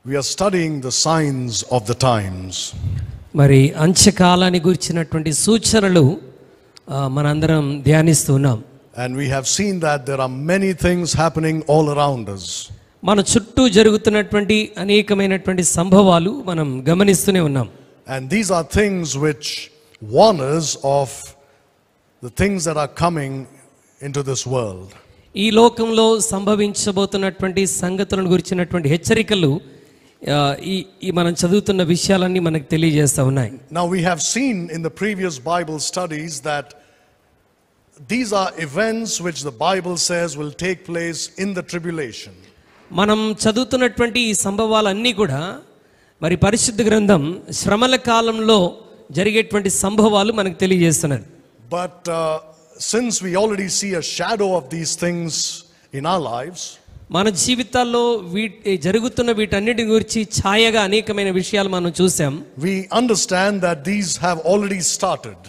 We are studying the signs of the times. మరి అంత్యకాలాన్ని గురించినటువంటి సూచనలు మనందరం ధ్యానిస్తున్నాం. And we have seen that there are many things happening all around us. మన చుట్టూ జరుగుతున్నటువంటి అనేకమైనటువంటి సంభవాలు మనం గమనిస్తూనే ఉన్నాం. And these are things which warn us of the things that are coming into this world. ఈ లోకంలో సంభవించబోతున్నటువంటి సంగతులను గురించినటువంటి హెచ్చరికలు ఈ మనం చదువుతున్న విషయాలన్నీ మనకు తెలియజేస్తా ఉన్నాయి. Now we have seen in the previous Bible studies that these are events which the Bible says will take place in the tribulation. మనం చదువుతున్నటువంటి ఈ సంభవాలన్నీ కూడా మరి పరిశుద్ధ గ్రంథం శ్రమల కాలంలో జరిగేటువంటి సంభవాలు మనకు తెలియజేస్తున్నది. But since we already see a shadow of these things in our lives, మన జీవితాల్లో జరుగుతున్న వీటన్నిటి గురించి ఛాయగా అనేకమైన విషయాలు మనం చూసాం. we understand that these have already started.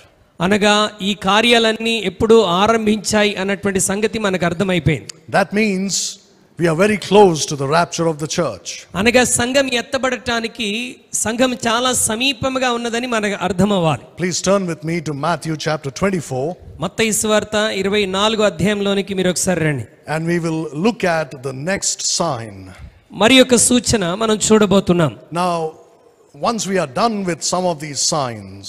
అనగా ఈ కార్యాలన్నీ ఎప్పుడు ఆరంభించాయి అన్నటువంటి సంగతి మనకు అర్థమైపోయింది. That means we are very close to the rapture of the church. అనగా సంఘం ఎత్తబడటానికి సంఘం చాలా సమీపంగా ఉన్నదని మనకు అర్థం అవ్వాలి. Please turn with me to Matthew chapter 24. మత్తయి సువార్త 24వ అధ్యాయంలోనికి మీరు ఒకసారి రండి. And we will look at the next sign. మరి ఒక సూచన మనం చూడబోతున్నాం. Now, once we are done with some of these signs,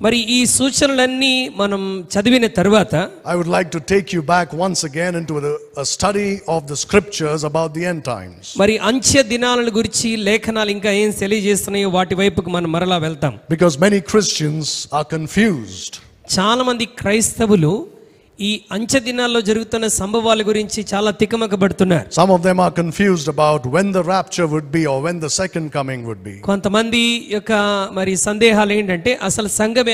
మరి ఈ సూచనలన్నీ మనం చదివిన తర్వాత I would like to take you back once again into a study of the scriptures about the end times. మరి అంత్య దినాలను గురించి లేఖనాలు ఇంకా ఏం తెలియజేస్తున్నాయో వాటి వైపుకు మనం మరలా వెళ్తాం. Because many Christians are confused. చాలా మంది క్రైస్తవులు ఈ అంత్య దినాల్లో జరుగుతున్న సంభవాల గురించి చాలా తికమకబడుతున్నారు. Some of them are confused about when the rapture would be or when the second coming would be. కొంతమంది యొక్క మరి సందేహాలు ఏంటంటే అసలు సంఘం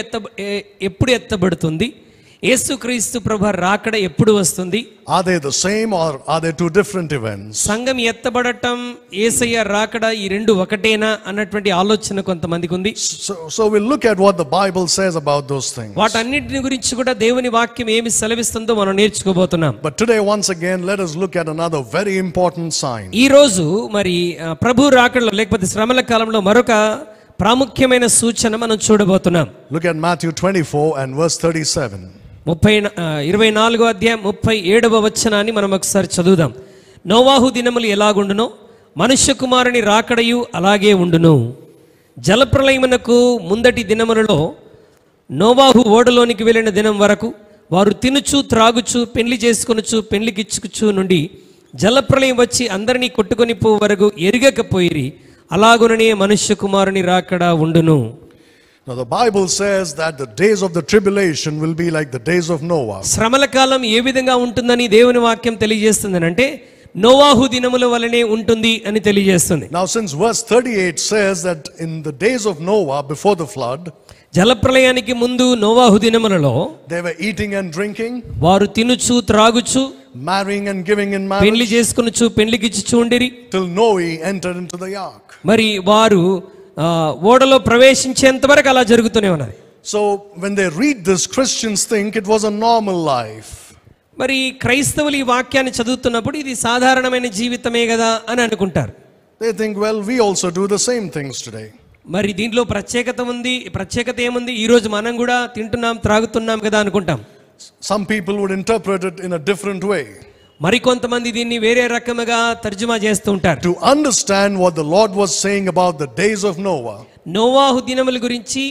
ఎప్పుడు ఎత్తబడుతుంది, యేసుక్రీస్తు ప్రభువు రాకడ ఎప్పుడు వస్తుంది, Are they the same or are they two different events? సంఘం ఎత్తబడటం యేసయ్య రాకడ ఈ రెండు ఒకటేనా అన్నటువంటి ఆలోచన కొంతమందికి ఉంది. So we'll look at what the Bible says about those things. వాటన్నిటిని గురించి కూడా దేవుని వాక్యం ఏమి సెలవిస్తుందో మనం నేర్చుకోబోతున్నాం. But today once again let us look at another very important sign. ఈ రోజు మరి ప్రభు రాకడలో లేకపోతే శ్రమల కాలంలో మరొక ప్రాముఖ్యమైన సూచన మనం చూడబోతున్నాం. Look at Matthew 24 and verse 37. 24వ అధ్యాయం 37వ వచనాన్ని మనం ఒకసారి చదువుదాం. నోవాహు దినములు ఎలాగుండునో మనుష్య కుమారుని రాకడయు అలాగే ఉండును. జలప్రలయమునకు ముందటి దినములలో నోవాహు ఓడలోనికి వెళ్ళిన దినం వరకు వారు తినుచు త్రాగుచు పెళ్లి చేసుకొనుచు పెళ్లికిచ్చుకుచు నుండి జలప్రలయం వచ్చి అందరినీ కొట్టుకొని పో వరకు ఎరగకపోయిరి. అలాగుననే మనుష్య కుమారుని రాకడ ఉండును. Now the Bible says that the days of the tribulation will be like the days of Noah. శ్రమల కాలం ఏ విధంగా ఉంటుందని దేవుని వాక్యం తెలియజేస్తుంది అంటే నోవాహు దినముల వలనే ఉంటుంది అని తెలియజేస్తుంది. Now since verse 38 says that in the days of Noah before the flood, జలప్రలయానికి ముందు నోవాహు దినములలో they were eating and drinking, వారు తినుచు త్రాగుచు marrying and giving in పెళ్లి marriage, చేసుకొనుచు పెళ్లికిచ్చుచు ఉండిరి. till Noah entered into the ark. మరి వారు ఓడలో ప్రవేశించేంత వరకు అలా జరుగుతూనే ఉన్నది. So when they read this, Christians think it was a normal life. మరి క్రైస్తవులు ఈ వాక్యాన్ని చదువుతున్నప్పుడు ఇది సాధారణమైన జీవితమే కదా అని అనుకుంటారు. They think, well, we also do the same things today. మరి దీంట్లో ప్రత్యేకత ఏముంది, ఈ రోజు మనం కూడా తింటున్నాం త్రాగుతున్నాం కదా అనుకుంటాం. Some people would interpret it in a different way. మరి కొంతమంది దీన్ని వేరే రకముగా తర్జుమా చేస్తూ ఉంటారు. To understand what the Lord was saying about the days of Noah, నోవాహు దినముల గురించి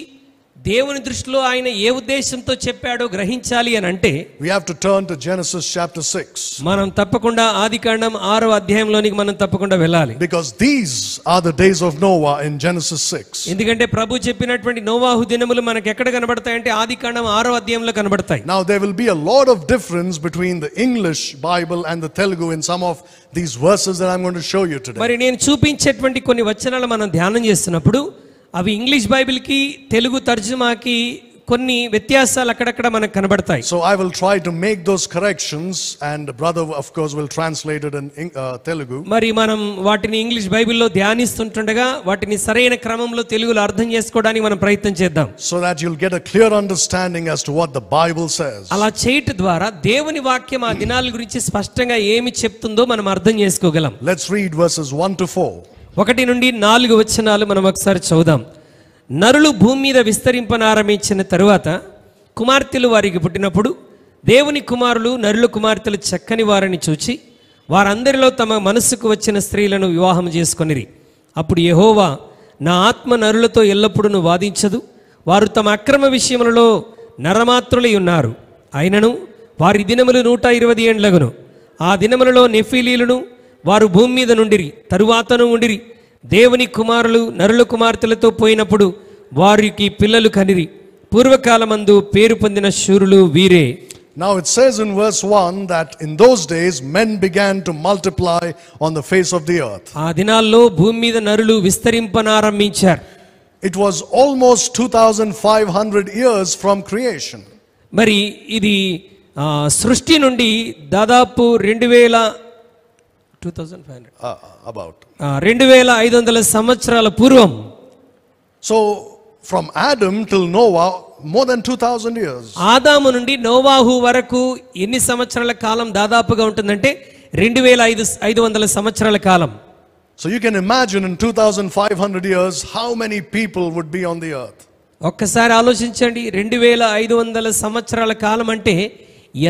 దేవుని దృష్టిలో ఆయన ఏ ఉద్దేశంతో చెప్పాడో గ్రహించాలి అని అంటే we have to turn to Genesis chapter 6. మనం తప్పకుండా ఆదికాండం 6వ అధ్యాయంలోనికి మనం తప్పకుండా వెళ్ళాలి. Because these are the days of Noah in Genesis 6. ఎందుకంటే ప్రభు చెప్పినటువంటి నోవాహు దినములు మనకు ఎక్కడ కనబడతాయంటే ఆదికాండం 6వ అధ్యాయంలో కనబడతాయి. Now there will be a lot of difference between the English Bible and the Telugu in some of these verses that I'm going to show you today. మరి నేను చూపించేటువంటి కొన్ని వచనాలు మనం ధ్యానం చేస్తున్నప్పుడు అవి ఇంగ్లీష్ బైబిల్కి తెలుగు తర్జుమాకి కొన్ని వ్యత్యాసాలు అక్కడక్కడ మనకు కనబడతాయి. So I will try to make those corrections and brother of course will translate it in Telugu. మరి మనం వాటిని ఇంగ్లీష్ బైబిల్లో ధ్యానిస్తుండగా వాటిని సరైన క్రమంలో తెలుగులో అర్థం చేసుకోవడానికి మనం ప్రయత్నం చేద్దాం. So that you'll get a clear understanding as to what the Bible says. అలా చేయటం ద్వారా దేవుని వాక్యం ఆ దినాల గురించి స్పష్టంగా ఏమి చెప్తుందో మనం అర్థం చేసుకోగలం. Let's read verses 1 to 4. 1 నుండి 4 వచనాలు మనం ఒకసారి చదువుదాం. నరులు భూమి మీద విస్తరింపనారంభించిన తరువాత కుమార్తెలు వారికి పుట్టినప్పుడు దేవుని కుమారులు నరుల కుమార్తెలు చక్కని వారిని చూచి వారందరిలో తమ మనస్సుకు వచ్చిన స్త్రీలను వివాహం చేసుకొనిరి. అప్పుడు యెహోవా, నా ఆత్మ నరులతో ఎల్లప్పుడూ వాదించదు, వారు తమ అక్రమ విషయములలో నరమాత్రులై ఉన్నారు. అయినను వారి దినములు 120 ఏండ్లగును. ఆ దినములలో నెఫీలీలను వారు భూమి మీద నుండిరి, తరువాతను ఉండిరి. దేవుని కుమారులు నరుల కుమార్తెలతో పోయినప్పుడు వారికి పిల్లలు కనిరి. పూర్వకాలమందు పేరు పొందిన శూరులు వీరే. Now it says in verse 1 that in those days men began to multiply on the face of the earth. ఆ దినాల్లో భూమి మీద నరులు విస్తరింపనారంభించారు. It was almost 2500 years from creation. మరి ఇది సృష్టి నుండి దాదాపు 2500 సంవత్సరాల పూర్వం. So from Adam till Noah, more than 2000 years. ఆదాము నుండి నోవాహు వరకు ఎన్ని సంవత్సరాల కాలం దాదాపుగా ఉంటుందంటే 2500 సంవత్సరాల కాలం. So you can imagine in 2500 years how many people would be on the earth. ఒక్కసారి ఆలోచించండి, 2500 సంవత్సరాల కాలం అంటే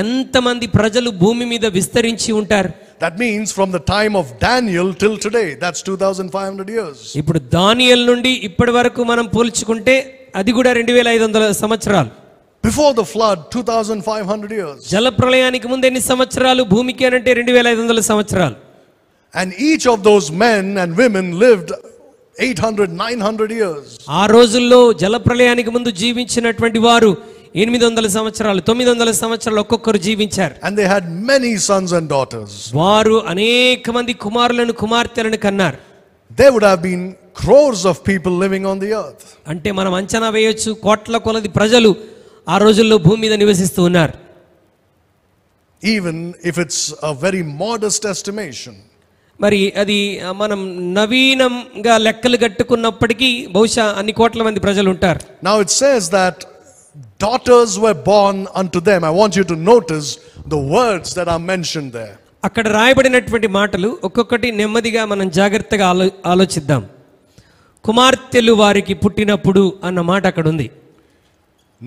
ఎంతమంది ప్రజలు భూమి మీద విస్తరించి ఉంటారు. That means from the time of Daniel till today, that's 2500 years. ఇప్పుడు దానియేలు నుండి ఇప్పటి వరకు మనం పోల్చుకుంటే అది కూడా 2500 సంవత్సరాలు. Before the flood, 2500 years. జలప్రళయానికి ముందు ఎన్ని సంవత్సరాలు భూమికి అంటే 2500 సంవత్సరాలు. And each of those men and women lived 800-900 years. ఆ రోజుల్లో జలప్రళయానికి ముందు జీవించినటువంటి వారు 800 సంవత్సరాలు 900 సంవత్సరాలు ఒక్కొక్కరు జీవించారు. And they had many sons and daughters. వారు అనేక మంది కుమారులను కుమార్తెలను కన్నారు. There would have been crores of people living on the earth. అంటే మనం అంచనా వేయొచ్చు, కోట్ల కొలది ప్రజలు ఆ రోజుల్లో భూమి మీద నివసిస్తూ ఉన్నారు. Even if it's a very modest estimation. మరి అది మనం నవీనంగా లెక్కలు కట్టుకున్నప్పటికీ బహుశా అన్ని కోట్ల మంది ప్రజలు ఉంటారు. Now it says that daughters were born unto them. I want you to notice the words that are mentioned there. అక్కడ రాయబడినటువంటి మాటలు ఒక్కొక్కటి నెమ్మదిగా మనం జాగ్రత్తగా ఆలోచిద్దాం. కుమార్తెలు వారికి పుట్టినప్పుడు అన్న మాట అక్కడ ఉంది.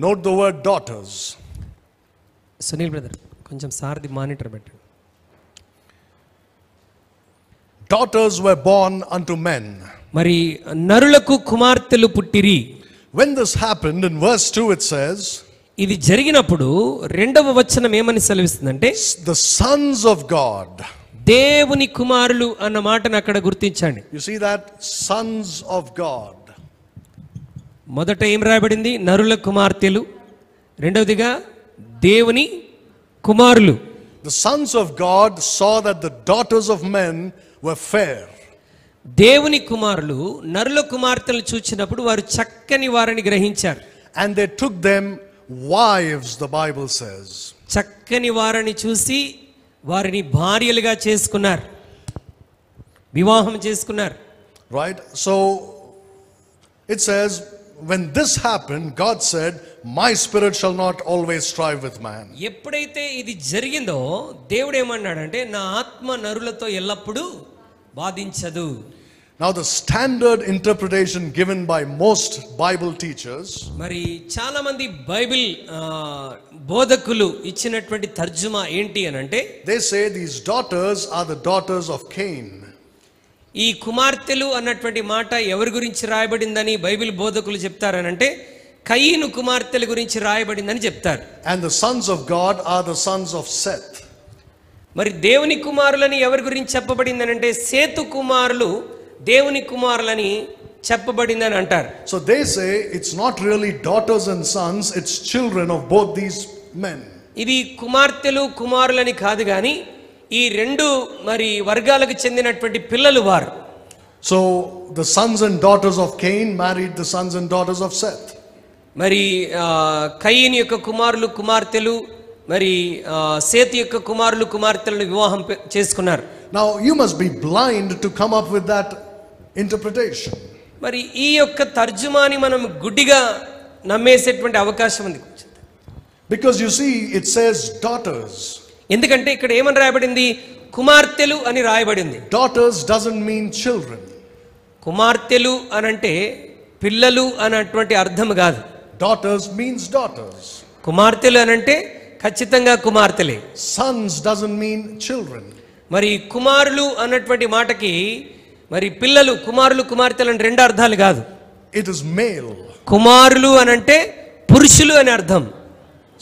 Note the word daughters. Sunil brother కొంచెం సార్ది మానిటర్ పెట్టండి. Daughters were born unto men. మరి నరులకు కుమార్తెలు పుట్టిరి. When this happened, in verse 2 it says, ఇది జరిగినప్పుడు 2వ వచనం ఏమని సెలవిస్తుందంటే, the sons of God. దేవుని కుమారులు అన్న మాటను అక్కడ గుర్తించండి. You see that? Sons of God. మొదట ఏం రాయబడింది? నరుల కుమార్తెలు. రెండవదిగా దేవుని కుమారులు. The sons of God saw that the daughters of men were fair. దేవుని కుమారులు నరుల కుమార్తెలు చూచినప్పుడు వారు చక్కని వారిని గ్రహించారు. And they took them wives, the Bible says. చక్కని వారిని చూసి వారిని భార్యలుగా చేసుకున్నారు, వివాహం చేసుకున్నారు. Right? So it says, when this happened, God said, my spirit shall not always strive with man. ఎప్పుడైతే ఇది జరిగిందో దేవుడు ఏమన్నాడంటే, నా ఆత్మ నరులతో ఎల్లప్పుడూ బాధించదు. Now the standard interpretation given by most Bible teachers, మరి చాలా మంది బైబిల్ బోధకులు ఇచ్చినటువంటి తర్జుమా ఏంటి అని అంటే, they say these daughters are the daughters of Cain. ఈ కుమార్తెలు అన్నటువంటి మాట ఎవరి గురించి రాయబడిందని బైబిల్ బోధకులు చెప్తారనంటే, కయీను కుమార్తెల గురించి రాయబడిందని చెప్తారు. And the sons of God are the sons of Seth. మరి దేవుని కుమారులని ఎవరి గురించి చెప్పబడిందని అంటే, సేతు కుమారులు దేవుని కుమారులని చెప్పబడిందని అంటారు. So they say it's not really daughters and sons, it's children of both these men. ఇది కుమార్తెలు కుమారులని కాదు కానీ ఈ రెండు మరి వర్గాలకు చెందినటువంటి పిల్లలు వారు. So the sons and daughters of Cain married the sons and daughters of Seth. మరి కయీను యొక్క కుమారులు కుమార్తెలు మరి సేతు యొక్క కుమారులు కుమార్తెలను వివాహం చేసుకున్నారు. Now you must be blind to come up with that interpretation. మరి ఈ యొక్క తర్జుమాని మనం గుడ్డిగా నమ్మేసేటువంటి అవకాశం ఉంది. Because you see it says daughters. ఎందుకంటే ఇక్కడ ఏమని రాయబడింది? కుమార్తెలు అని రాయబడింది. Daughters doesn't mean children. కుమార్తెలు అనంటే పిల్లలు అన్నటువంటి అర్థం కాదు. Daughters means daughters. కుమార్తెలు అనంటే ఖచ్చితంగా కుమార్తెలే. Sons doesn't mean children. మరి కుమారులు అన్నటువంటి మాటకి మరి పిల్లలు, కుమారులు కుమార్తెలు అని రెండు అర్థాలు కాదు. It is male. కుమారులు అనంటే పురుషులు అని అర్థం.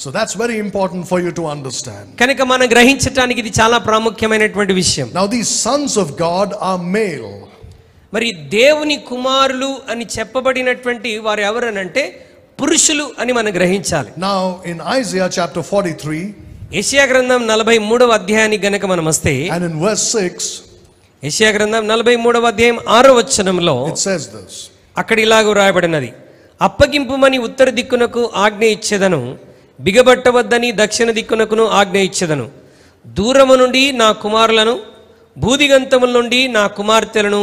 So that's very important for you to understand. కనుక మనం గ్రహించటానికి ఇది చాలా ప్రాముఖ్యమైనటువంటి విషయం. Now these sons of God are male. మరి దేవుని కుమారులు అని చెప్పబడినటువంటి వారు ఎవరనంటే పురుషులు అని మనం గ్రహించాలి. Now in Isaiah chapter 43 యెషయా గ్రంథం 43వ అధ్యాయానికి గనక మనం వస్తే, and in verse 6 యెషయా గ్రంథం 43వ అధ్యాయం 6వ వచనంలో it says this. అక్కడ ఇలాగ వ్రాయబడినది, అప్పగింపుమని ఉత్తర దిక్కునకు ఆజ్ఞ ఇచ్చెదను, బిగబట్టవద్దని దక్షిణ దిక్కునకును ఆజ్ఞ ఇచ్చెదను, దూరము నుండి నా కుమారులను, భూదిగంతముల నుండి నా కుమార్తెలను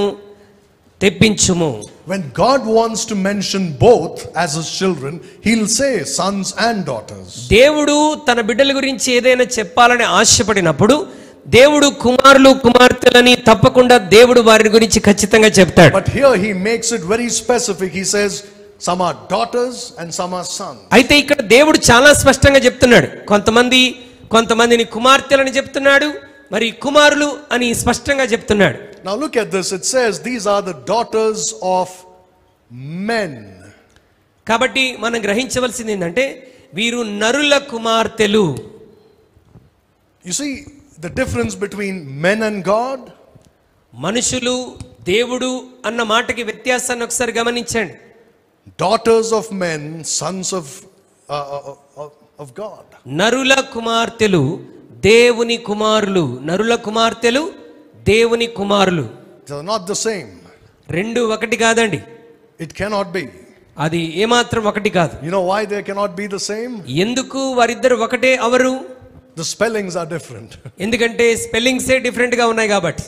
తెప్పించుము. When God wants to mention both as his children, he'll say sons and daughters. దేవుడు తన బిడ్డల గురించి ఏదైనా చెప్పాలని ఆశపడినప్పుడు దేవుడు కుమారులు కుమార్తెలని తప్పకుండా దేవుడు వారి గురించి ఖచ్చితంగా చెప్తాడు. But here he makes it very specific. He says some are daughters and some are sons. అయితే ఇక్కడ దేవుడు చాలా స్పష్టంగా చెప్తున్నాడు. కొంతమందిని కుమార్తెలని చెప్తున్నాడు, మరి కుమారులు అని స్పష్టంగా చెప్తున్నాడు. Now look at this. It says these are the daughters of men. కాబట్టి మనం గ్రహించవలసింది ఏంటంటే వీరు నరుల కుమార్తెలు. You see the difference between men and God? మనుషులు దేవుడు అన్న మాటకి వ్యత్యాసాన్ని ఒకసారి గమనించండి. Daughters of men, sons of God. నరుల కుమార్తెలు దేవుని కుమారులు. నరుల కుమార్తెలు దేవుని కుమారులు. They are not the same. రెండు ఒకటి కాదండి. It cannot be. అది ఏమాత్రం ఒకటి కాదు. You know why they cannot be the same? ఎందుకు వారిద్దరు ఒకటే hour? The spellings are different. ఎందుకంటే స్పెల్లింగ్సే డిఫరెంట్ గా ఉన్నాయి కాబట్టి.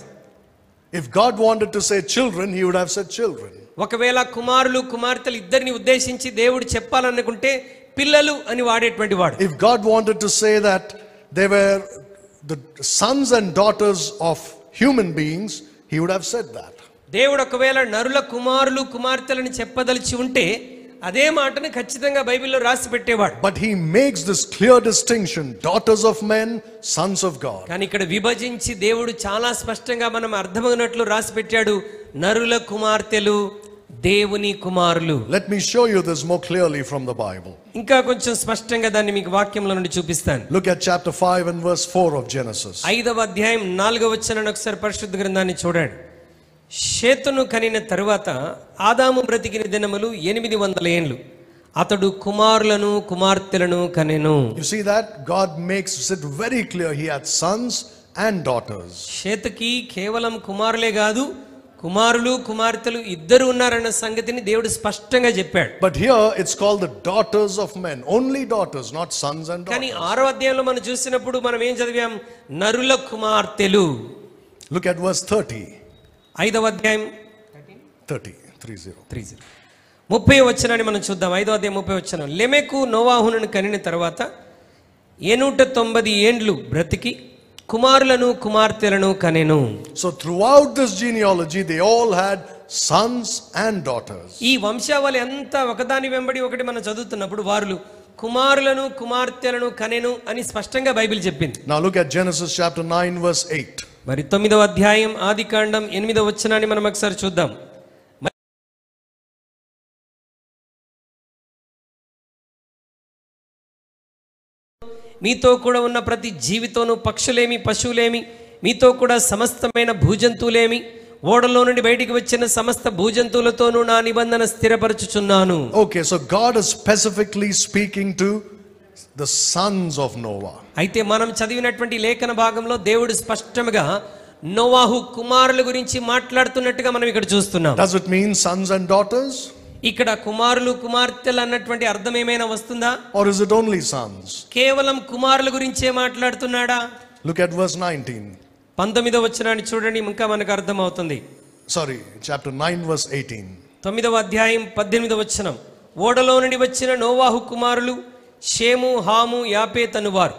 If God wanted to say children, he would have said children. ఒకవేళ కుమారులు కుమార్తెలు ఇద్దరిని ఉద్దేశించి దేవుడు చెప్పాలనుకుంటే పిల్లలు అని వాడేటువంటి వాడు. If God wanted to say that they were the sons and daughters of human beings, he would have said that. దేవుడు ఒకవేళ నరుల కుమారులు కుమార్తెలను చెప్పదలిచి ఉంటే అదే మాటను ఖచ్చితంగా బైబిల్లో రాసి పెట్టేవాడు. But he makes this clear distinction, daughters of men, sons of God. కానీ ఇక్కడ విభజించి దేవుడు చాలా స్పష్టంగా మనం అర్థమవునట్లు రాసి పెట్టాడు, నరుల కుమార్తెలు దేవుని కుమారులు. Let me show you this more clearly from the Bible. ఇంకా కొంచెం స్పష్టంగా దాన్ని మీకు వాక్యంలో నుండి చూపిస్తాను. Look at chapter 5 and verse 4 of Genesis. 5వ అధ్యాయం 4వ వచనాన్ని ఒకసారి పరిశుద్ధ గ్రంథాన్ని చూడండి. షేతును కనిన తరువాత ఆదాము బ్రతికిన దినములు 800 ఏండ్లు, అతడు కుమారులను కుమార్తెలను కనెను. You see that? God makes it very clear he had sons and daughters. షేతుకి కేవలం కుమారులే కాదు, కుమారులు కుమార్తెలు ఇద్దరు ఉన్నారన్న సంగతిని దేవుడు స్పష్టంగా చెప్పాడు. But here it's called the daughters of men, only daughters, not sons and daughters. కానీ 6వ అధ్యాయంలో మనం చూసినప్పుడు మనం ఏం చదివాం? నరుల కుమార్తెలు. Look at verse 30. 5వ అధ్యాయం 30. 30వ వచనాన్ని మనం చూద్దాం. 5వ అధ్యాయం 30వ వచనం. లెమెకు నోవాహును కనిన తర్వాత 890 ఏండ్లు బ్రతికి కుమారులను కుమార్తెలను కనెను. So throughout this genealogy they all had sons and daughters. ఈ వంశావళి అంతా ఒకదాని వెంబడి ఒకటి మనం చదువుతున్నప్పుడు వారు కుమారులను కుమార్తెలను కనెను అని స్పష్టంగా బైబిల్ చెప్పింది. Now look at Genesis chapter 9 verse 8. మరి 9వ అధ్యాయం ఆదికాండం 8వ వచనాన్ని మనం ఒకసారి చూద్దాం. మీతో కూడా ఉన్న ప్రతి జీవితోను, పక్షులేమి పశువులేమి, మీతో కూడా సమస్తమైన భూజంతువులేమి, ఓడలో నుండి బయటికి వచ్చిన సమస్త భూజంతువులతోనూ నా నిబంధన స్థిరపరచుచున్నాను. Okay, so God is specifically speaking to the sons of Noah. అయితే మనం చదివినటువంటి లేఖన భాగంలో దేవుడు స్పష్టంగా నోవాహు కుమారుల గురించి మాట్లాడుతున్నట్టుగా మనం ఇక్కడ చూస్తున్నాం. Does it mean sons and daughters? ఇక్కడ కుమారులు కుమార్తెలు అన్నటువంటి అర్థం ఏమైనా వస్తుందా? Or is it only sons? కేవలం కుమారుల గురించే మాట్లాడుతున్నాడా? Look at verse 19. 19వ వచనాన్ని చూడండి, ఇంకా మనకు అర్థం అవుతుంది. Sorry, chapter 9 verse 18. 9వ అధ్యాయం 18వ వచనం. ఓడలో నుండి వచ్చిన నోవాహు కుమారులు షేము, హాము, యాపేత్ అనువారు.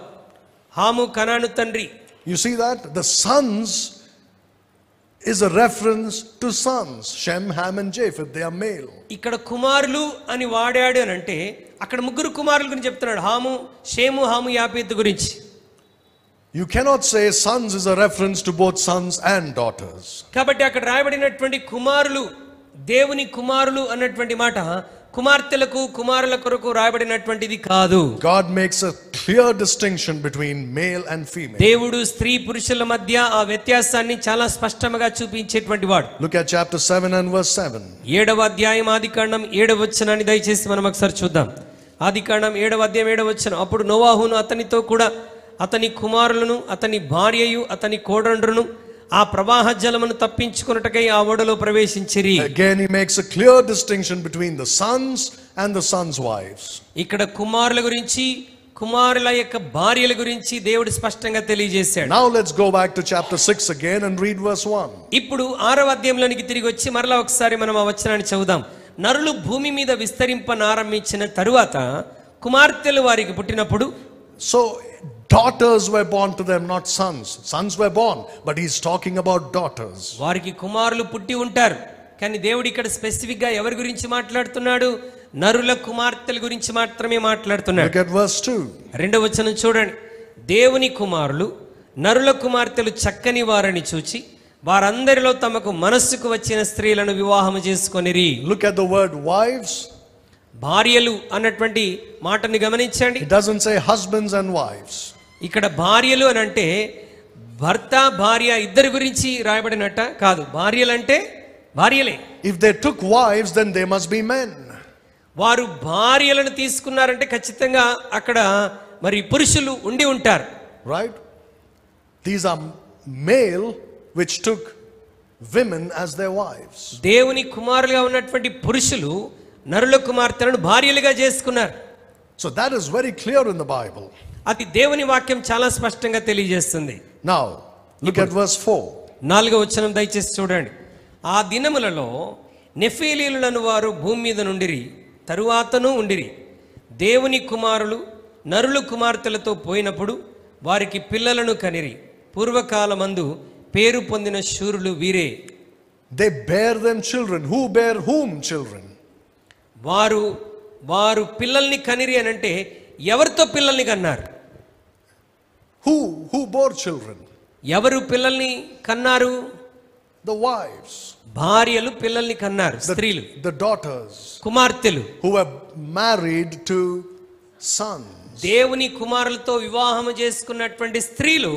హాము కనాను తండ్రి. You see that? The sons is a reference to sons, Shem, Ham and Japheth. They are male. ఇక్కడ కుమారులు అని వాడాడు అని అంటే అక్కడ ముగ్గురు కుమారుల గురించి చెప్తున్నాడు. హాము, షేము, హాము, యాపేతు గురించి. You cannot say sons is a reference to both sons and daughters. కాబట్టి అక్కడ రాయబడినటువంటి కుమారులు, దేవుని కుమారులు అన్నటువంటి మాట కుమార్తెలకు కుమారుల కొరకు రాయబడినటువంటిది కాదు. God makes a clear distinction between male and female. దేవుడు స్త్రీ పురుషుల మధ్య ఆ వ్యత్యాసాన్ని చాలా స్పష్టంగా చూపించేటువంటి వాడు. Look at chapter 7 and verse 7. 7వ అధ్యాయం ఆదికాండం 7వ వచనాన్ని దయచేసి మనం ఒకసారి చూద్దాం. ఆదికాండం 7వ అధ్యాయం 7వ వచనం. అప్పుడు నోవాహును అతనితో కూడా అతని కుమారులను అతని భార్యయు అతని కోడండ్రును ఆ ప్రవాహ జలమును తప్పించుకొనుటకై ఆ ఓడలో ప్రవేశించిరి. Again he makes a clear distinction between the sons and the sons' wives. ఇక్కడ కుమారుల గురించి కుమారుల యొక్క భార్యల గురించి దేవుడు స్పష్టంగా తెలియజేశాడు. Now let's go back to chapter 6 again and read verse 1. ఇప్పుడు 6వ అధ్యాయంలోనికి తిరిగి వచ్చి మరలా ఒకసారి మనం ఆ వచనాన్ని చదువుదాం. నరులు భూమి మీద విస్తరింపనారంభించిన తరువాత కుమార్తెలు వారికి పుట్టినప్పుడు, So daughters were born to them, not sons. Sons were born, but he's talking about daughters. వారికి కుమారులు పుట్టి ఉంటారు. కానీ దేవుడు ఇక్కడ స్పెసిఫిక్ గా ఎవరి గురించి మాట్లాడుతున్నాడు? నరుల కుమార్తెల గురించి మాత్రమే మాట్లాడుతున్నాడు. Look at verse 2. 2వ వచనం చూడండి. దేవుని కుమారులు నరుల కుమార్తెలు చక్కని వారని చూచి వారందరిలో తమకు మనస్సుకు వచ్చిన స్త్రీలను వివాహము చేసుకొనిరి. Look at the word wives. భార్యలు అన్నటువంటి మాటని గమనించండి. It doesn't say husbands and wives. ఇక్కడ భార్యలు అని అంటే భర్త భార్య ఇద్దరి గురించి రాయబడినట్ట కాదు. భార్యలు అంటే భార్యలే. If they took wives, then they must be men. వారు భార్యలను తీసుకున్నారంటే ఖచ్చితంగా అక్కడ మరి పురుషులు ఉండి ఉంటారు. Right? These are male which took women as their wives. దేవుని కుమారులుగా ఉన్నటువంటి పురుషులు నరుల కుమార్తెలను భార్యలుగా చేసుకున్నారు. So that is very clear in the Bible. అది దేవుని వాక్యం చాలా స్పష్టంగా తెలియజేస్తుంది. Now, look at verse 4. 4వ వచనం దయచేసి చూడండి. ఆ దినములలో నెఫీలీయులను వారు భూమి మీద నుండిరి, తరువాతను ఉండిరి. దేవుని కుమారులు నరుల కుమార్తెలతో పోయినప్పుడు వారికి పిల్లలను కనిరి. పూర్వకాలమందు పేరు పొందిన శూరులు వీరే. They bear them children. Who bear whom children? వారు పిల్లల్ని కనిరి అని అంటే ఎవరితో పిల్లల్ని కన్నారు? Who bore children? ఎవరు పిల్లల్ని కన్నారు? The wives. భార్యలు పిల్లల్ని కన్నారు. స్త్రీలు, the daughters, కుమార్తెలు who were married to sons. దేవుని కుమారులతో వివాహం చేసుకున్నటువంటి స్త్రీలు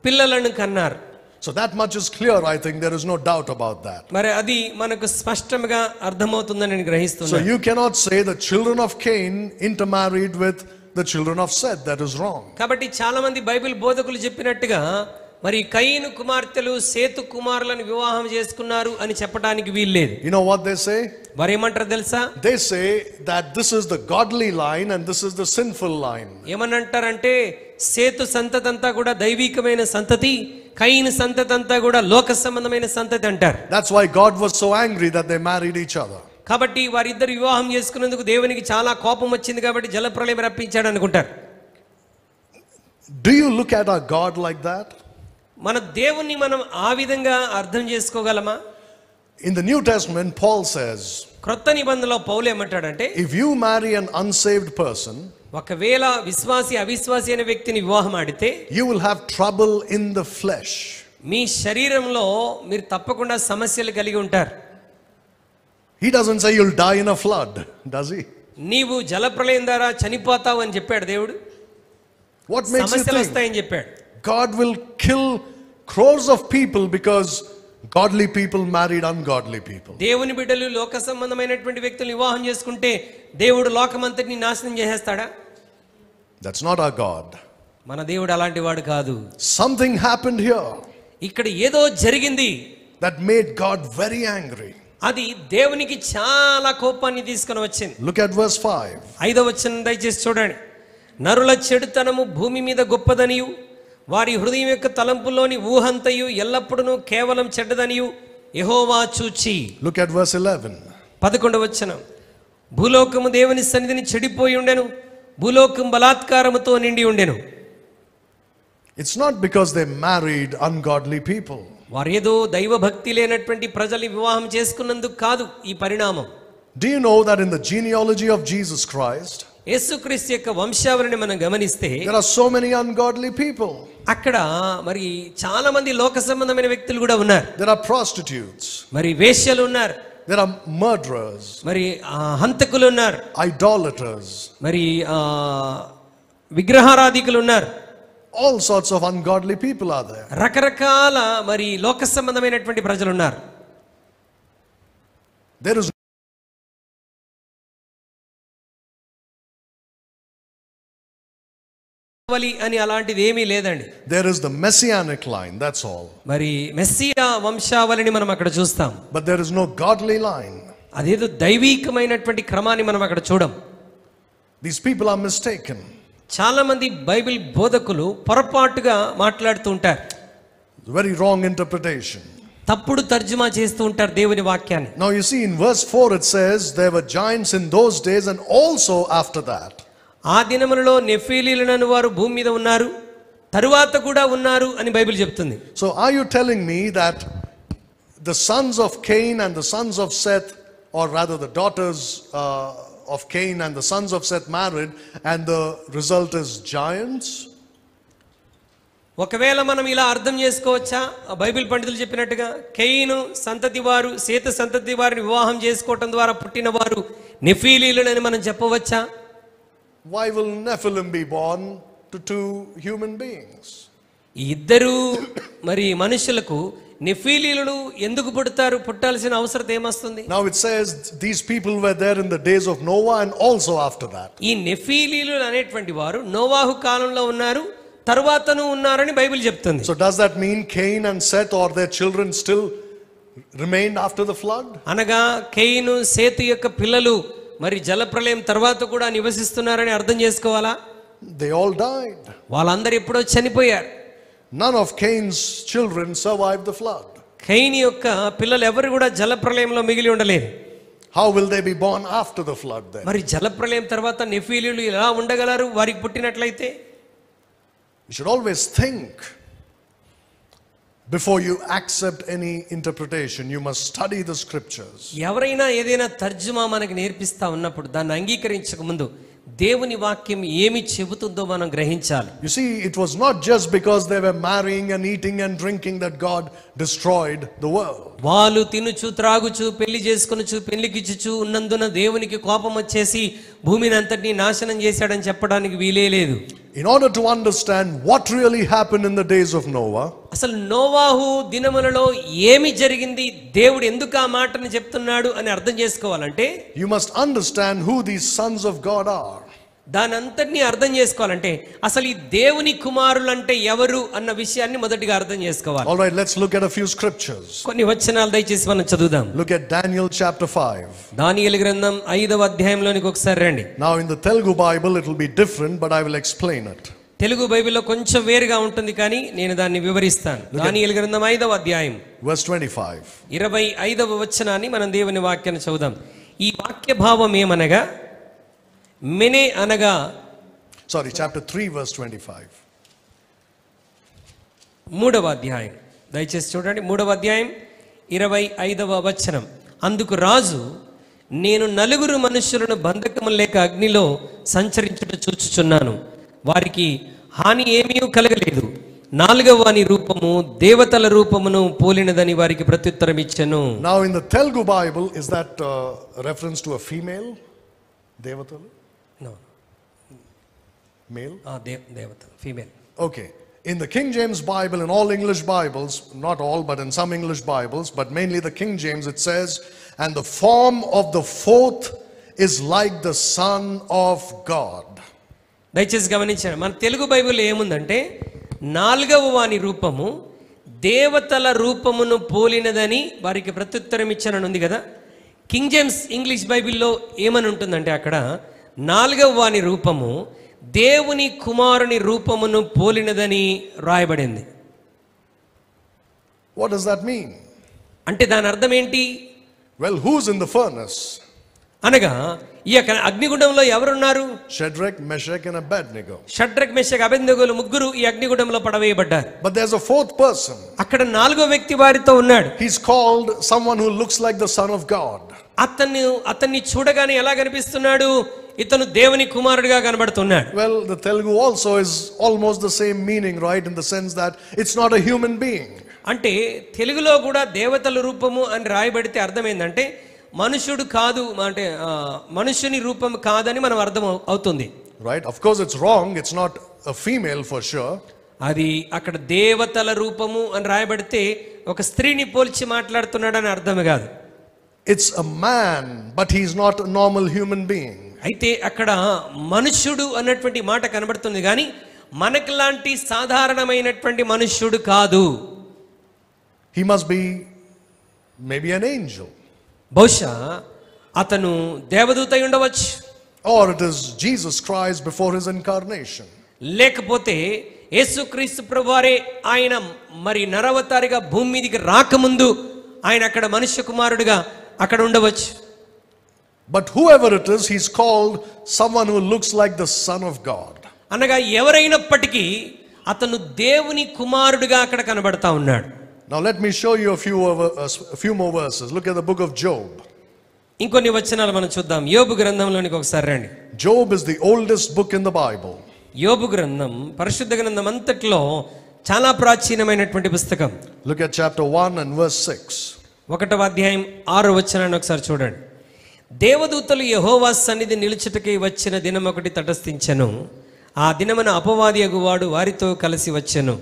పిల్లలను కన్నారు. So that much is clear. I think there is no doubt about that. మరి అది మనకు స్పష్టంగా అర్థమవుతుందని నేను గ్రహిస్తున్నాను. So you cannot say the children of Cain intermarried with the children of Seth. That is wrong. కాబట్టి చాలా మంది బైబిల్ బోధకులు చెప్పినట్టుగా మరి కయీను కుమార్తెలు సేతు కుమారులను వివాహం చేసుకున్నారు అని చెప్పడానికి వీల్లేదు. You know what they say? మరి ఏమంటారు తెలుసా? They say that this is the godly line and this is the sinful line. ఏమనంటారంటే Setu సంతతి అంతా కూడా దైవికమైన సంతతి, కయీను సంతతి అంతా కూడా లోక సంబంధమైన సంతతి అంటారు. That's why God was so angry that they married each other. కాబట్టి వారిద్దరు వివాహం చేసుకున్నందుకు దేవునికి చాలా కోపం వచ్చింది కాబట్టి జలప్రళయం రప్పించాడు అనుకుంటారు. Do you look at our God like that? మన దేవుణ్ణి మనం ఆ విధంగా అర్థం చేసుకోగలమా? In the New Testament, Paul says, క్రొత్త నిబంధనలో పౌలు ఏమంటాడంటే, if you marry an unsaved person, ఒకవేళ విశ్వాసి అవిశ్వాసి అనే వ్యక్తిని వివాహం ఆడితే you will have trouble in the flesh. మీ శరీరంలో మీరు తప్పకుండా సమస్యలు కలిగి ఉంటారు. He doesn't say you'll die in a flood, does he? నీవు జలప్రళయం ద్వారా చనిపోతావు అని చెప్పాడు దేవుడు. What makes you సమస్యలు think వస్తాయని చెప్పాడు. God will kill crores of people because godly people married ungodly people? దేవుని బిడ్డలు లోక సంబంధమైనటువంటి వ్యక్తులు వివాహం చేసుకుంటే దేవుడు లోకమంతటిని నాశనం చేసేస్తాడా? That's not our God. మన దేవుడు అలాంటి వాడు కాదు. Something happened here ఇక్కడ ఏదో జరిగింది that made God very angry. అది దేవునికి చాలా కోపాన్ని తీసుకొని వచ్చింది. Look at verse 5. 5వ వచనం దయచేసి చూడండి. నరుల చెడుతనము భూమి మీద గొప్పదనియు వారి హృదయం యొక్క తలంపులోని ఊహంతయు ఎల్లప్పుడూ కేవలం చెడ్డదనియు యెహోవా చూచి. Look at verse 11. 11వ వచనం. భూలోకము దేవుని సన్నిధిని చెడిపోయి ఉండెను, భూలోకం బలాత్కారముతో నిండి ఉండెను. It's not because they married ungodly people. వారేదో దైవ భక్తి లేనటువంటి ప్రజలు వివాహం చేసుకున్నందుకు కాదు ఈ పరిణామం. Do you know that in the genealogy of Jesus Christ, యేసుక్రీస్తు యొక్క వంశావళిని మనం గమనిస్తే there are so many ungodly people. అక్కడ మరి చాలా మంది లోక సంబంధమైన వ్యక్తులు కూడా ఉన్నారు. There are prostitutes. మరి వేశ్యలు ఉన్నారు. There are murderers. మరి హంతకులు ఉన్నారు. Idolaters. మరి విగ్రహారాధికులు ఉన్నారు. All sorts of ungodly people are there. రకరకాల మరి లోక సంబంధమైనటువంటి ప్రజలు ఉన్నారు. There is అని అలాంటిది ఏమీ లేదండి. There is the messianic line, that's all. మరి మెస్సియా వంశావళిని మనం అక్కడ చూస్తాం. But there is no godly line. అదేదో దైవీకమైనటువంటి క్రమాన్ని మనం అక్కడ చూడం. These people are mistaken. చాలా మంది బైబిల్ బోధకులు పొరపాటుగా మాట్లాడుతూ ఉంటారు. Very wrong interpretation. తప్పుడు తర్జుమా చేస్తూ ఉంటారు దేవుని వాక్యాన్ని. Now you see in verse 4 it says there were giants in those days and also after that. ఆ దినములలో నెఫీలీలను వారు భూమి మీద ఉన్నారు, తరువాత కూడా ఉన్నారు అని బైబిల్ చెప్తుంది. So are you telling me that the sons of Cain and the sons of Seth, or rather the daughters of Cain and the sons of Seth married and the result is giants? ఒకవేళ మనం ఇలా అర్థం చేసుకోవచ్చా? Bible పండితులు చెప్పినట్టుగా కయీను సంతతి వారు సేతు సంతతి వారిని వివాహం చేసుకోవటం ద్వారా పుట్టిన వారు నెఫీలీలని మనం చెప్పవచ్చా? Why will Nephilim be born to two human beings? ఈ ఇద్దరు మరి మనుషులకు నెఫీలీలు ఎందుకు పుడతారు? పుట్టాల్సిన అవసరం ఏమొస్తుంది? Now it says these people were there in the days of Noah and also after that. ఈ నెఫీలీలు అనేటువంటి వారు నోవాహు కాలంలో ఉన్నారు, తరువాతను ఉన్నారని బైబిల్ చెప్తుంది. So does that mean Cain and Seth or their children still remained after the flood? అనగా కయీను సేతు యొక్క పిల్లలు మరి జలప్రలయం తర్వాత కూడా నివసిస్తున్నారని అర్థం చేసుకోవాలా? They all died. వాళ్ళందరూ ఎప్పుడో చనిపోయారు. None of Cain's children survived the flood. కయీను యొక్క పిల్లలు ఎవరు కూడా జలప్రలయంలో మిగిలి ఉండలేరు. How will they be born after the flood then? మరి జలప్రలయం తర్వాత నెఫీలీలు ఎలా ఉండగలరు వారికి పుట్టినట్లయితే? You should always think before you accept any interpretation. You must study the scriptures. ఎవరైనా ఏదైనా తర్జుమా మనకి నేర్పిస్తా ఉన్నప్పుడు దాన్ని అంగీకరించక ముందు దేవుని వాక్యం ఏమి చెబుతుందో మనం గ్రహించాలి. You see, it was not just because they were marrying and eating and drinking that God destroyed the world. వాళ్ళు తినుచు త్రాగుచు పెళ్లి చేసుకొనుచు పెళ్లికిచ్చుచు ఉన్నందున దేవునికి కోపం వచ్చేసి భూమిని అంతటినీ నాశనం చేశాడని చెప్పడానికి వీలే లేదు. In order to understand what really happened in the days of Noah, అసలు నోవాహు దినములలో ఏమి జరిగింది, దేవుడు ఎందుకు ఆ మాటను చెప్తున్నాడు అని అర్థం చేసుకోవాలంటే you must understand who these sons of God are. దాని అంతటినీ అర్థం చేసుకోవాలంటే అసలు ఈ దేవుని కుమారులు అంటే ఎవరు అన్న విషయాన్ని మొదటిగా అర్థం చేసుకోవాలి. All right, let's look at a few scriptures. కొన్ని వచనాలు దయచేసి మనం చదువుదాం. Look at Daniel chapter 5. దానియేలు గ్రంథం 5వ అధ్యాయంలోనికి ఒకసారి రండి. Now in the Telugu Bible it will be different, but I will explain it. Telugu బైబిల్లో కొంచెం వేరుగా ఉంటుంది కానీ నేను దాన్ని వివరిస్తాను. దానియేలు గ్రంథం 5వ అధ్యాయం verse 25. 25వ వచనాన్ని మనం దేవుని వాక్యాన్ని చదువుదాం. ఈ వాక్య భావం ఏమనగా మెనే అనగా chapter 3 verse 25. 3వ అధ్యాయం దయచేసి చూడండి. 3వ అధ్యాయం 25వ వచనం. అందుకు రాజు, నేను నలుగురు మనుషులను బంధకము లేక అగ్నిలో సంచరించుట చూచుచున్నాను, వారికి హాని ఏమీ కలగలేదు, నాలుగవ వాని రూపము దేవతల రూపమును పోలినదని వారికి ప్రత్యుత్తరం ఇచ్చెను. Now in the Telugu Bible, is that reference to a female? Devatalu? No. Male? Devata, female. Okay. In the King James Bible, in all English Bibles, not all, but in some English Bibles, but mainly the King James, it says, and the form of the fourth is like the Son of God. దయచేసి గమనించండి, మన తెలుగు బైబిల్లో ఏముందంటే నాలుగవ వాని రూపము దేవతల రూపమును పోలినదని వారికి ప్రత్యుత్తరం ఇచ్చానని ఉంది కదా. కింగ్ జేమ్స్ ఇంగ్లీష్ బైబిల్లో ఏమని ఉంటుందంటే అక్కడ నాలుగవ వాని రూపము దేవుని కుమారుని రూపమును పోలినదని రాయబడింది. What does that mean? అంటే దాని అర్థం ఏంటి? Well, who's in the furnace? అనగా ఈ యొక్క అగ్నిగుండంలో ఎవరున్నారు? Shadrach, Meshach and Abednego. Shadrach Meshach అబేద్నెగోలు ముగ్గురు ఈ అగ్నిగుండంలో పడవేయబడ్డారు. But there's a fourth person. అక్కడ నాలుగో వ్యక్తి వారితో ఉన్నాడు. He's called someone who looks like the Son of God. అతన్ని చూడగానే ఎలా కనిపిస్తున్నాడు? ఇతను దేవుని కుమారుడిగా కనబడుతున్నాడు. Well, the Telugu also is almost the same meaning, right? In the sense that it's not a human being. అంటే తెలుగులో కూడా దేవతల రూపము అని రాయబడితే అర్థం ఏంటంటే మనుషుడు కాదు, అంటే మనుషుని రూపం కాదని మనం అర్థం అవుతుంది. Right? Of course it's wrong. It's not a female for sure. అది అక్కడ దేవతల రూపము అని రాయబడితే ఒక స్త్రీని పోల్చి మాట్లాడుతున్నాడని అర్థం కాదు. It's a man, but he's not a normal human being. అయితే అక్కడ మనుష్యుడు అన్నటువంటి మాట కనబడుతుంది కానీ మనకులాంటి సాధారణమైనటువంటి మనుష్యుడు కాదు. He must be maybe an angel. బహుశా అతను దేవదూత అయి ఉండవచ్చు. Or it is Jesus Christ before his incarnation. లేకపోతే యేసుక్రీస్తు ప్రభువారే ఆయన మరి నరవతారిగా భూమి మీదకి రాకముందు ఆయన అక్కడ మనుష్య కుమారుడిగా అక్కడ ఉండవచ్చు. But whoever it is, he's called someone who looks like the Son of God. అనగా ఎవరైనప్పటికీ అతను దేవుని కుమారుడిగా అక్కడ కనబడతా ఉన్నాడు. Now let me show you a few more verses. Look at the book of Job. ఇంకొన్ని వచనాలు మనం చూద్దాం. యోబు గ్రంథంలోనికి ఒకసారి రండి. Job is the oldest book in the Bible. యోబు గ్రంథం పరిశుద్ధ గ్రంథం అంతట్లో చాలా ప్రాచీనమైనటువంటి పుస్తకం. Look at chapter 1 and verse 6. 1వ అధ్యాయం 6వ వచనాన్ని ఒకసారి చూడండి. దేవదూతలు యెహోవా సన్నిధి నిలుచుటకై వచ్చిన దినం ఒకటి తటస్థించెను. ఆ దినమున అపవాది అగువాడు వారితో కలిసి వచ్చెను.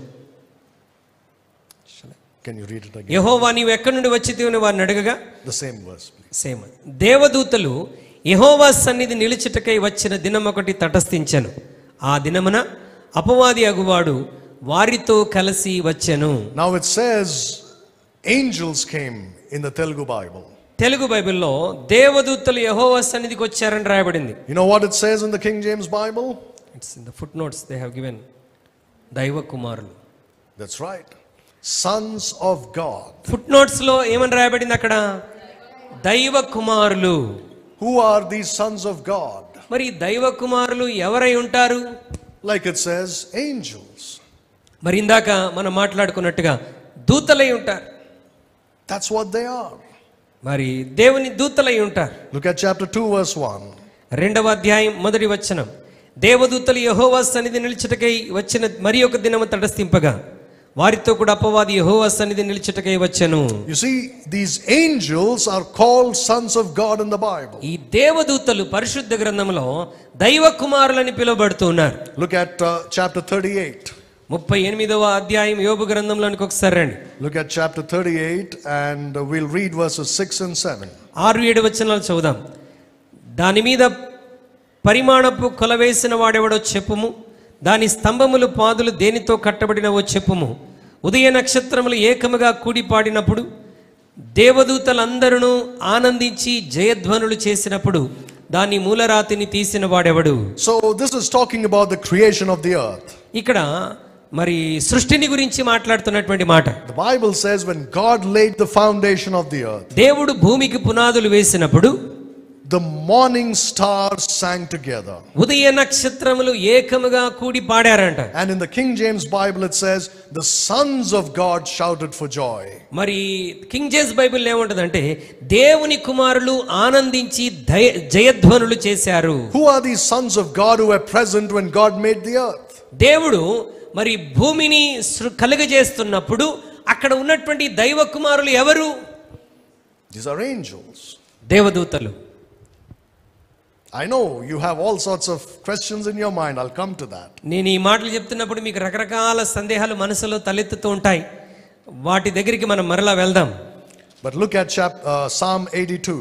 Can you read it again? యెహోవా నీవు ఎక్కడి నుండి వచ్చితివి అని వారిని అడగగా, The same verse, please. Same. దేవదూతలు యెహోవా సన్నిధి నిలుచుటకై వచ్చిన దినం ఒకటి తటస్థించెను. ఆ దినమున అపవాది అగువాడు వారితో కలిసి వచ్చెను. Now it says angels came in the Telugu Bible. Telugu బైబిల్లో దేవదూతలు యెహోవా సన్నిధికి వచ్చారని రాయబడింది. You know what it says in the King James Bible? It's in the footnotes they have given. దైవ కుమారులు. That's right. Sons of God. ఫుట్నోట్స్ లో ఏమని రాయబడింది అక్కడ? దైవ కుమారులు. Who are these sons of God? మరి దైవ కుమారులు ఎవరై ఉంటారు? Like it says, angels. మరి ఇందాక మనం మాట్లాడుకున్నట్టుగా దూతలై ఉంటారు. That's what they are. మరి దేవుని దూతలై ఉంటారు. Look at chapter 2 verse 1. 2వ అధ్యాయం 1వ వచనం. దేవదూతలు యెహోవా సన్నిధి నిలుచుటకై వచ్చిన మరి ఒక దినము తటస్థింపగా వారితో కూడా అపవాది యెహోవా సన్నిధి నిలుచుటకై వచ్చెను. You see, these angels are called sons of God in the Bible. ఈ దేవదూతలు పరిశుద్ధ గ్రంథంలో దైవ కుమారులని పిలువబడుతున్నారు. Look at chapter 38. 38వ అధ్యాయం యోబు గ్రంథంలోనికి ఒకసారి రండి. Look at chapter 38 and we'll read verses 6 and 7. 6-7 వచనాలు చదువుదాం. దాని మీద పరిమాణపు కొలవేసిన వాడెవడో చెప్పుము, దాని స్తంభములు పాదులు దేనితో కట్టబడినవో చెప్పుము. ఉదయ నక్షత్రములు ఏకముగా కూడి పాడినప్పుడు దేవదూతలందరూ ఆనందించి జయధ్వనులు చేసినప్పుడు దాని మూలరాతిని తీసిన వాడెవడు? So this is talking about the creation of the earth. ఇక్కడ మరి సృష్టిని గురించి మాట్లాడుతున్నటువంటి మాట. The Bible says when God laid the foundation of the earth, దేవుడు భూమికి పునాదులు వేసినప్పుడు the morning stars sang together. ఉదయ నక్షత్రములు ఏకముగా కూడి పాడారంట. And in the King James Bible it says the sons of God shouted for joy. మరి king James Bible ఏముంటదంటే దేవుని కుమారులు ఆనందించి జయధ్వనులు చేశారు. Who are these sons of God who were present when God made the earth? దేవుడు మరి భూమిని కలుగజేస్తున్నప్పుడు అక్కడ ఉన్నటువంటి దైవ కుమారులు ఎవరు? These are angels. దేవదూతలు. I know you have all sorts of questions in your mind. I'll come to that. నేను ఈ మాటలు చెప్తున్నప్పుడు మీకు రకరకాల సందేహాలు మనసులో తలెత్తుతూ ఉంటాయి. వాటి దగ్గరికి మనం మరలా వెళ్దాం. But look at Psalm 82.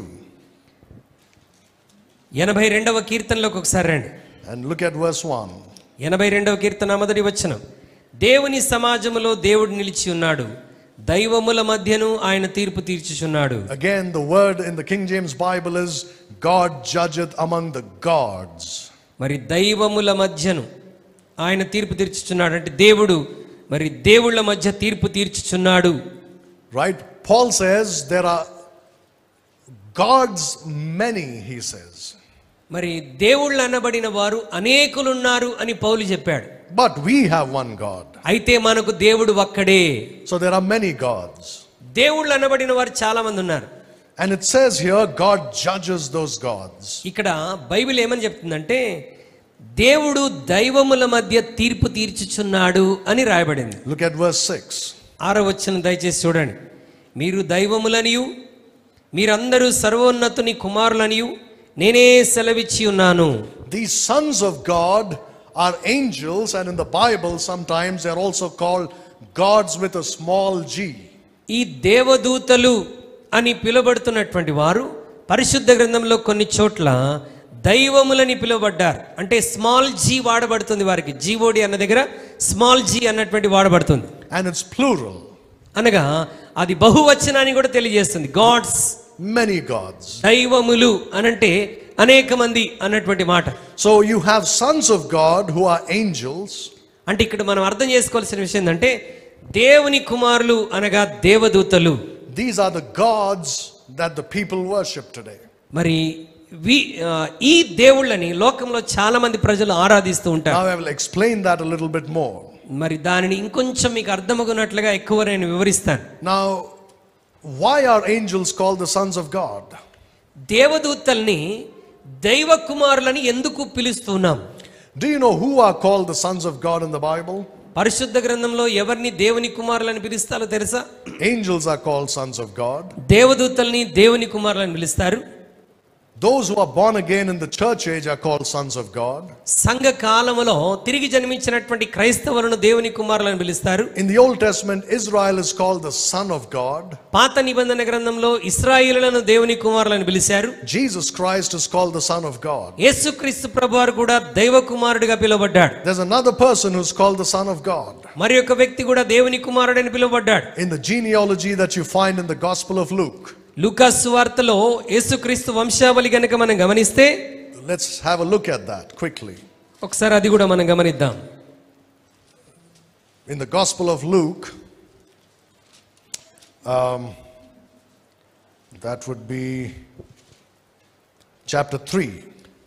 82వ కీర్తనలోకి ఒకసారి రండి. And look at verse 1. 82వ కీర్తన 1వ వచనం. దేవుని సమాజములో దేవుడు నిలిచి ఉన్నాడు, దైవముల మధ్యను ఆయన తీర్పు తీర్చుచున్నాడు. Again the word in the King James Bible is God judgeth among the gods. మరి దైవముల మధ్యను ఆయన తీర్పు తీర్చుచున్నాడు అంటే దేవుడు మరి దేవుళ్ళ మధ్య తీర్పు తీర్చుచున్నాడు. Right? Paul says there are gods many, he says. మరి దేవుళ్ళు అనబడిన వారు అనేకులున్నారు అని పౌలు చెప్పాడు. But we have one God. అయితే మనకు దేవుడు ఒక్కడే. So there are many gods. దేవుళ్ళు అనబడిన వారు చాలా మంది ఉన్నారు. And it says here, God judges those gods. ఇక్కడ బైబిల్ ఏమని చెప్తుందంటే దేవుడు దైవముల మధ్య తీర్పు తీర్చుచున్నాడు అని రాయబడింది. Look at verse 6. 6వ వచనం దయచేసి చూడండి. మీరు దైవములనియు మీరందరూ సర్వోన్నతుని కుమారులనియు నేనే సెలవిచ్చి ఉన్నాను. These sons of God are angels, and in the Bible sometimes they are also called gods with a small g. ఈ దేవదూతలు అని పిలువబడుతున్నటువంటి వారు పరిశుద్ధ గ్రంథంలో కొన్ని చోట్ల దైవములని పిలువబడ్డారు. అంటే స్మాల్ జీ వాడబడుతుంది వారికి. జీఓడి అన్న దగ్గర స్మాల్ జీ అన్నటువంటి వాడబడుతుంది. And it's plural. అనగా అది బహువచనాన్ని కూడా తెలియజేస్తుంది. God's, many gods. దైవములు అనంటే అనేక మంది అన్నటువంటి మాట. So you have sons of God who are angels. అంటే ఇక్కడ మనం అర్థం చేసుకోవాల్సిన విషయం ఏంటంటే దేవుని కుమారులు అనగా దేవదూతలు. These are the gods that the people worship today. మరి ఈ దేవుళ్ళని లోకంలో చాలా మంది ప్రజలు ఆరాధిస్తూ ఉంటారు. Now I will explain that a little bit more. మరి దానిని ఇంకొంచెం మీకు అర్థమవునట్లుగా ఎక్కువ నేను వివరిస్తాను. Now why are angels called the sons of God? దేవదూతల్ని దైవ కుమారులని ఎందుకు పిలుస్తున్నాం? Do you know who are called the sons of God in the Bible? పరిశుద్ధ గ్రంథంలో ఎవరిని దేవుని కుమారులని పిలుస్తారో తెలుసా? Angels are called sons of God. దేవదూతల్ని దేవుని కుమారులని పిలుస్తారు. Those who are born again in the church age are called sons of God. సంఘ కాలములో తిరిగి జన్మించినటువంటి క్రైస్తవులను దేవుని కుమారులను పిలుస్తారు. In the Old Testament, Israel is called the son of God. పాత నిబంధన గ్రంథంలో ఇశ్రాయేలులను దేవుని కుమారులను పిలిచారు. Jesus Christ is called the son of God. యేసుక్రీస్తు ప్రభువారు కూడా దైవ కుమారుడిగా పిలువబడ్డాడు. There's another person who's called the son of God. మరి ఒక వ్యక్తి కూడా దేవుని కుమారుడని పిలువబడ్డాడు. In the genealogy that you find in the Gospel of Luke. లూకా సువార్తలో యేసుక్రీస్తు వంశావళి గనుక మనం గమనిస్తే, let's have a look at that quickly. ఒకసారి అది కూడా మనం గమనిద్దాం. In the Gospel of Luke, that would be chapter 3,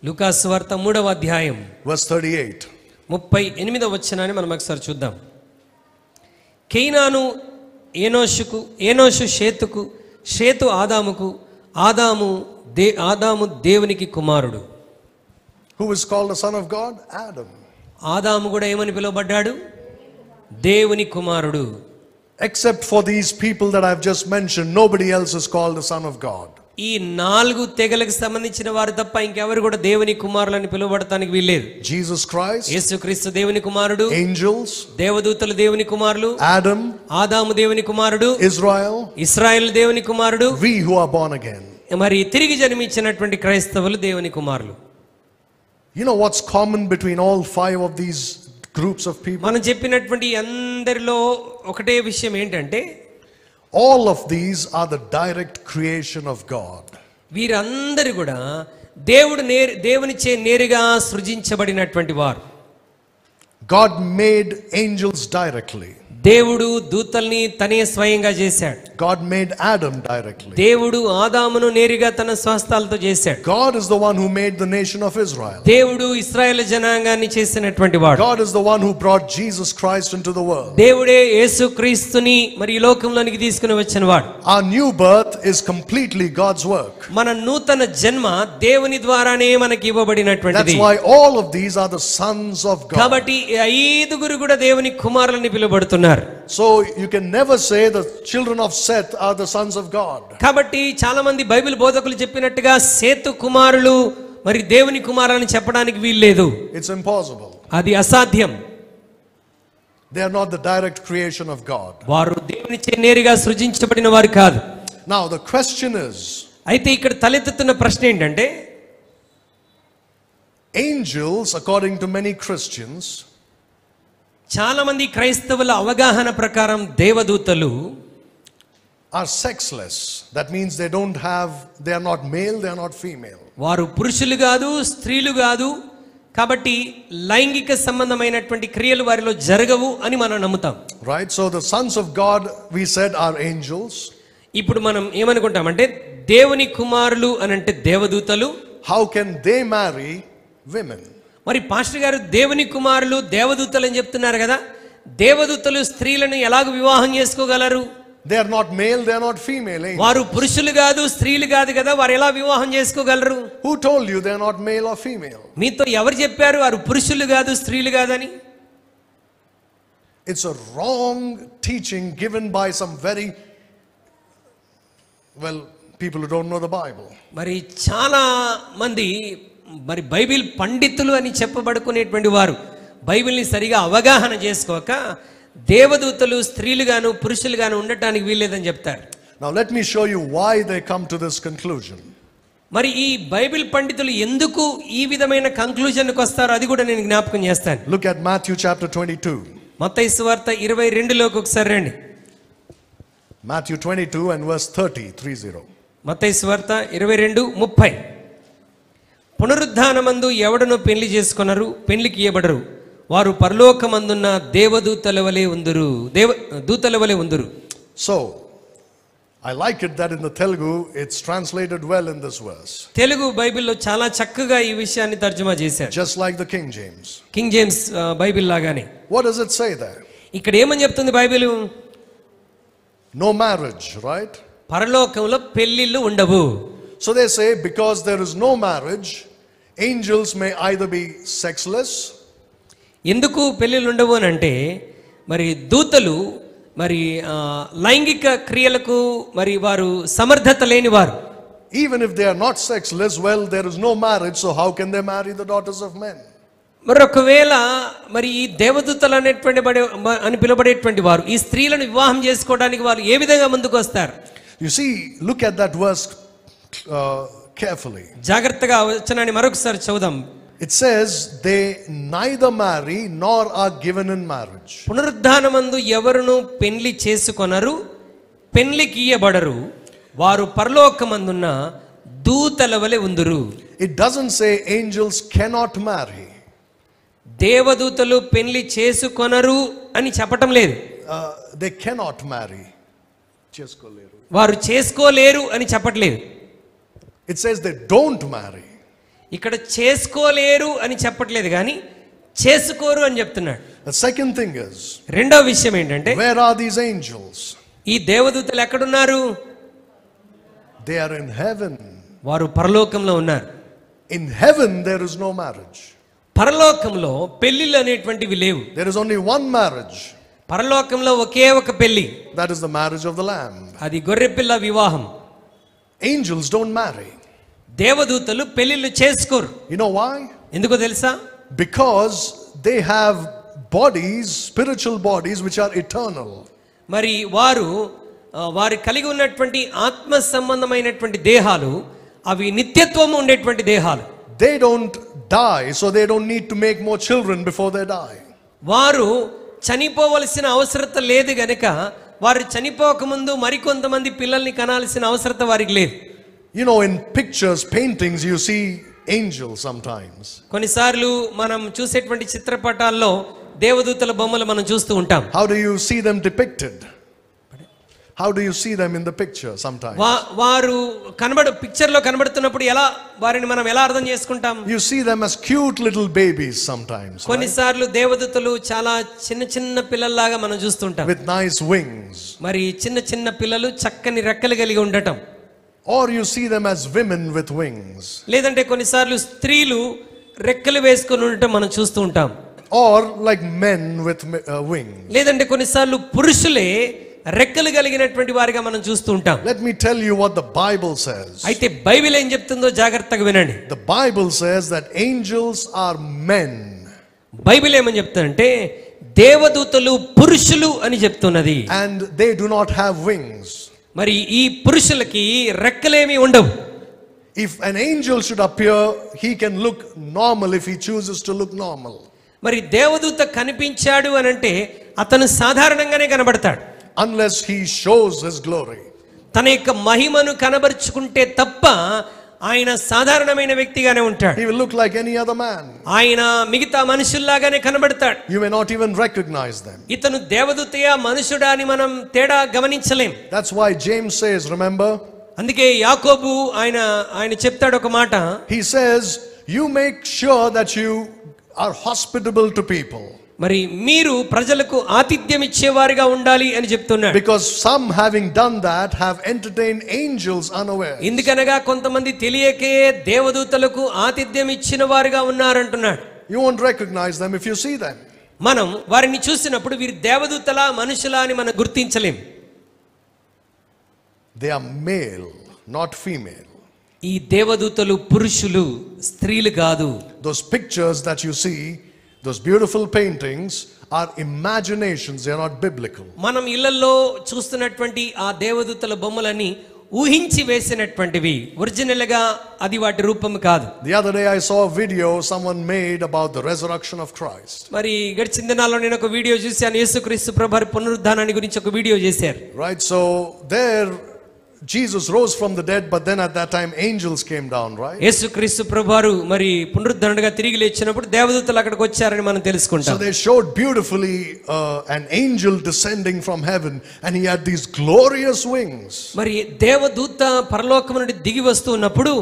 లూకా సువార్త 3వ అధ్యాయం verse 38. 38వ వచనాన్ని మనం ఒకసారి చూద్దాం. కేయినాను ఏనోషుకు, ఏనోషు షేతుకు, షేతు ఆదాముకు, ఆదాము దేవునికి కుమారుడు. Who is called the son of God? Adam. ఆదాము కూడా ఏమని పిలువబడ్డాడు? దేవుని కుమారుడు. Except for these people that I've just mentioned, nobody else is called the son of God. ఈ 4 తెగలకు సంబంధించిన వారు తప్ప ఇంకెవరు కూడా దేవుని కుమారులని పిలువబడటానికి వీల్లేదు. Jesus Christ, యేసుక్రీస్తు దేవుని కుమారుడు, angels, దేవదూతలు దేవుని కుమారులు, Adam, ఆదాము దేవుని కుమారుడు, Israel, ఇశ్రాయేలు దేవుని కుమారుడు, we who are born again. మరి తిరిగి జన్మించినటువంటి క్రైస్తవులు దేవుని కుమారులు. You know what's common between all 5 of these groups of people? మనం చెప్పినటువంటి అందరిలో ఒకటే విషయం ఏంటంటే all of these are the direct creation of God. వీరందరూ కూడా దేవునిచే నేరుగా సృజించబడినటువంటి వారు. God made angels directly. దేవుడు దూతల్ని తనే స్వయంగా చేశాడు. God made Adam directly. దేవుడు ఆదామును నేరుగా తన స్వస్థాలతో చేశాడు. God is the one who made the nation of Israel. దేవుడు ఇశ్రాయేలు జనాంగాన్ని చేసినటువంటి వాడు. God is the one who brought Jesus Christ into the world. దేవుడే యేసుక్రీస్తుని మరి ఈ లోకంలోనికి తీసుకుని వచ్చిన వాడు. Our new birth is completely God's work. మన నూతన జన్మ దేవుని ద్వారానే మనకి ఇవ్వబడినటువంటిది. That's why all of these are the sons of God. కాబట్టి 5 కూడా దేవుని కుమారులని పిలువబడుతున్నారు. So you can never say the children of Seth are the sons of God. కాబట్టి చాలా మంది బైబిల్ బోధకులు చెప్పినట్టుగా సేతు కుమారులు మరి దేవుని కుమారులని చెప్పడానికి వీల్లేదు. It's impossible. అది అసాధ్యం. They are not the direct creation of God. వారు దేవునిచే నేరుగా సృజించబడిన వారు కాదు. Now the question is, అయితే ఇక్కడ తలెత్తుతున్న ప్రశ్న ఏంటంటే angels, according to many Christians, చాలా మంది క్రైస్తవుల అవగాహన ప్రకారం దేవదూతలు are sexless. That means they are not male, they are not female. వారు పురుషులు కాదు, స్త్రీలు కాదు. కాబట్టి లైంగిక సంబంధమైనటువంటి క్రియలు వారిలో జరగవు అని మనం నమ్ముతాం. Right? So the sons of God, we said, are angels. ఇప్పుడు మనం ఏమనుకుంటామంటే దేవుని కుమారులు అని అంటే దేవదూతలు, how can they marry women? మరి పాస్టర్ గారు దేవుని కుమారులు దేవదూతలు అని చెప్తున్నారు కదా, దేవదూతలు స్త్రీలను ఎలాగ వివాహం చేసుకోగలరు? They are not male, they are not female. వారు పురుషులు కాదు, స్త్రీలు కాదు కదా, వారు ఎలా వివాహం చేసుకోగలరు? Who told you they are not male or female? మీతో ఎవరు చెప్పారు వారు పురుషులు కాదు, స్త్రీలు కాదని? It's a wrong teaching given by some very, well, people who don't know the Bible. మరి చాలా మంది మరి బైబిల్ పండితులు అని చెప్పబడుకునేటువంటి వారు బైబిల్ని సరిగా అవగాహన చేసుకోక దేవదూతలు స్త్రీలుగాను పురుషులుగాను ఉండటానికి వీల్లేదని చెప్తారు. Now let me show you why they come to this conclusion. మరి ఈ బైబిల్ పండితులు ఎందుకు ఈ విధమైన కంక్లూజన్కి వస్తారో అది కూడా నేను జ్ఞాపకం చేస్తాను. Look at Matthew chapter 22. మత్తయి సువార్త 22లోకి ఒకసారి రండి. Matthew 22 and verse 30. మత్తయి సువార్త 22:30. పునరుద్ధానమందు ఎవడను పెళ్లి చేసుకొనరు, పెళ్లికి ఇయ్యబడరు, వారు పరలోకమందున్న దేవదూతల వలె ఉందురు, దూతల వలె ఉందురు. So I like it that in the Telugu it's translated well in this verse. Telugu బైబిల్లో చాలా చక్కగా ఈ విషయాన్ని తర్జుమా చేశారు. Just like the King James. King James Bible లాగానే. What does it say there? ఇక్కడ ఏమని చెప్తుంది బైబిల్? No marriage, right? పరలోకంలో పెళ్లిళ్ళు ఉండవు. So they say because there is no marriage, angels may either be sexless. ఎందుకు పెళ్లిళ్ళు ఉండవు అని అంటే మరి దూతలు మరి లైంగిక క్రియలకు మరి వారు సమర్థత లేని వారు. Even if they are not sexless, well, there is no marriage, so how can they marry the daughters of men? మరి ఒకవేళ మరి ఈ దేవదూతలు అని పిలువబడేటువంటి వారు ఈ స్త్రీలను వివాహం చేసుకోవడానికి వారు ఏ విధంగా ముందుకు వస్తారు? You see, look at that verse carefully. జాగ్రత్తగా వచనాన్ని మరొకసారి చదువుదాం. It says they neither marry nor are given in marriage. పునరుద్ధానమందు ఎవరును పెళ్లి చేసుకొనరు, పెళ్లికి ఇయ్యబడరు, వారు పరలోకమందున్న దూతల వలె ఉందురు. It doesn't say angels cannot marry. దేవదూతలు పెళ్లి చేసుకొనరు అని చెప్పటం లేదు. They cannot marry. వారు చేసుకోలేరు అని చెప్పట్లేదు. It says they don't marry. ఇక్కడ చేసుకోలేరు అని చెప్పట్లేదు కానీ చేసుకోరు అని చెప్తున్నాడు. The second thing is, రెండో విషయం ఏంటంటే where are these angels? ఈ దేవదూతలు ఎక్కడున్నారు? They are in heaven. వారు పరలోకంలో ఉన్నారు. In heaven there is no marriage. పరలోకంలో పెళ్లిళ్ళు అనేటువంటివి లేవు. There is only one marriage. పరలోకంలో ఒకే ఒక పెళ్లి. That is the marriage of the Lamb. అది గొర్రెపిల్ల వివాహం. Angels don't marry. దేవదూతలు పెళ్లిళ్ళు చేసుకోరు. You know why? ఎందుకో తెలుసా? Because they have bodies, spiritual bodies which are eternal. మరి వారు కలిగి ఉన్నటువంటి ఆత్మ సంబంధమైనటువంటి దేహాలు అవి నిత్యత్వం ఉండేటువంటి దేహాలు. They don't die, so they don't need to make more children before they die. వారు చనిపోవలసిన అవసరత లేదు గనుక వారు చనిపోకముందు మరికొంతమంది పిల్లల్ని కనాల్సిన అవసరత వారికి లేదు. You know, in pictures, paintings, you see angels sometimes. కొన్నిసార్లు మనం చూసేటువంటి చిత్రపటాల్లో దేవదూతల బొమ్మలు మనం చూస్తూ ఉంటాం. How do you see them depicted? How do you see them in the picture sometimes? వారు పిక్చర్ లో కనబడుతున్నప్పుడు వారిని మనం ఎలా అర్థం చేసుకుంటాం? You see them as cute little babies sometimes. కొన్నిసార్లు దేవదూతలు చాలా చిన్న చిన్న పిల్లల్లాగా మనం చూస్తుంటాం. With nice wings. మరి చిన్న చిన్న పిల్లలు చక్కని రెక్కలు కలిగి ఉండటం. Or you see them as women with wings. లేదంటే కొన్నిసార్లు స్త్రీలు రెక్కలు వేసుకొని ఉండటం మనం చూస్తూ ఉంటాం. Or like men with wings. లేదంటే కొన్నిసార్లు పురుషులే రెక్కలు కలిగినటువంటి వారిగా మనం చూస్తూ ఉంటాం. Let me tell you what the Bible says. అయితే బైబిల్ ఏం చెప్తుందో జాగ్రత్తగా వినండి. The Bible says that angels are men. Bible ఏమని చెప్తుందంటే దేవదూతలు పురుషులు అని చెప్తున్నది. And they do not have wings. మరి ఈ పురుషులకి రెక్కలేమీ ఉండవు. If an angel should appear, he can look normal if he chooses to look normal. మరి దేవదూత కనిపించాడు అని అంటే అతను సాధారణంగానే కనబడతాడు. Unless he shows his glory. తన యొక్క మహిమను కనబరుచుకుంటే తప్ప ఆయన సాధారణమైన వ్యక్తిగానే ఉంటాడు. He will look like any other man. ఆయన మిగతా మనుషుల్లాగానే కనబడతాడు. You may not even recognize them. ఇతను దేవదూతయా మనుషుడా అని మనం తేడా గమనించలేం. That's why James says, remember, అందుకే యాకోబు ఆయన చెప్తాడు ఒక మాట. He says, you make sure that you are hospitable to people. మరి మీరు ప్రజలకు ఆతిథ్యం ఇచ్చేవారిగా ఉండాలి అని చెప్తున్నాడు. Because some, having done that, have entertained angels unaware. ఎందుకనగా కొంతమంది తెలియకే దేవదూతలకు ఆతిథ్యం ఇచ్చిన వారిగా ఉన్నారంటున్నాడు. You won't recognize them if you see them. మనం వారిని చూసినప్పుడు వీరి దేవదూతల మనుషులా అని మనం గుర్తించలేం. They are male, not female. ఈ దేవదూతలు పురుషులు, స్త్రీలు కాదు. Those pictures that you see, those beautiful paintings, are imaginations. They are not biblical. మనం ఇళ్లలో చూస్తున్నటువంటి ఆ దేవదూతల బొమ్మలని ఊహించి వేసినటువంటివి, ఒరిజినల్ గా అది వాటి రూపం కాదు. The other day I saw a video someone made about the resurrection of Christ. మరి గడిచిన దినాల్లో నేను ఒక వీడియో చూశాను, యేసుక్రీస్తు ప్రభువారి పునరుద్ధానాన్ని గురించి ఒక వీడియో చేశారు. Right, so there Jesus rose from the dead, but then at that time angels came down, right? యేసుక్రీస్తు ప్రభువారు మరి పునరుద్ధానుడిగా తిరిగి లేచినప్పుడు దేవదూతలు అక్కడికి వచ్చారని మనం తెలుసుకుంటాం. So they showed beautifully an angel descending from heaven, and he had these glorious wings. మరి దేవదూత పరలోకము నుండి దిగి వస్తున్నప్పుడు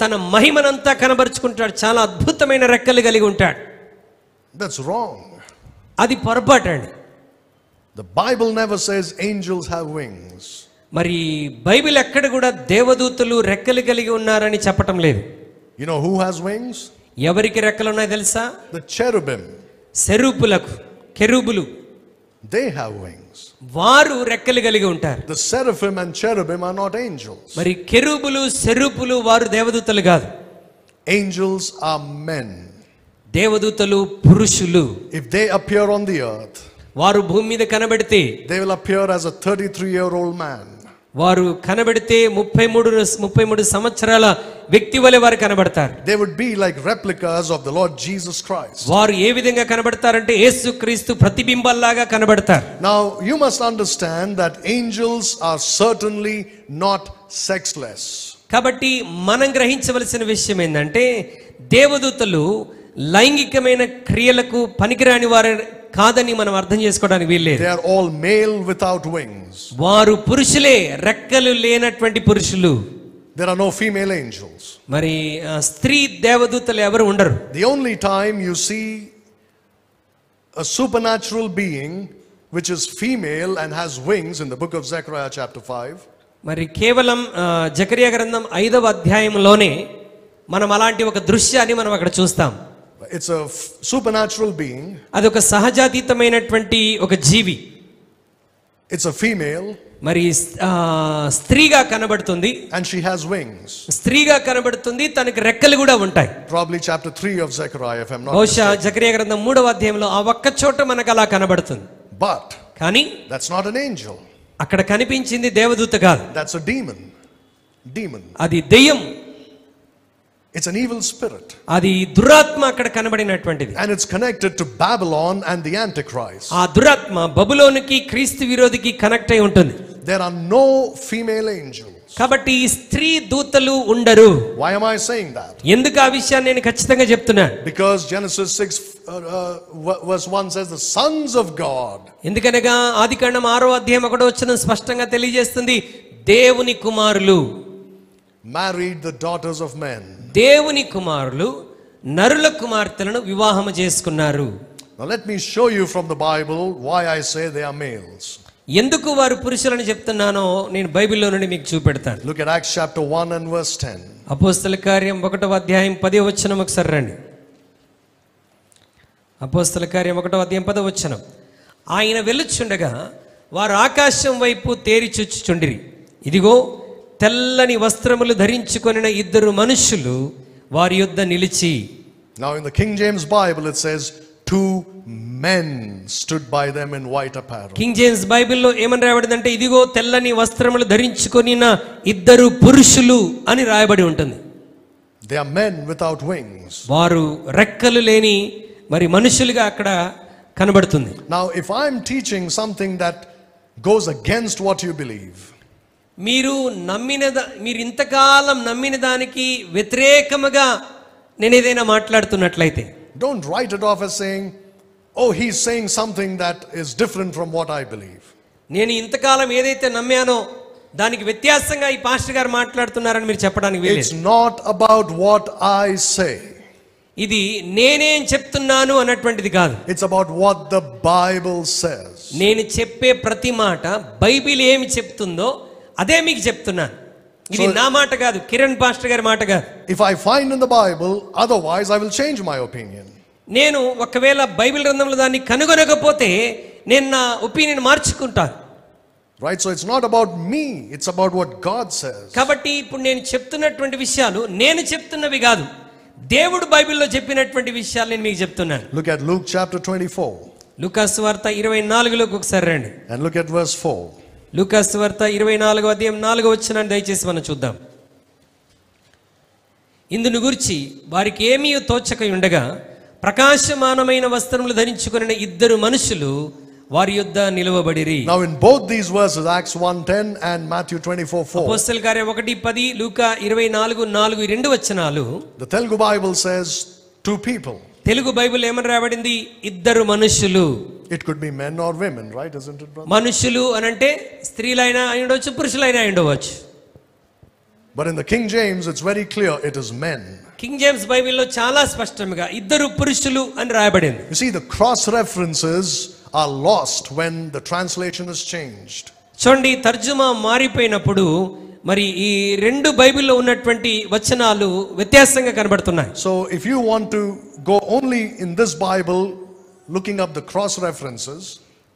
తన మహిమనంతా కనబరుచుకుంటాడు, చాలా అద్భుతమైన రెక్కలు కలిగి ఉంటాడు. That's wrong. అది పొరపాటండి. The Bible never says angels have wings. మరి బైబిల్ ఎక్కడ కూడా దేవదూతలు రెక్కలు కలిగి ఉన్నారని చెప్పటం లేదు. You know who has wings? ఎవరికి రెక్కలు ఉన్నాయో తెలుసా? The cherubim. సెరూపులకు, కెరూబులు, they have wings. వారు రెక్కలు కలిగి ఉంటారు. The seraphim and cherubim are not angels. మరి కెరూబులు, సెరూపులు వారు దేవదూతలు కాదు. Angels are men. దేవదూతలు పురుషులు. If they appear on the earth, వారు భూమి మీద కనబడితే they will appear as a 33-year-old man. వారు కనబడితే 33 సంవత్సరాల వ్యక్తి వలె వారు కనబడతారు. They would be like replicas of the Lord Jesus Christ. వారు ఏ విధంగా కనబడతారంటే యేసుక్రీస్తు ప్రతిబింబాల్లాగా కనబడతారు. Now you must understand that angels are certainly not sexless. కాబట్టి మనం గ్రహించవలసిన విషయం ఏంటంటే దేవదూతలు లైంగికమైన క్రియలకు పనికిరాని వారు కాదని మనం అర్థం చేసుకోవడానికి వీల్లేదు. They are all male without wings. వారు పురుషులే, రెక్కలు లేనటువంటి పురుషులు. There are no female angels. మరి స్త్రీ దేవదూతలు ఎవరు ఉండరు. The only time you see a supernatural being which is female and has wings in the book of Zechariah chapter 5. మరి కేవలం జకరియా గ్రంథం 5వ అధ్యాయంలోనే మనం అలాంటి ఒక దృశ్యాన్ని మనం అక్కడ చూస్తాం. It's a supernatural being. అదొక సహజాతీతమైనటువంటి ఒక జీవి. It's a female. మరి స్త్రీగా కనబడుతుంది. And she has wings. స్త్రీగా కనబడుతుంది, తనకి రెక్కలు కూడా ఉంటాయి. Probably chapter 3 of Zechariah, if I'm not బహుశా mistaken. జకరియా గ్రంథం 3వ అధ్యాయంలో ఆ ఒక్క చోట మనకు అలా కనబడుతుంది. But కానీ that's not an angel. అక్కడ కనిపించింది దేవదూత కాదు, That's a demon. అది దెయ్యం. It's an evil spirit. అది దురాత్మ అక్కడ కనబడినటువంటిది. And it's connected to Babylon and the Antichrist. ఆ దురాత్మ బబులోనుకి, క్రీస్తు విరోధికి కనెక్ట్ అయి ఉంటుంది. There are no female angels. కాబట్టి ఈ స్త్రీ దూతలు ఉండరు. Why am I saying that? ఎందుకు ఆ విషయాన్ని నేను ఖచ్చితంగా చెప్తున్నాను? Because Genesis 6 verse 1 says the sons of God. ఎందుకనగా ఆదికాండం 6వ అధ్యాయం 1వ వచనం స్పష్టంగా తెలియజేస్తుంది, దేవుని కుమారులు married the daughters of men. దేవుని కుమారులు నరుల కుమార్తెలను వివాహము చేసుకున్నారు. Now let me show you from the Bible why I say they are males. ఎందుకు వారు పురుషులని చెప్తున్నానో నేను బైబిల్లో నుండి మీకు చూపెడతాను. Look at Acts chapter 1 and verse 10. అపోస్తల కార్యం 1వ అధ్యాయం 10వ వచనం ఒకసారి రండి. అపోస్తల కార్యం 1వ అధ్యాయం 10వ వచనం. ఆయన వెళ్ళుచుండగా వారు ఆకాశం వైపు తేరి చూచుచుండిరి. ఇదిగో తెల్లని వస్త్రములు ధరించుకొనిన ఇద్దరు మనుషులు వారి యొద్ద నిలిచి. Now in the King James Bible it says two men stood by them in white apparel. King James బైబిల్లో ఏమని రాయబడిందంటే ఇదిగో తెల్లని వస్త్రములు ధరించుకొనిన ఇద్దరు పురుషులు అని రాయబడి ఉంటుంది. They are men without wings. వారు రెక్కలు లేని మరి మనుషులుగా అక్కడ కనబడుతుంది. Now if I'm teaching something that goes against what you believe, మీరు ఇంతకాలం నమ్మిన దానికి వ్యతిరేకముగా నేను ఏదైనా మాట్లాడుతున్నట్లయితే don't write it off as saying, oh, he's saying something that is different from what I believe. నేను ఇంతకాలం ఏదైతే నమ్మానో దానికి వ్యత్యాసంగా ఈ పాస్టర్ గారు మాట్లాడుతున్నారని మీరు చెప్పడానికి వీలేదు. It's not about what I say. ఇది నేనేం చెప్తున్నాను అన్నటువంటిది కాదు. It's about what the Bible says. నేను చెప్పే ప్రతి మాట బైబిల్ ఏమి చెప్తుందో అదే మీకు చెప్తున్నాను. ఇది నా మాట కాదు, కిరణ్ పాస్టర్ గారి మాట కాదు. If I find in the Bible otherwise, I will change my opinion. నేను ఒకవేళ బైబిల్ గ్రంథంలో దాన్ని కనుగొనకపోతే నేను నా ఒపీనియన్ మార్చుకుంటాను. Right, so it's not about me, it's about what God says. కాబట్టి ఇప్పుడు నేను చెప్తున్నటువంటి విషయాలు నేను చెప్తున్నవి కాదు, దేవుడు బైబిల్లో చెప్పినటువంటి విషయాలు నేను మీకు చెప్తున్నాను. Look at Luke chapter 24. లూకాసు వార్త 24లోకి ఒకసారి రండి. And look at verse 4. లూకాసు వార్త 24వ అధ్యాయం 4వ వచనాన్ని దయచేసి మనం చూద్దాం. ఇందును గురించి వారికి ఏమీ తోచక ఉండగా ప్రకాశమానమైన వస్త్రములు ధరించుకొనిన ఇద్దరు మనుషులు వారి యొద్ద నిలువబడిరి. Now in both these verses, Acts 1:10 and Matthew 24:4, అపోస్తలుల కార్యం 1:10 లూకా 24:4 ఈ రెండు వచనాలు, the Telugu Bible says two people. Telugu Bible ఏమని రాయబడింది? ఇద్దరు మనుషులు. It could be men or women, right? Isn't it, brother? మనుషులు అనంటే స్త్రీలైనా అయి ఉండవచ్చు, పురుషులైనా అయి ఉండవచ్చు. But in the King James, it's very clear it is men. King James బైబిల్లో చాలా స్పష్టంగా ఇద్దరు పురుషులు అని రాయబడింది. You see, the cross references are lost when the translation is changed. చూడండి, తర్జుమా మారిపోయినప్పుడు మరి ఈ రెండు బైబిల్లో ఉన్నటువంటి వచనాలు వ్యత్యాసంగా కనబడుతున్నాయి. So if you want to go only in this Bible looking up the cross references,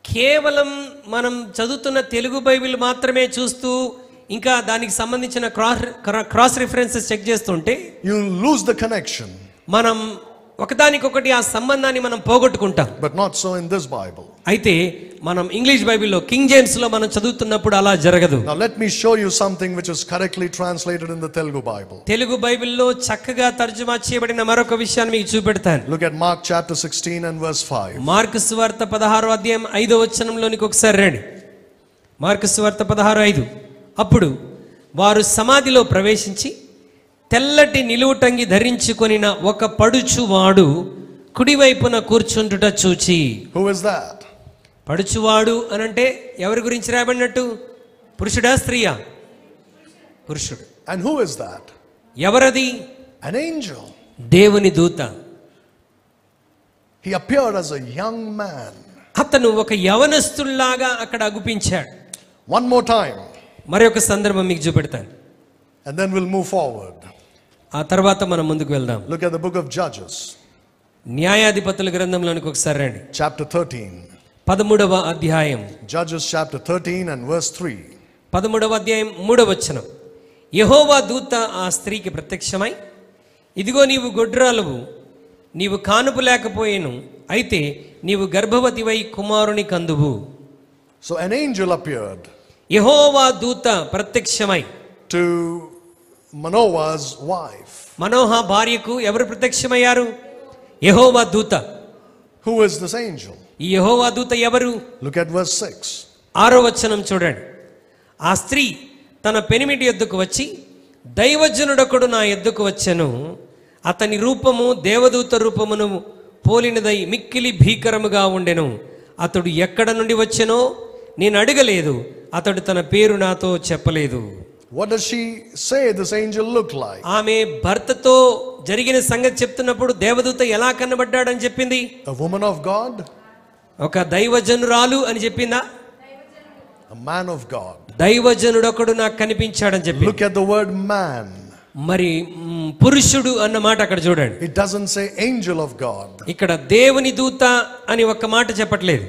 కేవలం మనం చదువుతున్న తెలుగు బైబిల్ మాత్రమే చూస్తూ ఇంకా దానికి సంబంధించిన క్రాస్ రిఫరెన్సెస్ చెక్ చేస్తుంటే you lose the connection. మనం ఒకదానికొకటి ఆ సంబంధాన్ని మనం పోగొట్టుకుంటాం. But not so in this Bible. అయితే మనం ఇంగ్లీష్ బైబిల్లో కింగ్ జేమ్స్ లో మనం చదువుతున్నప్పుడు అలా జరగదు. Now let me show you something which is correctly translated in the Telugu Bible. Telugu బైబిల్లో చక్కగా తర్జుమా చేయబడిన మరొక విషయాన్ని మీకు చూపెడతాను. Look at Mark chapter 16 and verse 5. Mark సువార్త 16వ అధ్యాయం 5వ వచనంలోనికి ఒకసారి రండి. మార్కు సువార్త 16:5. అప్పుడు వారు సమాధిలో ప్రవేశించి తెల్లటి నిలువుటంగి ధరించుకొనిన ఒక పడుచువాడు కుడివైపున కూర్చుంటుట చూచి. Who is that? పడుచువాడు అనంటే ఎవరి గురించి రాయబడినట్టు? పురుషుడా స్త్రీయా? పురుషుడు. And who is that? ఎవరది? An angel. దేవుని దూత. He appeared as a young man. అతను ఒక యవనస్తుల్లాగా అక్కడ అగుపించాడు. One more time. మరొక సందర్భం మీకు చూపెడతాను. And then we'll move forward. ఆ తర్వాత మనం ముందుకు వెళ్దాం. Look at the book of Judges. న్యాయాధిపతుల గ్రంథంలోనికి ఒకసారి రండి. Chapter 13. 13వ అధ్యాయం. Judges chapter 13 and verse 3. 13వ అధ్యాయం 3వ వచనం. యెహోవా దూత ఆ స్త్రీకి ప్రత్యక్షమై, ఇదిగో నీవు గొడ్రాలువు, నీవు కానుపు లేకపోయేను, అయితే నీవు గర్భవతివై కుమారుని కందువు. So an angel appeared యెహోవా దూత ప్రత్యక్షమై to Manoah's wife. మనోహ భార్యకు ఎవరు ప్రత్యక్షమయ్యారు? యెహోవా దూత. Who is this angel? ఈ యెహోవా దూత ఎవరు? Look at verse 6. 6వ వచనం చూడండి. ఆ స్త్రీ తన పెనిమిటి యొద్దకు వచ్చి, దైవజనుడొకడు నా యొద్దకు వచ్చెను, అతని రూపము దేవదూత రూపమును పోలినదై మిక్కిలి భీకరముగా ఉండెను. అతడు ఎక్కడ నుండి వచ్చెనో నేను అడగలేదు, అతడు తన పేరు నాతో చెప్పలేదు. What does she say this angel looked like? ఆమె భర్తతో జరిగిన సంగతి చెప్తున్నప్పుడు దేవదూత ఎలా కనబడ్డాడని చెప్పింది? A woman of God? ఒక దైవజనురాలు అని చెప్పిందా? A man of God. దైవజనుడొకడు నాకు కనిపించాడని చెప్పింది. Look at the word man. మరి పురుషుడు అన్న మాట అక్కడ చూడండి. It doesn't say angel of God. ఇక్కడ దేవుని దూత అని ఒక్క మాట చెప్పట్లేదు.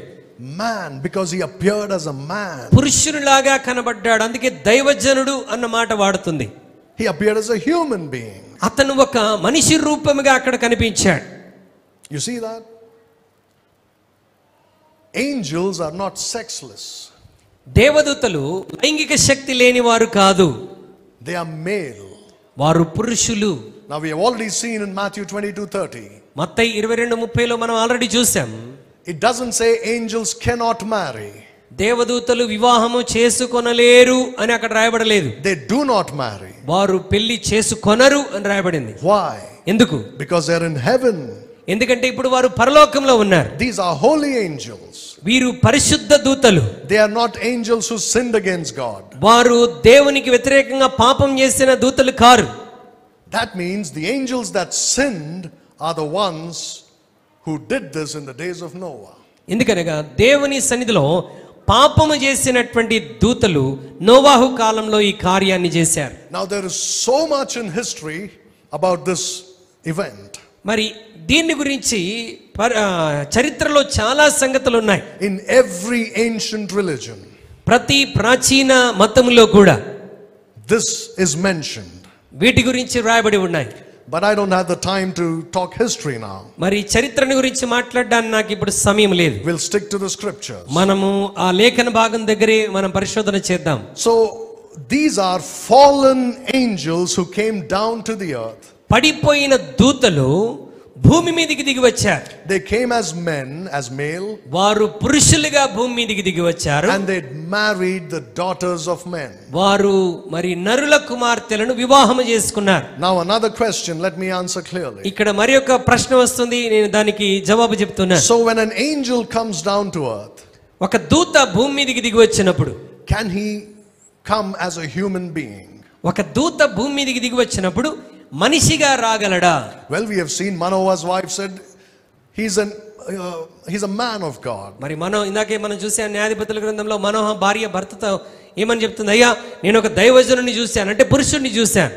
Man, because he appeared as a man. పురుషునిలాగా కనబడ్డాడు, అందుకే దైవజనుడు అన్న మాట వాడుతుంది. He appeared as a human being. అతను ఒక మనిషి రూపముగా అక్కడ కనిపించాడు. You see that? Angels are not sexless. దేవదూతలు లైంగిక శక్తి లేని వారు కాదు. They are male. వారు పురుషులు. Now we have already seen in Matthew 22:30. మత్తయి 22:30లో మనం ఆల్రెడీ చూసాం. It doesn't say angels cannot marry. దేవదూతలు వివాహము చేసుకొనలేరు అని అక్కడ రాయబడలేదు. They do not marry. వారు పెళ్లి చేసుకొనరు అని రాయబడింది. Why? ఎందుకు? Because they're in heaven. ఎందుకంటే ఇప్పుడు వారు పరలోకంలో ఉన్నారు. These are holy angels. వీరు పరిశుద్ధ దూతలు. They are not angels who sinned against God. వారు దేవునికి వ్యతిరేకంగా పాపం చేసిన దూతలు car. That means the angels that sinned are the ones who did this in the days of Noah. ఎందుకనగా దేవుని సన్నిధిలో పాపము చేసినటువంటి దూతలు నోవాహు కాలంలో ఈ కార్యాన్ని చేశారు. Now there is so much in history about this event. మరి దీని గురించి చరిత్రలో చాలా సంగతులు ఉన్నాయి. In every ancient religion, ప్రతి ప్రాచీన మతములో కూడా this is mentioned. వీటి గురించి రాయబడి ఉన్నాయి. But I don't have the time to talk history now. మరి చరిత్రను గురించి మాట్లాడడానికి నాకు ఇప్పుడు సమయం లేదు. We'll stick to the scriptures. మనము ఆ లేఖన భాగం దగ్గరే మనం పరిశోధన చేద్దాం. So these are fallen angels who came down to the earth. పడిపోయిన దూతలు భూమి మీదకి దిగి వచ్చారు. They came as men, as male. వారు పురుషులుగా భూమి మీదకి దిగి వచ్చారు. And they married the daughters of men. వారు మరి నరుల కుమార్తెలను వివాహం చేసుకున్నారు. Now another question, let me answer clearly. ఇక్కడ మరి ఒక ప్రశ్న వస్తుంది, నేను దానికి జవాబు చెప్తున్నాను. So when an angel comes down to earth, ఒక దూత భూమి మీదకి దిగి వచ్చినప్పుడు can he come as a human being? ఒక దూత భూమి మీదకి దిగి వచ్చినప్పుడు మనిషిగా రాగలడా? Well, we have seen Manoah's wife said he's a man of God. మరి ఇందాకే మనం చూసాం న్యాయాధిపతుల గ్రంథంలో మనోహ భార్య భర్తతో ఏమని చెప్తుంది? అయ్యా నేను ఒక దైవజనుని చూశాను, అంటే పురుషుడిని చూశాను.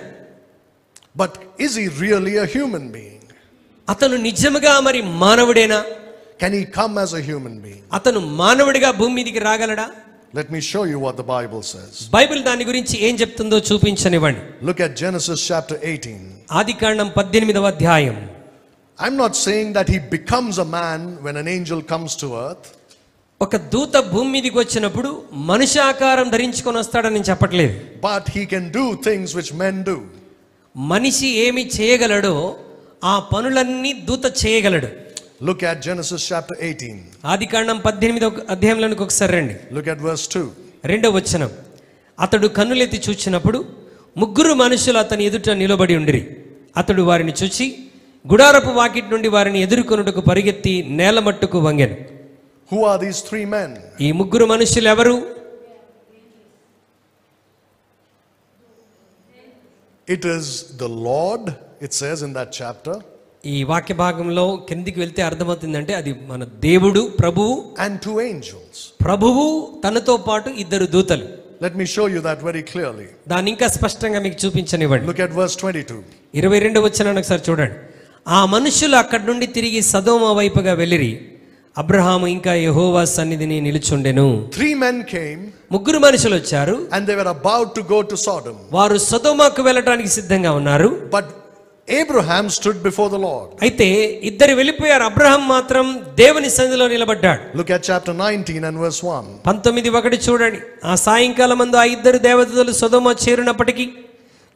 But is he really a human being? అతను నిజముగా మరి మానవుడేనా? Can he come as a human being? అతను మానవుడిగా భూమి మీదకి రాగలడా? Let me show you what the Bible says. Bible దాని గురించి ఏం చెప్తుందో చూపించనివ్వండి. Look at Genesis chapter 18. ఆదికాండం 18వ అధ్యాయం. I'm not saying that he becomes a man when an angel comes to earth. ఒక దూత భూమి మీదకి వచ్చినప్పుడు మనిషి ఆకారం ధరించుకొని వస్తాడని నేను చెప్పట్లేదు. But he can do things which men do. మనిషి ఏమి చేయగలడో ఆ పనులన్నీ దూత చేయగలడు. Look at Genesis chapter 18. ఆదికాండం 18వ అధ్యాయంలోనికి ఒకసారి రండి. Look at verse 2. 2వ వచనం. అతడు కన్నులెత్తి చూచినప్పుడు ముగ్గురు మనుషులు అతని ఎదుట నిలబడి ఉండిరి. అతడు వారిని చూచి గుడారపు వాకిటి నుండి వారిని ఎదుర్కొనుటకు పరిగెత్తి నేల మట్టుకు వంగెను. Who are these three men? ఈ ముగ్గురు మనుషులు ఎవరు? It is the Lord, it says in that chapter. ఈ వాక్య భాగంలో కిందికి వెళ్తే అర్థమవుతుందంటే అది మన దేవుడు, ప్రభువు and two angels. ప్రభువు తనతో పాటు ఇద్దరు దూతలు. Let me show you that very clearly. దాన్ని ఇంకా స్పష్టంగా మీకు చూపించనివ్వండి. Look at verse 22. 22వ వచనాన్ని ఒకసారి చూడండి. ఆ మనుషులు అక్కడి నుండి తిరిగి సదోమ వైపుగా వెళ్ళిరి. అబ్రహాము ఇంకా యెహోవా సన్నిధిని నిలుచుండెను. Three men came. ముగ్గురు మనుషులు వచ్చారు. And they were about to go to Sodom. వారు సొదొమకు వెళ్ళడానికి సిద్ధంగా ఉన్నారు. But Abraham stood before the Lord. అయితే ఇద్దరు వెళ్ళిపోయారు. అబ్రహాం మాత్రం దేవుని సన్నిధిలో నిలబడ్డాడు. Look at chapter 19 and verse 1. 19:1 చూడండి. ఆ సాయంకాలం మందు ఆ ఇద్దరు దేవదూతలు సొదొమ చేరినప్పటికీ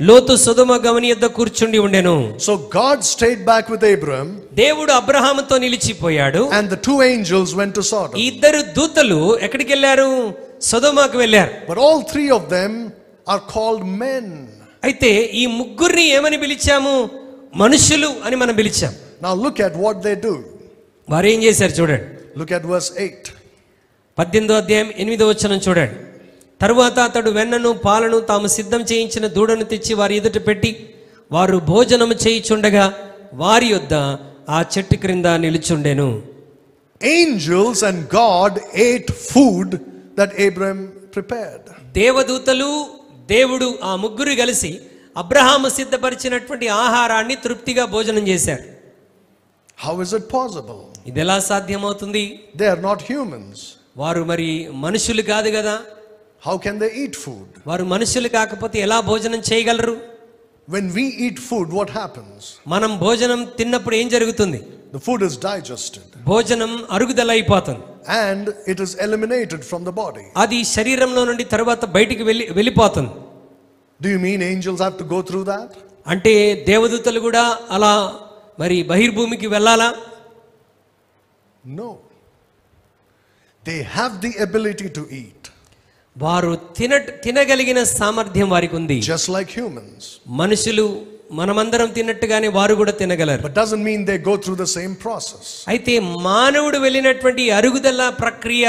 లోతు సొదొమ గవని యొద్ద కూర్చుండి ఉండెను. So God stayed back with Abraham. దేవుడు అబ్రహాముతో నిలిచిపోయాడు. And the two angels went to Sodom. ఈ ఇద్దరు దూతలు ఎక్కడికి వెళ్ళారు? సొదొమకు వెళ్ళారు. But all three of them are called men. అయితే ఈ ముగ్గురిని ఏమని పిలిచాము? మనుషులు అని మనం పిలిచాం. Now look at what they do. వారు ఏం చేశారు చూడండి. Look at verse 8. 18వ అధ్యాయం 8వ వచనం చూడండి. తరువాత అతడు వెన్నను పాలను తాము సిద్ధం చేయించిన దూడను తెచ్చి వారి ఎదుట పెట్టి వారు భోజనము చేయుచుండగా వారి యొద్ద ఆ చెట్టు క్రింద నిలుచుండెను. Angels and God ate food that Abraham prepared. దేవదూతలు దేవుడు ఆ ముగ్గురు కలిసి అబ్రహాము సిద్ధపరిచినటువంటి ఆహారాన్ని తృప్తిగా భోజనం చేశారు. How is it possible? ఇది ఎలా సాధ్యమవుతుంది? They are not humans. వారు మరి మనుషులు కాదు కదా. How can they eat food? వారు మనుషులు కాకపోతే ఎలా భోజనం చేయగలరు? When we eat food, what happens? మనం భోజనం తిన్నప్పుడు ఏం జరుగుతుంది? The food is digested. భోజనం అరుగుదల అయిపోతుంది. And it is eliminated from the body. అది శరీరంలో నుండి తర్వాత బయటికి వెళ్ళిపోతుంది. Do you mean angels have to go through that? అంటే దేవదూతలు కూడా అలా మరి బహిర్భూమికి వెళ్ళాలా? No. They have the ability to eat. వారు తినగలిగిన సామర్థ్యం వారికి ఉంది. Just like humans. మనుషులు మనమందరం తిన్నట్టుగానే వారు కూడా తినగలరు. But doesn't mean they go through the same process. అయితే మానవుడు వెళ్ళినటువంటి అరుగుదల ప్రక్రియ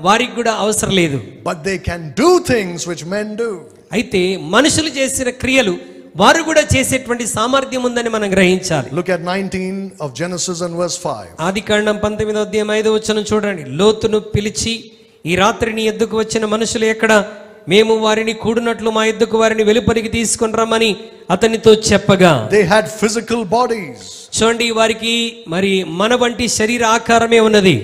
వారికి కూడా అవసరం లేదు. But they can do things which men do. అయితే మనుషులు చేసిన క్రియలు వారు కూడా చేసేటువంటి సామర్థ్యం ఉందని మనం గ్రహించాలి. Look at 19 of Genesis and verse 5. ఆదికాండం 19వ అధ్యాయం 5వ వచనం చూడండి. లోతును పిలిచి, ఈ రాత్రి నీ యొద్దకు వచ్చిన మనుషులు ఎక్కడ? మేము వారిని కూడినట్లు మా యొద్దకు వారిని వెలుపలికి తీసుకొని రమ్మని అతనితో చెప్పగా. They had physical bodies. చూడండి, వారికి మరి మన వంటి శరీర ఆకారమే ఉన్నది.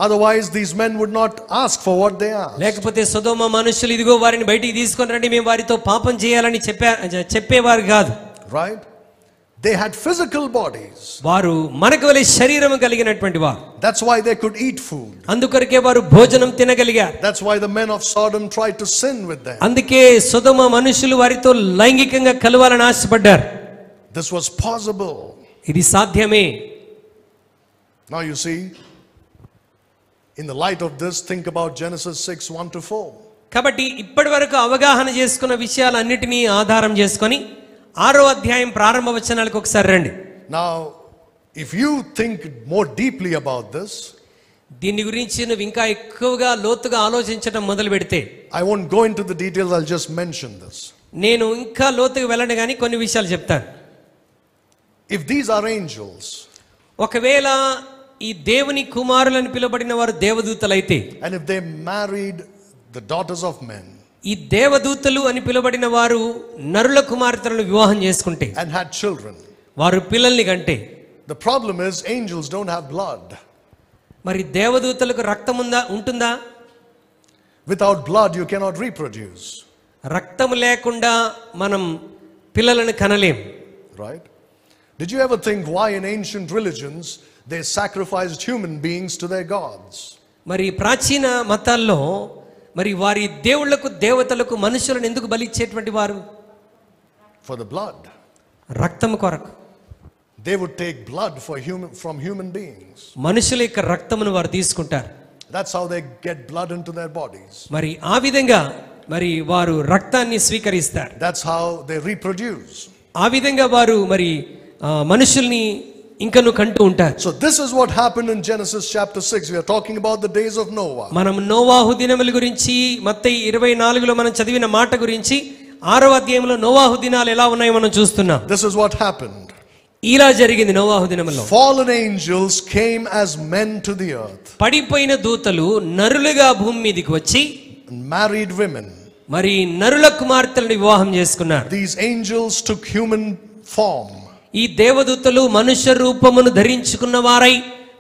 Otherwise these men would not ask for what they asked. లేకపోతే సొదొమ మనుషులు ఇదిగో వారిని బయటికి తీసుకొని రండి, మేము వారితో పాపం చేయాలని చెప్పేవారు కాదు. Right? They had physical bodies. వారు మనకు వలె శరీరం కలిగినటువంటి వారు. That's why they could eat food. అందుకొరకే వారు భోజనం తినగలిగారు. That's why the men of Sodom tried to sin with them. అందుకే సొదొమ మనుషులు వారితో లైంగికంగా కలవాలని ఆశపడ్డారు. This was possible. ఇది సాధ్యమే. Now you see, in the light of this, think about Genesis 6:1-4. కాబట్టి ఇప్పటి వరకు అవగాహన చేసుకున్న విషయాలన్నిటినీ ఆధారం చేసుకొని 6వ అధ్యాయం ప్రారంభ వచనాలకు ఒకసారి రండి. Now, if you think more deeply about this, దీని గురించి నువ్వు ఇంకా ఎక్కువగా లోతుగా ఆలోచించడం మొదలు పెడితే, I won't go into the details, I'll just mention this. నేను ఇంకా లోతుగా వెళ్ళను కానీ కొన్ని విషయాలు చెప్తాను. If these are angels, ఒకవేళ ఈ దేవుని కుమారులను పిలువబడిన వారు దేవదూతలైతే, and if they married the daughters of men, ఈ దేవదూతలు అని పిలువబడిన వారు నరుల కుమార్తెలను వివాహం చేసుకుంటే, and had children, వారు పిల్లల్ని కంటే, the problem is angels don't have blood. మరి దేవదూతలకు రక్తం ఉంటుందా? Without blood you cannot reproduce. రక్తం లేకుండా మనం పిల్లలను కనలేం. Right? Did you ever think why in ancient religions they sacrificed human beings to their gods? మరి ప్రాచీన మతాల్లో మరి వారి దేవుళ్లకు దేవతలకు మనుషులను ఎందుకు బలిచ్చేటువంటి వారు? For the blood. రక్తం కొరకు. They would take blood from human beings. మనుషుల యొక్క రక్తమును వారు తీసుకుంటారు. That's how they get blood into their bodies. మరి ఆ విధంగా మరి వారు రక్తాన్ని స్వీకరిస్తారు. That's how they reproduce. ఆ విధంగా వారు మరి మనుషుల్ని ఇంకను కంటూ ఉంటారు. So this is what happened in Genesis chapter 6. We are talking about the days of Noah. మనం నోవాహు దినముల గురించి మత్తయి 24లో మనం చదివిన మాట గురించి 6వ అధ్యాయంలో నోవాహు దినాలు ఎలా ఉన్నాయో మనం చూస్తున్నాం. This is what happened. ఇలా జరిగింది నోవాహు దినములో. Fallen angels came as men to the earth. పడిపోయిన దూతలు నరులుగా భూమి మీదకి వచ్చి And married women. మరి నరుల కుమార్తెలను వివాహం చేసుకున్నారు. These angels took human form. ఈ దేవదూతలు మనుష్య రూపమును ధరించుకున్న వారై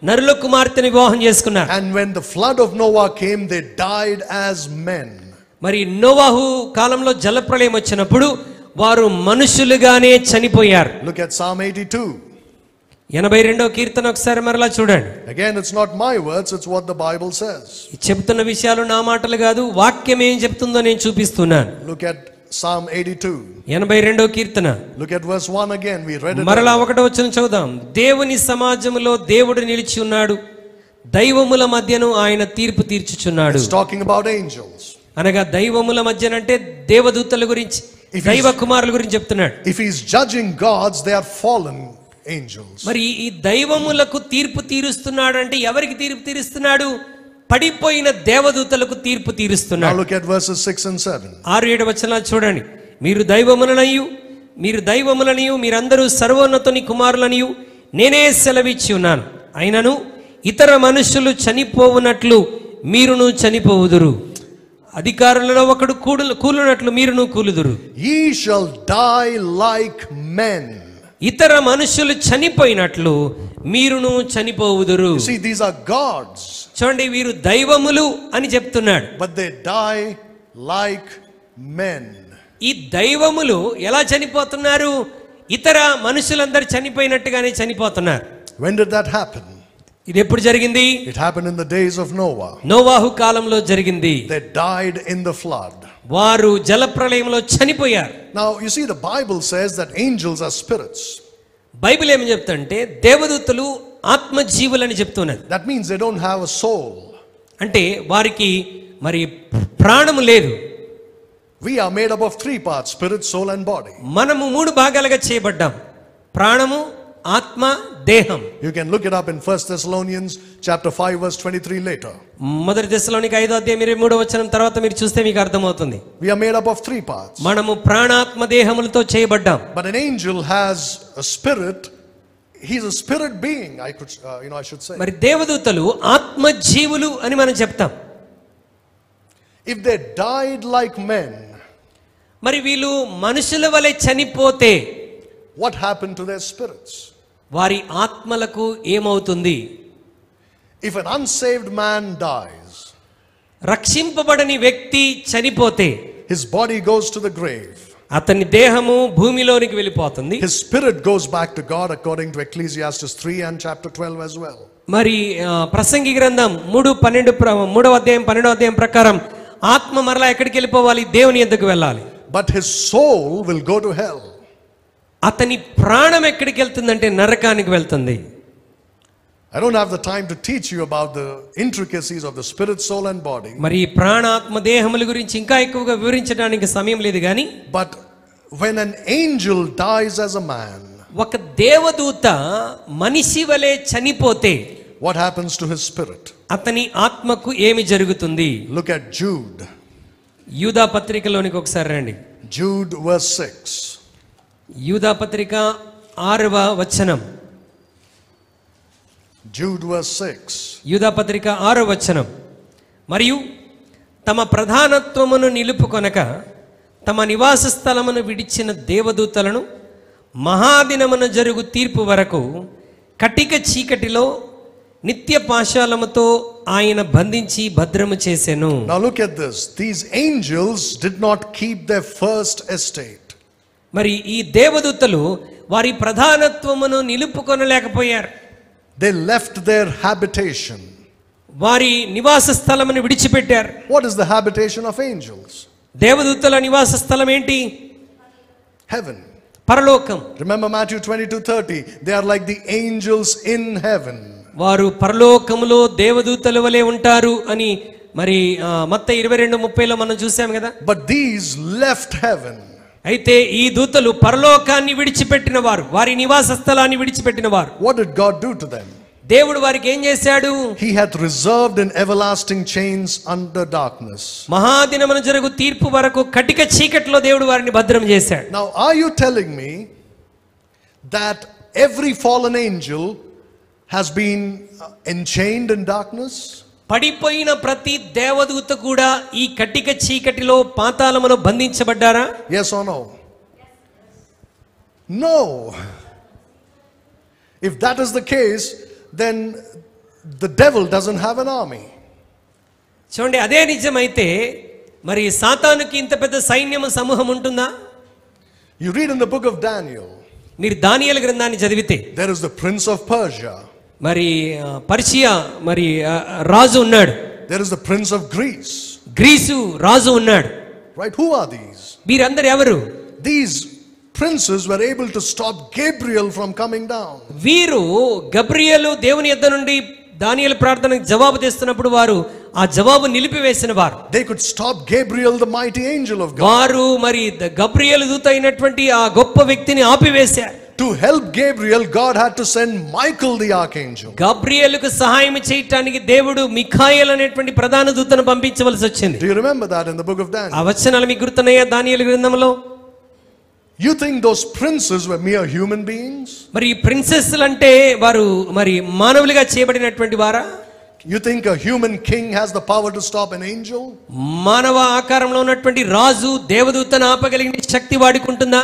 నరుల కుమార్తెను వివాహం చేసుకున్నారు. And when the flood of Noah came, they died as men. మరి నోవాహు కాలంలో జలప్రళయం వచ్చినప్పుడు వారు మనుషులుగానే చనిపోయారు. Look at Psalm 82. 82వ కీర్తన ఒకసారి మరలా చూడండి. Again, it's not my words, it's what the Bible says. చెప్తున్న విషయాలు నా మాటలు కాదు, వాక్యం ఏం చెప్తుందో నేను చూపిస్తున్నాను. Look at Psalm 82. 82వ Keerthana. Look at verse 1 again. We read it. మరలా 1వ వచనం చదువుదాం. దేవుని సమాజములో దేవుడు నిలిచి ఉన్నాడు, దైవముల మధ్యను ఆయన తీర్పు తీర్చుచున్నాడు. It's talking about angels. అనగా దైవముల మధ్యనంటే దేవదూతల గురించి, దైవ కుమారుల గురించి చెప్తున్నాడు. If he's judging gods, they are fallen angels. మరి ఈ దైవములకు తీర్పు తీరుస్తున్నాడు అంటే ఎవరికి తీర్పు తీరుస్తున్నాడు? పడిపోయిన దేవదూతలకు తీర్పు Now తీరుస్తున్నాడు. look at verses 6 and 7. 6-7 వచనాలు చూడండి. మీరు దైవములనియు మీరందరూ సర్వోన్నతుని కుమారులనియు నేనే సెలవిచ్చి ఉన్నాను. అయినను ఇతర మనుషులు చనిపోవునట్లు మీరును చనిపోవుదురు, అధికారులలో ఒకడు కూలునట్లు మీరును కూలుదురు. Ye shall die like men. ఇతర మనుషులు చనిపోయినట్లు మీరును చనిపోవుదురు. See, these are gods. చూడండి, వీరు దైవములు అని చెప్తున్నాడు. But they die like men. ఈ దైవములు ఎలా చనిపోతున్నారు? ఇతర మనుషులందరూ చనిపోయినట్టుగానే చనిపోతున్నారు. When did that happen? ఇది ఎప్పుడు జరిగింది? It happened in the days of Noah. నోవాహు కాలంలో జరిగింది. They died in the flood. వారు జలప్రళయంలో చనిపోయారు. Now you see, the Bible says that angels are spirits. Bible ఏమని చెప్తుంటే దేవదూతలు ఆత్మజీవులని చెప్తున్నది. That means they don't have a soul. అంటే వారికి మరి ప్రాణము లేదు. We are made up of 3 parts: spirit, soul and body. మనము 3 భాగాలుగా చేయబడ్డాం. ప్రాణము, ఆత్మ, దేహం. You can look it up in 1 Thessalonians chapter 5 verse 23 later. మొదటి దశలోనికి 5వ అధ్యాయం 23వ వచనం తర్వాత మీరు చూస్తే మీకు అర్థమవుతుంది. We are made up of 3 parts. మనము ప్రాణాత్మ దేహములతో చేయబడ్డాం. But an angel has a spirit. He's a spirit being, I should say. మరి దేవదూతలు ఆత్మ జీవులు అని మనం చెప్తాం. If they died like men, మరి వీళ్ళు మనుషుల వలె చనిపోతే what happened to their spirits? వారి ఆత్మలకు ఏమవుతుంది? If an unsaved man dies, రక్షింపబడని వ్యక్తి చనిపోతే his body goes to the grave. అతని దేహము భూమిలోనికి వెళ్ళిపోతుంది. His spirit goes back to God according to Ecclesiastes 3 and chapter 12 as well. మరి ప్రసంగి గ్రంథం 3:12 అధ్యాయం 12వ అధ్యాయం ప్రకారం ఆత్మ మరలా ఎక్కడికి వెళ్ళిపోవాలి? దేవుని యొద్దకు వెళ్ళాలి. But his soul will go to hell. అతని ప్రాణం ఎక్కడికి వెళ్తుందంటే నరకానికి వెళ్తుంది. I don't have the time to teach you about the intricacies of the spirit, soul and body. మరి ప్రాణాత్మ దేహముల గురించి ఇంకా ఎక్కువగా వివరించడానికి సమయం లేదు కానీ, but when an angel dies as a man, ఒక దేవదూత మనిషి వలె చనిపోతే what happens to his spirit? అతని ఆత్మకు ఏమి జరుగుతుంది? Look at Jude. యూదా పత్రికలోనికి ఒకసారి రండి. Jude verse 6. యూదా పత్రిక 6వ వచనం. Jude verse 6. యూదా పత్రిక 6వ వచనం. మరియు తమ ప్రధానత్వమును నిలుపుకొనక తమ నివాస స్థలమును విడిచిన దేవదూతలను మహాదినమున జరుగు తీర్పు వరకు కటిక చీకటిలో నిత్య పాశాలముతో ఆయన బంధించి భద్రము చేసెను. Now look at this. These angels did not keep their first estate. మరి ఈ దేవదూతలు వారి ప్రధానత్వమును నిలుపుకొనలేకపోయారు. They left their habitation. వారి నివాస స్థలమును విడిచిపెట్టారు. What is the habitation of angels? దేవదూతల నివాస స్థలం ఏంటి? Heaven. పరలోకం. Remember Matthew 22:30. They are like the angels in heaven. వారు పరలోకములో దేవదూతల వలె ఉంటారు అని మరి మత్తయి 22:30లో మనం చూసాం కదా. But these left heaven. అయితే ఈ దూతలు పరలోకాన్ని విడిచిపెట్టిన వారు, వారి నివాస స్థలాన్ని విడిచిపెట్టిన వారు. What did God do to them? దేవుడు వారికి ఏం చేశాడు? He hath reserved in everlasting chains under darkness. మహాదినమున జరుగు తీర్పు వరకు కటిక చీకటిలో దేవుడు వారిని భద్రం చేశాడు. Now are you telling me that every fallen angel has been enchained in darkness? పడిపోయిన ప్రతి దేవదూత కూడా ఈ కటిక చీకటిలో పాతాళములో బంధించబడ్డారా? Yes or no? No. If that is the case, then the devil doesn't have an army. చూడండి, అదే నిజమైతే మరి సాతానుకి ఇంత పెద్ద సైన్యము సమూహం ఉంటుందా? You read in the book of Daniel. మీరు దానియేలు గ్రంథాన్ని చదివితే There is the prince of Persia. మరి పర్షియా మరి రాజు ఉన్నాడు. There is the prince of Greece. Greece రాజు ఉన్నాడు. Right? Who are these? వీరందరూ ఎవరు? These princes were able to stop Gabriel from coming down. వీరు గబ్రియేలు దేవుని యొద్ద నుండి దానియేలు ప్రార్థనకు జవాబు తెస్తున్నప్పుడు వారు ఆ జవాబు నిలిపివేసిన వారు. They could stop Gabriel, the mighty angel of God. వారు మరి గబ్రియేలు దూత అయినటువంటి ఆ గొప్ప వ్యక్తిని ఆపివేశారు. To help Gabriel, God had to send Michael the archangel. గబ్రియేలుకు సహాయం చేయడానికి దేవుడు మిఖాయేలు అనేటువంటి ప్రధాన దూతను పంపించవలసి వచ్చింది. Do you remember that in the book of Daniel? ఆ వచనాలు మీకు గుర్తున్నాయా దానియేలు గ్రంథంలో? You think those princes were mere human beings? మరి ప్రిన్సెస్లు అంటే వారు మరి మానవులుగా చేయబడినటువంటి వారా? You think a human king has the power to stop an angel? మానవ ఆకారంలో ఉన్నటువంటి రాజు దేవదూతను ఆపగలిగిన శక్తి వాడికి ఉంటుందా?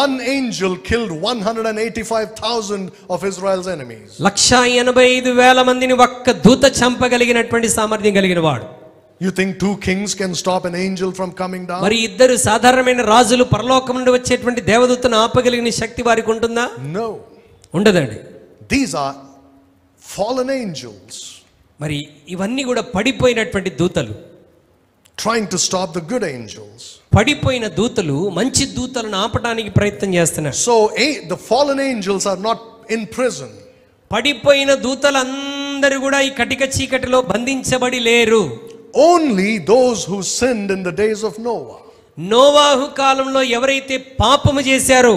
One angel killed 185,000 of Israel's enemies. 185,000 మందిని ఒక్క దూత చంపగలిగినటువంటి సామర్థ్యం కలిగిన వాడు. You think 2 kings can stop an angel from coming down? మరి ఇద్దరు సాధారణమైన రాజులు పరలోకం నుండి వచ్చేటువంటి దేవదూతను ఆపగలిగిన శక్తి వారికి ఉంటుందా? No. ఉండదండి. These are fallen angels. మరి ఇవన్నీ కూడా పడిపోయినటువంటి దూతలు. Trying to stop the good angels. పడిపోయిన దూతలు మంచి దూతలను ఆపడానికి ప్రయత్నం చేస్తున్నారు. So the fallen angels are not in prison. పడిపోయిన దూతలందరూ కూడా ఈ కటిక చీకటిలో బంధించబడి లేరు. Only those who sinned in the days of Noah. నోవాహు కాలంలో ఎవరైతే పాపము చేశారో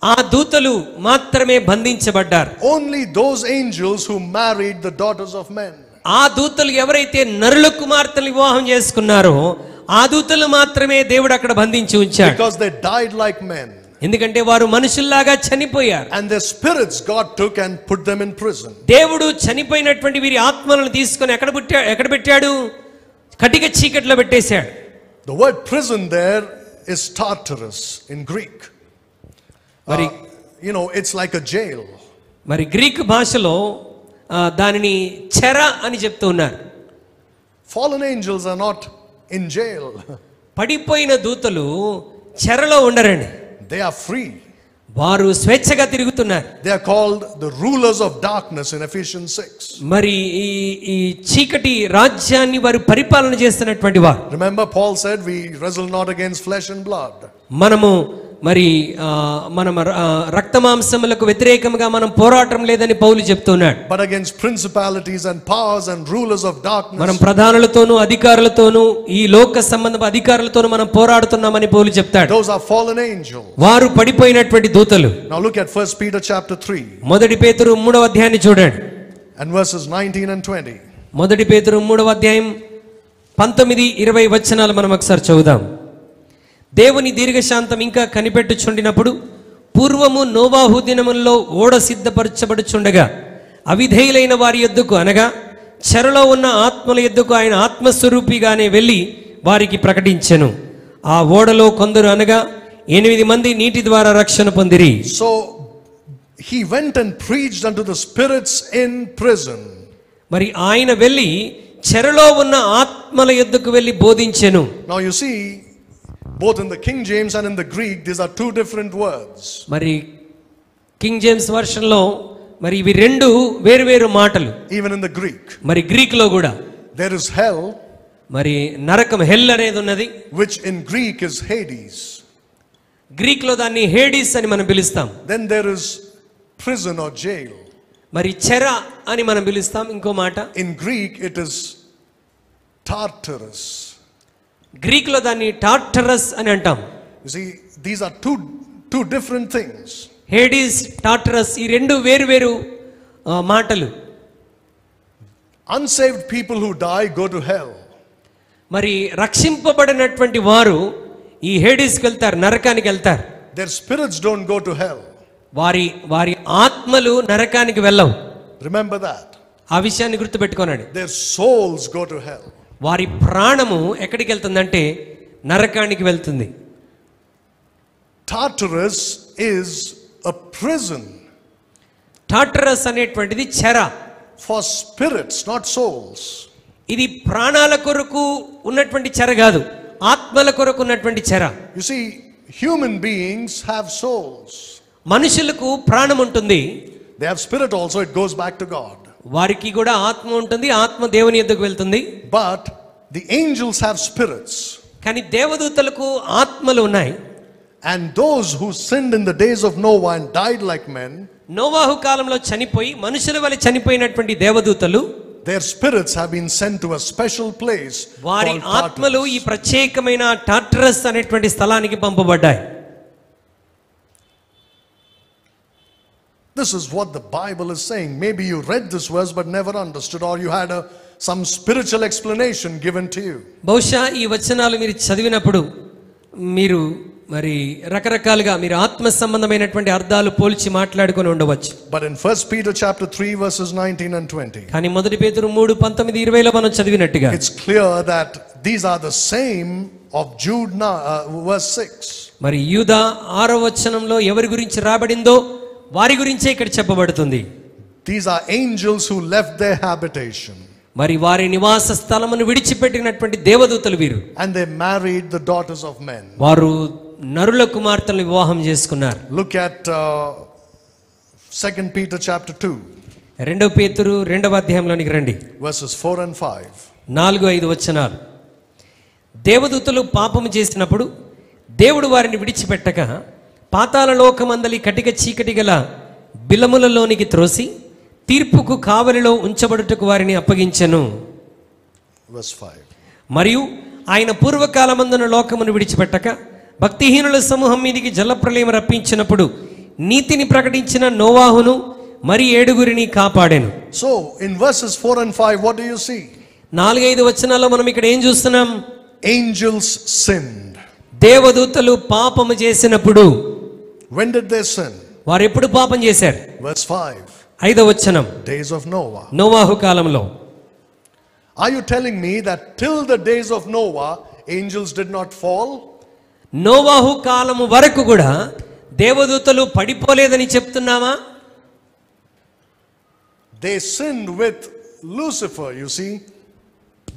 ఆ దూతలు మాత్రమే బంధించబడ్డారు. Only those angels who married the daughters of men. ఆ దూతలు ఎవరైతే నరుల కుమార్తెలు వివాహం చేసుకున్నారో ఆ దూతలు మాత్రమే దేవుడు అక్కడ బంధించి ఉంచాడు. Because they died like men. ఎందుకంటే వారు మనుషుల్లాగా చనిపోయారు. And their spirits God took and put them in prison. దేవుడు చనిపోయినటువంటి వీరి ఆత్మలను తీసుకొని ఎక్కడ పెట్టాడు? కటిక చీకట్లో పెట్టేశాడు. The word prison there is Tartarus in Greek. It's like a jail. మరి గ్రీక్ భాషలో దానిని చెర అని చెప్తూ ఉన్నారు. Fallen angels are not in jail. పడిపోయిన దూతలు చెరలో ఉండరండి. They are free. వారు స్వేచ్ఛగా తిరుగుతున్నారు. They are called the rulers of darkness in Ephesians 6. మరి ఈ చీకటి రాజ్యాన్ని వారు పరిపాలన చేస్తున్నటువంటి వారు. Remember Paul said we wrestle not against flesh and blood. మనము మరి మనం రక్తమాంసములకు వ్యతిరేకంగా మనం పోరాటం లేదని పౌలు చెప్తున్నాడు. But against principalities and powers and rulers of darkness. మనం ప్రధానులతోనూ అధికారులతోనూ ఈ లోక సంబంధ అధికారులతోనూ మనం పోరాడుతున్నామని పౌలు చెప్తాడు. Those are fallen angels. వారు పడిపోయినటువంటి దూతలు. Now look at 1 Peter chapter 3. మొదటి పేతురు 3వ అధ్యాయాన్ని చూడండి. And verses 19 and 20. మొదటి పేతురు 3వ అధ్యాయం 19-20 వచనాలు మనం ఒకసారి చదువుదాం. దేవుని దీర్ఘశాంతం ఇంకా కనిపెట్టుచుండినప్పుడు పూర్వము నోవాహు దినముల్లో ఓడ సిద్ధపరచబడుచుండగా అవిధేయులైన వారి యొద్దకు అనగా చెరలో ఉన్న ఆత్మల యొద్దకు ఆయన ఆత్మస్వరూపిగానే వెళ్ళి వారికి ప్రకటించెను. ఆ ఓడలో కొందరు అనగా 8 మంది నీటి ద్వారా రక్షణ పొందిరి. So he went and preached unto the spirits in prison. మరి ఆయన వెళ్ళి చెరలో ఉన్న ఆత్మల యొద్దకు వెళ్ళి బోధించెను. Now you see, both in the King James and in the Greek, these are two different words. మరి కింగ్ జేమ్స్ వర్షన్ లో మరి ఇవి రెండు వేరు మాటలు. Even in the Greek. మరి గ్రీక్ లో కూడా there is hell, మరి నరకం, హెల్ అనేది ఉన్నది, which in Greek is Hades. Greek లో దాన్ని హేడిస్ అని మనం పిలుస్తాం. Then there is prison or jail. మరి చెర అని మనం పిలుస్తాం ఇంకో మాట. In Greek it is Tartarus. Greek లో దాన్ని టార్టరస్ అని అంటాం. You see, these are two different things. Hades, Tartarus ఈ రెండు వేరు మాటలు. Unsaved people who die go to hell. మరి రక్షింపబడినటువంటి వారు ఈ హేడిస్కి వెళ్తారు, నరకానికి వెళ్తారు. Their spirits don't go to hell. వారి ఆత్మలు నరకానికి వెళ్ళవు. Remember that. ఆ విషయాన్ని గుర్తుపెట్టుకోనండి. Their souls go to hell. వారి ప్రాణము ఎక్కడికి వెళ్తుందంటే నరకానికి వెళ్తుంది. Tartarus is a prison. Tartarus అనేటువంటిది చెర. For spirits, not souls. ఇది ప్రాణాల కొరకు ఉన్నటువంటి చెర కాదు, ఆత్మల కొరకు ఉన్నటువంటి చెర. You see, human beings have souls. మనుషులకు ప్రాణం ఉంటుంది. They have spirit also, it goes back to God. వారికి కూడా ఆత్మ ఉంటుంది, ఆత్మ దేవుని యొద్దకు వెళ్తుంది. But the angels have spirits. కానీ దేవదూతలకు ఆత్మలు ఉన్నాయి. And those who sinned in the days of Noah and died like men, నోవాహు కాలంలో చనిపోయి మనుషుల వలె చనిపోయినటువంటి దేవదూతలు, their spirits have been sent to a special place. వారి ఆత్మలు ఈ ప్రత్యేకమైన టార్టరస్ అనేటువంటి స్థలానికి పంపబడ్డాయి. This is what the Bible is saying. Maybe you read this verse but never understood, or you had some spiritual explanation given to you. బహుశా ఈ వచనాలు మీరు చదివినప్పుడు మీరు మరి రకరకాలుగా మీరు ఆత్మ సంబంధమైనటువంటి అర్థాలు పోల్చి మాట్లాడుకొని ఉండవచ్చు. But in 1 Peter chapter 3 verses 19 and 20, కానీ మొదటి పేతురు 3:19-20 మనం చదివినట్టుగా it's clear that these are the same of Jude verse 6. మరి యూదా 6వ వచనంలో ఎవరి గురించి రాబడిందో వారి గురించే ఇక్కడ చెప్పబడుతుంది. These are angels who left their habitation. మరి వారి నివాస స్థలమును విడిచిపెట్టినటువంటి దేవదూతలు వీరు. And they married the daughters of men. వారు నరుల కుమార్తెలను వివాహం చేసుకున్నారు. Look at 2 Peter chapter 2. 2 పేతురు 2వ అధ్యాయంలోనికి రండి. Verses 4 and 5. 4-5 వచనాలు. దేవదూతలు పాపము చేసినప్పుడు దేవుడు వారిని విడిచిపెట్టక పాతాళ లోకమందలి కటిక చీకటి గల బిలములలోనికి త్రోసి తీర్పుకు కావలిలో ఉంచబడుటకు వారిని అప్పగించెను. Verse 5. మరియు ఆయన పూర్వకాలమందున లోకమును విడిచిపెట్టక భక్తిహీనుల సమూహం మీదికి జలప్రలయం రప్పించినప్పుడు నీతిని ప్రకటించిన నోవాహును మరి 7 కాపాడాను. So in verses 4 and 5, what do you see? 4-5 వచనాల్లో మనం ఇక్కడ ఏం చూస్తున్నాం? Angels sinned. దేవదూతలు పాపము చేసినప్పుడు. When did they sin? వారు ఎప్పుడు పాపం చేశారు? Verse 5. 5వ వచనం. Days of Noah. నోవాహు కాలంలో. Are you telling me that till the days of Noah angels did not fall? నోవాహు కాలము వరకు కూడా దేవదూతలు పడిపోలేదని చెప్తున్నామా? They sinned with Lucifer, you see.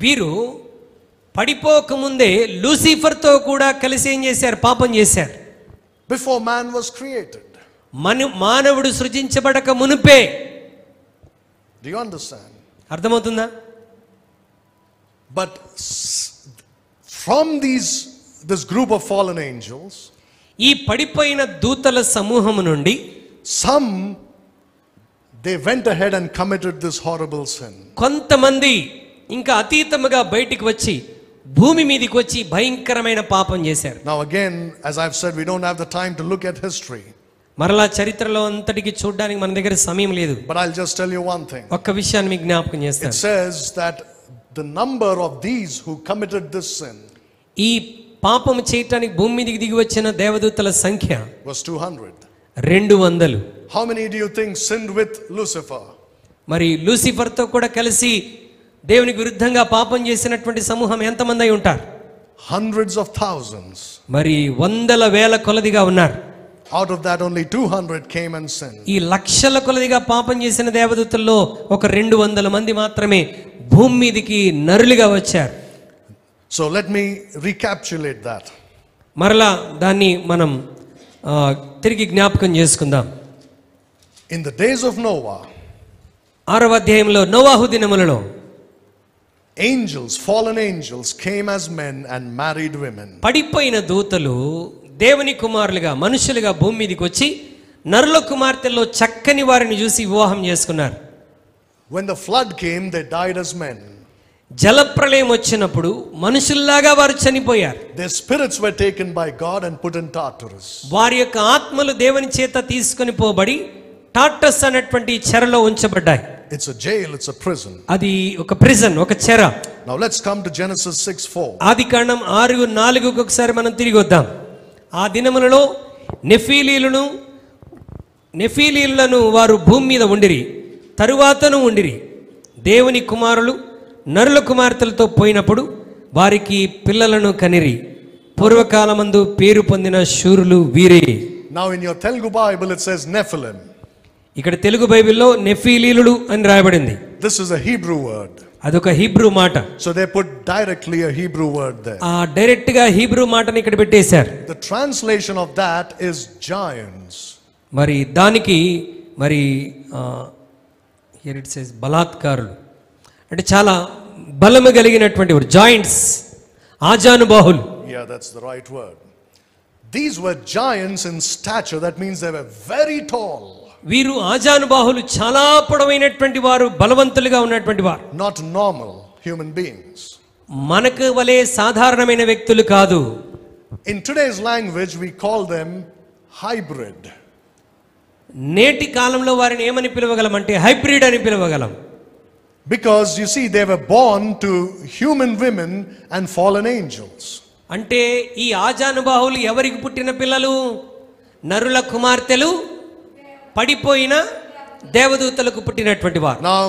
వీరు పడిపోకముందే లూసిఫర్తో కూడా కలిసి ఏం చేశారు? పాపం చేశారు. Before man was created. మానవుడు సృజించబడక మునుపే. Do you understand? అర్థమవుతుందా? But from this group of fallen angels, ఈ పడిపోయిన దూతల సమూహము నుండి some they went ahead and committed this horrible sin. కొంతమంది ఇంకా అతీతముగా బయటికి వచ్చి భూమి మీదకి వచ్చి భయంకరమైన పాపం చేశారు. Now again, as I've said, we don't have the time to look at history. మరలా చరిత్రలో అంతటికి చూడడానికి మన దగ్గర సమయం లేదు. But I'll just tell you one thing. ఒక్క విషయాన్ని మీకు జ్ఞాపకం చేస్తాను. It says that the number of these who committed this sin, ఈ పాపం చేయటానికి భూమి మీదకి దిగి వచ్చిన దేవదూతల సంఖ్య was 200. 200. How many do you think sinned with Lucifer? మరి లూసిఫర్తో కూడా కలిసి దేవునికి విరుద్ధంగా పాపం చేసినటువంటి సమూహం ఎంతమంది అయి ఉంటారు? Hundreds of thousands. మరి వందల వేల కొలదిగా ఉన్నారు. Out of that only 200 came and sinned. ఈ లక్షల కొలదిగా పాపం చేసిన దేవదూతల్లో ఒక 200 మంది మాత్రమే భూమి మీదకి నరులుగా వచ్చారు. So let me recapitulate that. మరలా దాన్ని మనం తిరిగి జ్ఞాపకం చేసుకుందాం. In the days of Noah, 6వ అధ్యాయంలో నోవాహు దినములలో angels, fallen angels came as men and married women. పడిపోయిన దూతలు దేవుని కుమారులుగా మనుషులుగా భూమి మీదకి వచ్చి నరుల కుమార్తెల్లో చక్కని వారిని చూసి వివాహం చేసుకున్నారు. When the flood came, they died as men. జలప్రళయం వచ్చినప్పుడు మనుషుల్లాగా వారు చనిపోయారు. Their spirits were taken by God and put in Tartarus. వారి యొక్క ఆత్మలు దేవుని చేత తీసుకొని పోబడి టార్టస్ అనేటువంటి చెరలో ఉంచబడ్డాయి. It's a jail, it's a prison. అది ఒక ప్రిజన్, ఒక చెర. Now let's come to Genesis 6:4. ఆదికాండం 6:4కు ఒకసారి మనం తిరిగి వద్దాం. ఆ దినములలో నెఫీలీలను వారు భూమి మీద ఉండిరి, తరువాతను ఉండిరి. దేవుని కుమారులు నరుల కుమార్తెలతో పోయినప్పుడు వారికి పిల్లలను కనిరి. పూర్వకాలమందు పేరు పొందిన శూరులు వీరే. Now in your Telugu Bible it says Nephilim. ఇక్కడ తెలుగు బైబిల్లో నెఫీలీలు అని రాయబడింది. This is a Hebrew word. అదొక హీబ్రూ మాట. So they put directly a Hebrew word there. Direct గా హీబ్రూ మాటని ఇక్కడ పెట్టేశారు. The translation of that is giants. మరి దానికి మరి here it says బలాత్కారులు అంటే చాలా బలము కలిగినటువంటి వారు, joints, ఆజానుబాహులు. Yeah, that's the right word. These were giants in stature. That means they were very tall. వీరు ఆజానుబాహులు, చాలా పొడవైనటువంటి వారు, బలవంతులుగా ఉన్నటువంటి వారు. Not normal human beings. మనకు వలె సాధారణమైన వ్యక్తులు కాదు. In today's language we call them hybrid. నేటి కాలంలో వారిని ఏమని పిలవగలం అంటే హైబ్రిడ్ అని పిలవగలం. Because you see they were born to human women and fallen angels. అంటే ఈ ఆజానుబాహులు ఎవరికి పుట్టిన పిల్లలు? నరుల కుమార్తెలు, పడిపోయిన దేవదూతలకు పుట్టినటువంటి వారు. Now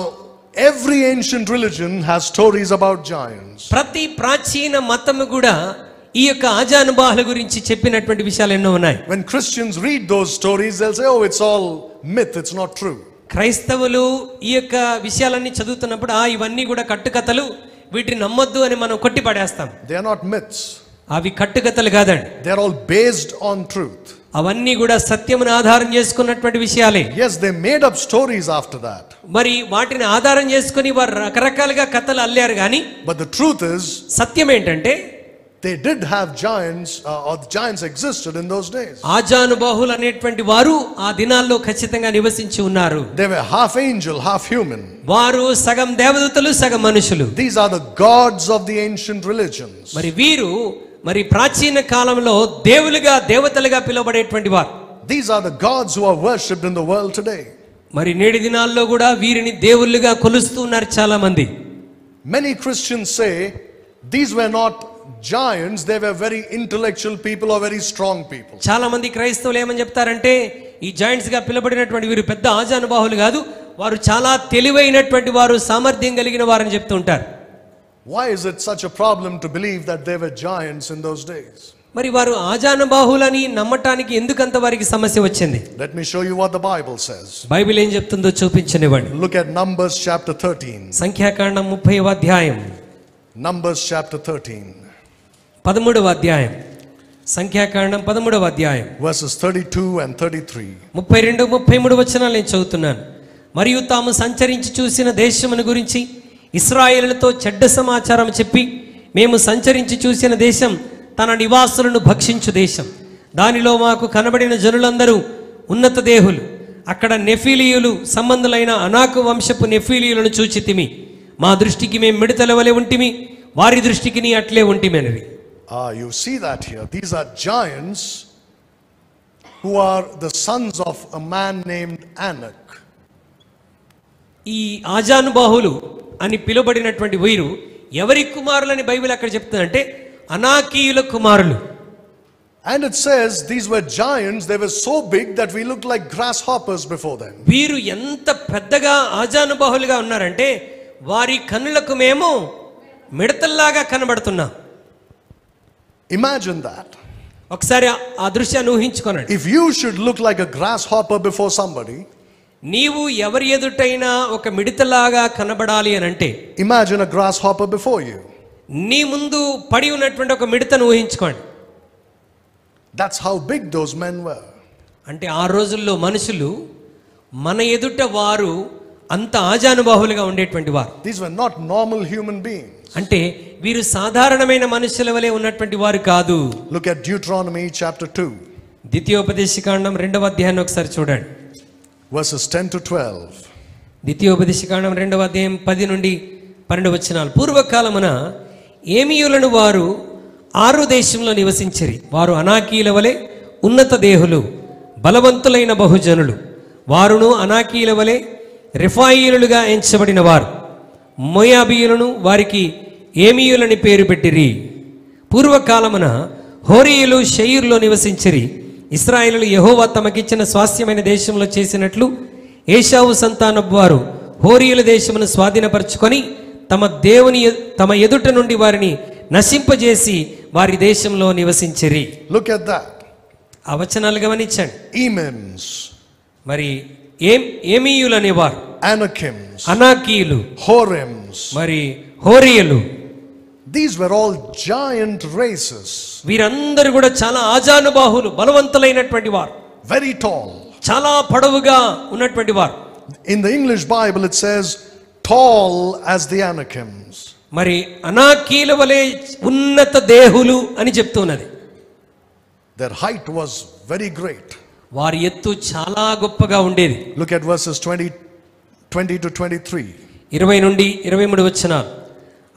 every ancient religion has stories about giants. ప్రతి ప్రాచీన మతము కూడా ఈ యొక్క ఆజానుబాహుల గురించి చెప్పినటువంటి విషయాలు ఎన్నో ఉన్నాయి. When Christians read those stories they'll say, oh, it's all myth, it's not true. క్రైస్తవులు ఈ యొక్క విషయాలన్నీ చదువుతున్నప్పుడు ఇవన్నీ కూడా కట్టుకథలు, వీటిని నమ్మొద్దు అని మనం కొట్టిపడేస్తాం. They are not myths. అవి కట్టుకథలు కాదండి. They are all based on truth. అవన్నీ కూడా సత్యమును ఆధారం చేసుకున్నటువంటి విషయాలే. Yes, they made up stories after that. మరి వాటిని ఆధారం చేసుకుని వారు రకరకాలుగా కథలు అల్లారు కానీ, but the truth is సత్యం ఏంటంటే they did have giants, or the giants existed in those days. ఆజానుబాహులు అనేటువంటి వారు ఆ దినాల్లో ఖచ్చితంగా నివసించి ఉన్నారు. They were half angel, half human. వారు సగం దేవదూతలు, సగం మనుషులు. These are the gods of the ancient religions. మరి వీరు మరి ప్రాచీన కాలంలో దేవులుగా, దేవతలుగా పిలువబడేటువంటి వారు. These are the gods who are worshipped in the world today. మరి నేటి దినాల్లో కూడా వీరిని దేవుళ్ళుగా కొలుస్తున్నారు చాలా మంది. Many Christians say these were not giants, they were very intellectual people or very strong people. చాలా మంది క్రైస్తవులు ఏమని చెప్తారంటే ఈ జాయింట్స్ గా పిలువబడినటువంటి వీరు పెద్ద ఆజానుబాహులు కాదు, వారు చాలా తెలివైనటువంటి వారు, సామర్థ్యం కలిగిన వారని చెప్తూ ఉంటారు. Why is it such a problem to believe that they were giants in those days? మరి వారు ఆజానుబాహులని నమ్మటానికి ఎందుకంత వారికి సమస్య వచ్చింది? Let me show you what the Bible says. Bible ఏం చెప్తుందో చూపించనివ్వండి. Look at Numbers chapter 13. సంఖ్యాకాండం 30వ అధ్యాయం. Numbers chapter 13. 13వ అధ్యాయం. సంఖ్యాకాండం 13వ అధ్యాయం verses 32 and 33. 32 33 వచనాలు నేను చదువుతున్నాను. మరియు తాము సంచరించి చూసిన దేశమును గురించి ఇశ్రాయేలులతో చెడ్డ సమాచారం చెప్పి, మేము సంచరించి చూసిన దేశం తన నివాసులను భక్షించు దేశం, దానిలో మాకు కనబడిన జనులందరూ ఉన్నత దేహులు, అక్కడ నెఫీలీయులు సంబంధులైన అనాకు వంశపు నెఫీలీయులను చూచితిమి, మా దృష్టికి మేము మిడతల వలె ఉంటిమి, వారి దృష్టికి నీ అట్లే ఉంటిమని. You see that here. These are giants who are the sons of a man named Anak. ఈ ఆజానుబాహులు అని పిలువబడినటువంటి వీరు ఎవరి కుమారులని బైబిల్ అక్కడ చెప్తుందంటే అనాకీయుల కుమారులు. And it says these were giants, they were so big that we looked like grasshoppers before them. వీరు ఎంత పెద్దగా ఆజానుబాహులుగా ఉన్నారంటే వారి కన్నులకు మేము మిడతల్లాగా కనబడుతున్నాం. Imagine that. ఒకసారి ఆ దృశ్యాన్ని ఊహించుకోనండి. If you should look like a grasshopper before somebody, నీవు ఎవరి ఎదుటైనా ఒక మిడతలాగా కనబడాలి అని అంటే imagine a grasshopper before you. నీ ముందు పడి ఉన్నటువంటి ఒక మిడతను ఊహించుకోండి. That's how big those men were. అంటే ఆ రోజుల్లో మనుషులు మన ఎదుట వారు అంత ఆజానుబాహులుగా ఉండేటువంటి వారు. These were not normal human beings. అంటే వీరు సాధారణమైన మనుషుల వలె ఉన్నటువంటి వారు కాదు. Look at Deuteronomy chapter 2. ద్వితీయోపదేశకాండం 2వ అధ్యాయాన్ని ఒకసారి చూడండి. verses 10 to 12. ద్వితీయోపదేశకాండం 2వ అధ్యాయం 10 నుండి 12 వచనాలు. పూర్వకాలమున ఏమీయులను వారు ఆరు దేశంలో నివసించిరి. వారు అనాకీల వలె ఉన్నత దేహులు, బలవంతులైన బహుజనులు. వారును అనాకీల వలె రెఫాయీలుగా ఎంచబడిన వారు. మోయాబీయులను వారికి ఏమీయులని పేరు పెట్టిరి. పూర్వకాలమున హోరీయులు షెయీరులో నివసించిరి. ఇశ్రాయేలులు యెహోవా తమకిచ్చిన స్వాస్థ్యమైన దేశంలో చేసినట్లు ఏశావు సంతానపు వారు హోరీయుల దేశమును స్వాధీనపరచుకొని తమ ఎదుట నుండి వారిని నశింపజేసి వారి దేశంలో నివసించిరి. Look at that. ఆ వచనాలు గమనించండి. Emims, మరి ఏమీయులు అనేవారు, Anakims, అనాకీయులు, Horims, మరి హోరీయులు. These were all giant races. వీరందరూ కూడా చాలా ఆజానుబాహులు, బలవంతులైనటువంటి వారు, very tall. చాలా పొడవుగా ఉన్నటువంటి వారు. In the English Bible it says tall as the Anakims. మరి అనాకీల వలె ఉన్నత దేహులు అని చెప్తున్నది. Their height was very great. వారి ఎత్తు చాలా గొప్పగా ఉండేది. Look at verses 20 to 23. 20 నుండి 23 వచనాలు.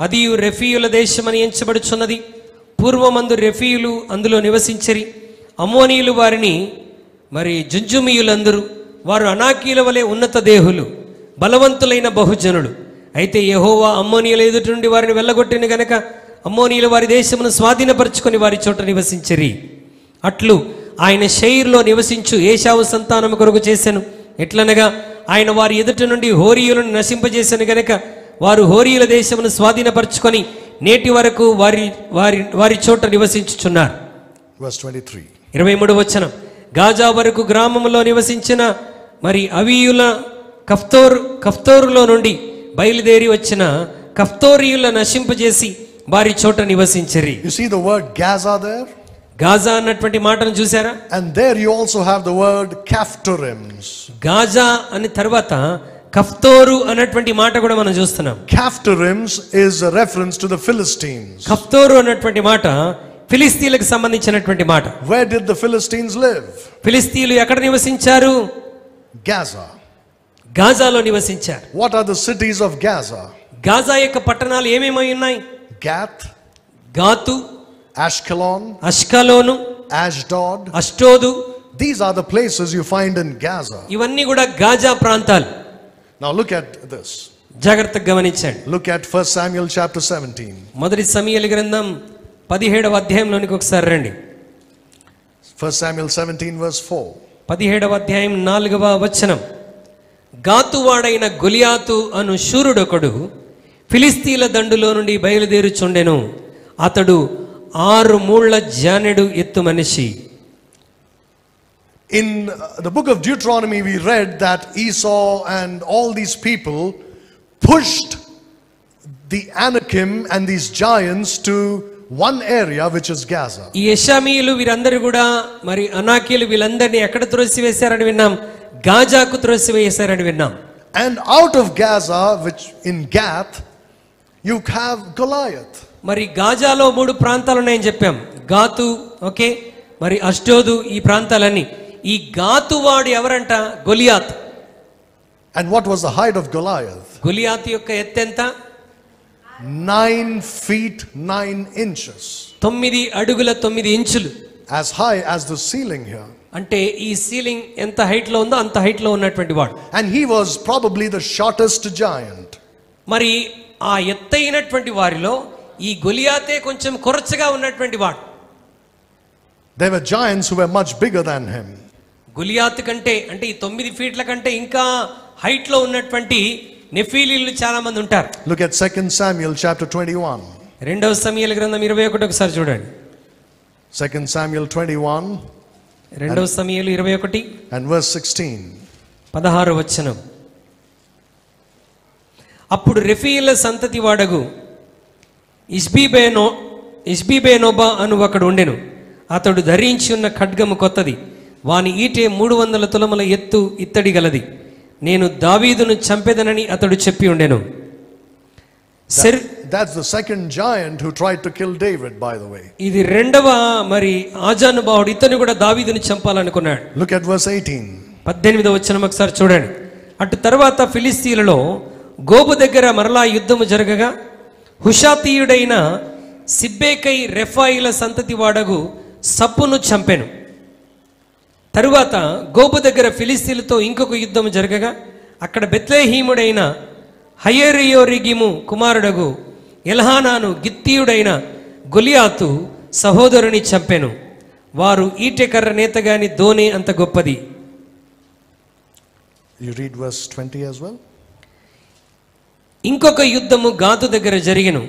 అది రెఫీయుల దేశమని ఎంచబడుచున్నది. పూర్వమందు రెఫీయులు అందులో నివసించరి. అమ్మోనీయులు వారిని మరి జుంజుమీయులందరూ, వారు అనాకీల వలె ఉన్నత దేహులు, బలవంతులైన బహుజనులు. అయితే యెహోవా అమ్మోనీయుల ఎదుట నుండి వారిని వెళ్ళగొట్టిన గనక అమ్మోనీయులు వారి దేశమును స్వాధీనపరచుకొని వారి చోట నివసించరి. అట్లు ఆయన షెయీరులో నివసించు ఏశావు సంతానము కొరకు చేసెను. ఎట్లనగా ఆయన వారి ఎదుట నుండి హోరీయులను నశింపజేసెను గనక వారు హోరీయుల దేశమును స్వాధీనపరచుకొని నేటి వరకు వారి వారి వారి చోట నివసించుచున్నారు. Verse 23. 23 వచనం. గాజా వరకు గ్రామంలో నివసించిన మరి అవీయుల కఫ్తోరులో నుండి బయలుదేరి వచ్చిన కఫ్తోరీయుల నశింపజేసి వారి చోట నివసించరి. You see the word Gaza there? Gaza అన్నటువంటి మాటను చూసారా? And there you also have the word Caphtorims. Gaza అని తర్వాత కఫ్తోరు అన్నటువంటి మాట కూడా మనం చూస్తున్నాం. Caphtorims is a reference to the Philistines. కఫ్తోరు అన్నటువంటి మాట ఫిలిస్తీన్లకు సంబంధించినటువంటి మాట. Where did the Philistines live? ఫిలిస్తీన్లు ఎక్కడ నివసించారు? Gaza. గాజాలో నివసించారు. What are the cities of Gaza? Gaza యొక్క పట్టణాలు ఏమేమై ఉన్నాయి? Gath, Gath, Ashkelon, అష్కలోను, Ashdod, అష్టోదు, These are the places you find in Gaza. ఇవన్నీ కూడా గాజా ప్రాంతాలు. Now look at this. జాగ్రత్తగా గమనించండి. Look at 1 Samuel chapter 17. మొదటి సమూయేలు గ్రంథం 17వ అధ్యాయంలోనికి ఒకసారి రండి. 1 Samuel 17 verse 4. 17వ అధ్యాయం 4వ వచనం. గాతువాడైన గొలియాతు అను శూరుడొకడు ఫిలిస్తీన్ల దండులో నుండి బయలుదేరుచుండెను. అతడు 6 మూళ్ల జానెడు ఎత్తు మనిషి. In the book of Deuteronomy we read that Esau and all these people pushed the Anakim and these giants to one area which is Gaza. ఈ యెషామీయులు వీరందరూ కూడా మరి అనాకీయులు వీళ్ళందరినీ ఎక్కడ త్రోసివేశారని విన్నాం? గాజాకు త్రోసివేశారని విన్నాం. And out of Gaza, which in Gath, you have Goliath. మరి గాజాలో 3 ప్రాంతాలు ఉన్నాయని చెప్పాం. గాతు, ఓకే, మరి అష్డోదు, ఈ ప్రాంతాలన్నీ. ఈ గాతు వాడు ఎవరంట? Goliath. And what was the height of Goliath? Goliath యొక్క ఎత్తు ఎంత? 9 feet 9 inches. 9 అడుగుల 9 ఇంచులు. As high as the ceiling here. అంటే ఈ సీలింగ్ ఎంత హైట్ లో ఉందో అంత హైట్ లో ఉన్నటువంటి వాడు. And he was probably the shortest giant. మరి ఆ ఎత్తైనటువంటి వారిలో ఈ గొలియాతే కొంచెం కొరచగా ఉన్నటువంటి వాడు. There were giants who were much bigger than him. Goliath కంటే, అంటే ఈ 9 ఫీట్ల కంటే ఇంకా హైట్ లో ఉన్నటువంటి నెఫీలీలు చాలా మంది ఉంటారు. Look at 2 Samuel chapter 21. రెండవ సమూయేలు గ్రంథం 21 ఒకసారి చూడండి. 2 Samuel 21 రెండవ సమూయేలు 21 and verse 16. 16వ వచనం. అప్పుడు రెఫీల సంతతి వాడగు ఇష్బీబేనోబా అను ఒకడు ఉండెను. అతడు ధరించి ఉన్న ఖడ్గము కొత్తది, వాని ఈటే 300 తులముల ఎత్తు ఇత్తడి గలది. నేను దావీదును చంపెదనని అతడు చెప్పి ఉండెను. That's the second giant who tried to kill David, by the way. ఇది రెండవ మరి ఆజానుబాహుడు, ఇతను కూడా దావీదును చంపాలనుకున్నాడు. Look at verse 18. 18వ వచనం ఒకసారి చూడండి. అటు తర్వాత ఫిలిస్తీన్లలో గోబు దగ్గర మరలా యుద్ధము జరగగా హుషాతీయుడైన సిబ్బేకై రెఫాయిల సంతతి వాడగు సప్పును చంపెను. తరువాత గోబు దగ్గర ఫిలిస్తీన్లతో ఇంకొక యుద్ధం జరగగా అక్కడ బెత్లెహీముడైన హయెరియోరిగిము కుమారుడగు ఎల్హానాను గిత్తీయుడైన గొలియాతు సహోదరుని చంపెను. వారు ఈటెకర్ర నేతగాని దోనే అంత గొప్పది. You read verse 20 as well. ఇంకొక యుద్ధము గాతు దగ్గర జరిగెను.